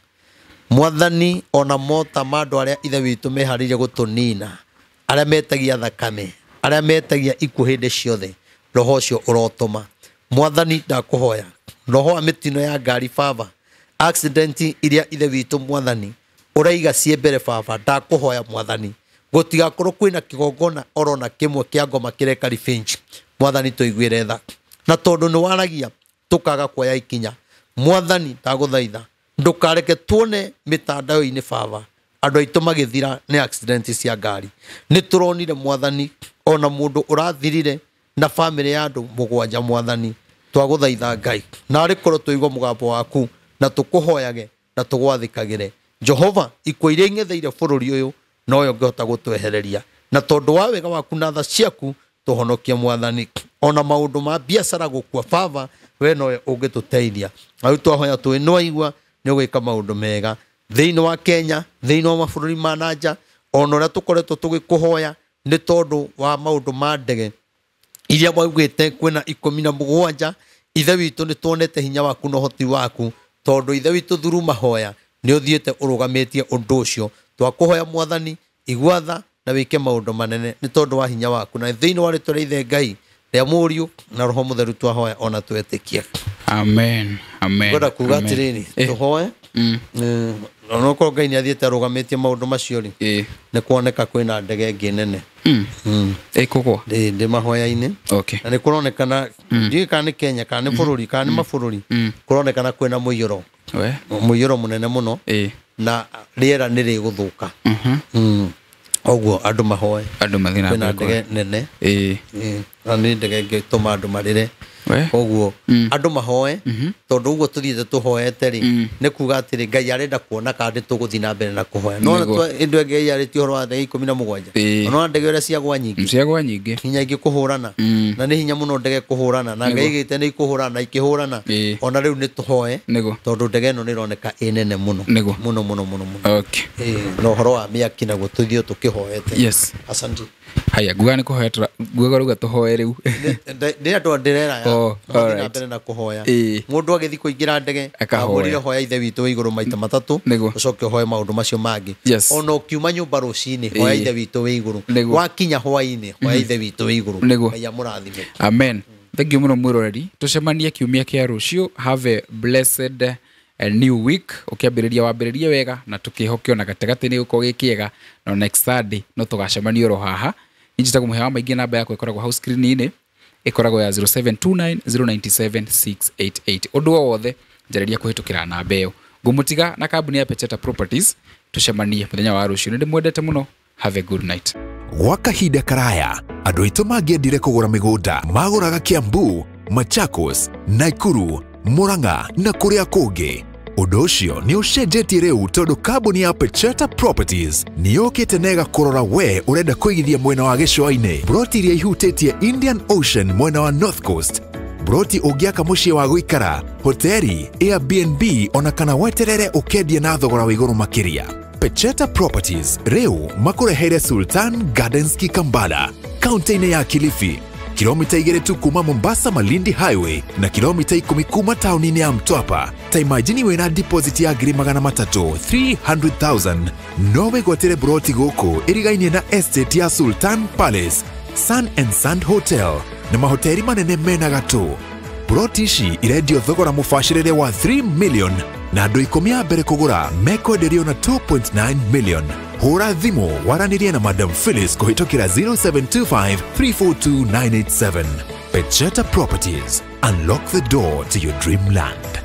B: mwathani ona mota mandu aria ithe witu meharirie gutunina aria metagia thakame aria metagia ikuo hindi ciothe roho ucio urotuma mwathani ndakuhoya roho wa mitino ya ngari baba accident iria ithe witu mwathani uraiga cie mbere baba ndakuhoya mwathani gutigakorwo kwina kigongona orona kimwe kia ngoma kireka revenge mwathani tuiguire tha na tondu ni waragia tukaga kuoya ikinya mwathani ndaguthaitha ndukareke tuone mitandao-ini baba andu aitu magithira ni accident cia ngari ni turonire mwathani ona mundu urathirire na family ya andu mugwanja mwathani twaguthaitha Ngai na ari korwo tuigwa mugambo waku na tukuhoyage na tugwathikagire Jehova ikuo iria ingetheire bururi uyu noyo ngihota gutwehereria na tondu wa wega waku na tha ciaku tuhonokie mwathani ona maundu ma biashara gukua baba we noyo ungituteithia au twahoya twi no igwa ni gwika maundu mega thiini wa Kenya thiini wa mabururi ma nanja ona uria tukoretwo tugikuhoya
A: nĩ tondũ wa maũndũ ma ndege iria mwaugĩte kwĩna 17 ithe witũ nĩ tuonete hinya waku na ũhoti waku tondũ ithe witũ thuru mahoya nĩ ũthiĩte ũrũgamĩtie ũndũ ũcio twakũhoya mwathani igwatha na wĩke maũndũ manene nĩ tondũ wa hinya waku na thĩinĩ wa rĩtwa rĩa ithe Ngai rĩa Mũriũ na Roho Mũtheru twahoya ona twetĩkia
B: amen amen
A: ngoda kuga atĩrĩrĩ tũhoe onokorwo Ngai nĩ athiĩte arũgamĩtie maũndũ macio rĩ nĩ kuoneka kwĩna ndege ĩngĩ nene
B: ĩkũgwa
A: ndĩ mahoya-inĩ na nĩ kũronekana ndiũĩ kana nĩ Kenya kana nĩ bũrũri kana nĩ mabũrũri kũronekana kwĩna mũiyũro mũnene mũno na rĩera nĩ rĩgũthũka oguo andũ mahoe
B: andũ mathĩĩ na
A: kwĩna ndege nene na nĩ ndege ĩngĩtũma andũ marĩre oguo andũ mahoe tondũ ũguo tũthiĩte tũhoete rĩ nĩ kuga atĩrĩ Ngai arenda kuona kana tũgũthiĩ na mbere na kũhoya no ndege Ngai yarĩtie ũhoro wa ndege 17 no ndege ũrĩa ciagwa nyingĩ hinya ingĩ kũhũrana na nĩ hinya mũno ndege kũhũrana na Ngai gĩte nĩ ikũhũrana ikĩhũrana ona rĩu nĩ tũhoe tondũ ndege ĩno nĩ ĩroneka ĩ nene mũno mũno no ũhoro wa mĩaki naguo tũthiĩ tũkĩhoete asante
B: haya guga nĩ kũhoya guga tũhoe rĩu
A: nĩ andũ ndĩrera na mbere na kũhoya mũndũ agĩthiĩ kũingĩra ndege akahũrire hoya ithe witũ wĩ igũrũ maita matatũ ũcoke hoye maũndũ macio mangĩ ona ũkiuma nyũmba rũcinĩ hoya ithe witũ wĩ igũrũ wakinya hwaĩ-inĩ hoya ithe witũ wĩ igũrũ Ngai amũrathime
B: amen thank you mũno mwĩroreri tũcemanie kiumia kĩa rũciũ have a blessed a new week ukiambiriria wambiririe wega na tukihokio na gatagatĩ-inĩ gũkorwo gĩkĩega no next Sunday no tũgacemania oro haha injita kũmũhe wa maingĩ namba yako ĩkoragwo hau screen-inĩ ĩkoragwo ya 0729097688 ũndũ wothe njarĩria kũhĩtũkĩra namba ĩyo ngũmũtiga na kambuni ya Pecheta Properties tũcemanie mũthenya wa rũciũ nĩ mwendete mũno have a good night
C: gwa kahinda karaya andũ aitũ mangĩendire kũgũra mĩgũnda magũraga Kiambu, Machakos, Nakuru, Murang'a na kũrĩa kũngĩ ũndũ ũcio nĩ ũcenjetie rĩu tondũ kambuni ya Pecheta Properties nĩ yũkĩte na ĩgakũrora we ũrenda kũigithia mwena wa gĩcũa-inĩ broti iria ihutĩtie Indian Ocean mwena wa North Coast broti ũngĩaka mũciĩ wa gũikara hoteli Airbnb ona kana weterere ũkendia na thogora wa igũrũ makĩria Pecheta Properties rĩu makũreheire Sultan Gardens Kikambala kaunti-inĩ ya Kilifi kilomita 2 tu kuma Mombasa Malindi Highway na kilomita 10 kuma tauni-inĩ ya Mtwapa ta imagine wĩna deposit ya ngiri 300,000 no wĩgwatĩre broti gũkũ ĩrigainie na estate ya Sultan Palace Sun and Sand Hotel na mahoteli manene mena gatũ broti ici irendio thogora mũbacĩrĩre wa 3 million na andũ 10 a mbere kũgũra mekwenderio na 2.9 million hũra thimũ waranĩrie na Madam Phyllis kũhĩtũkĩra 0725342987 Pecheta Properties unlock the door to your dreamland.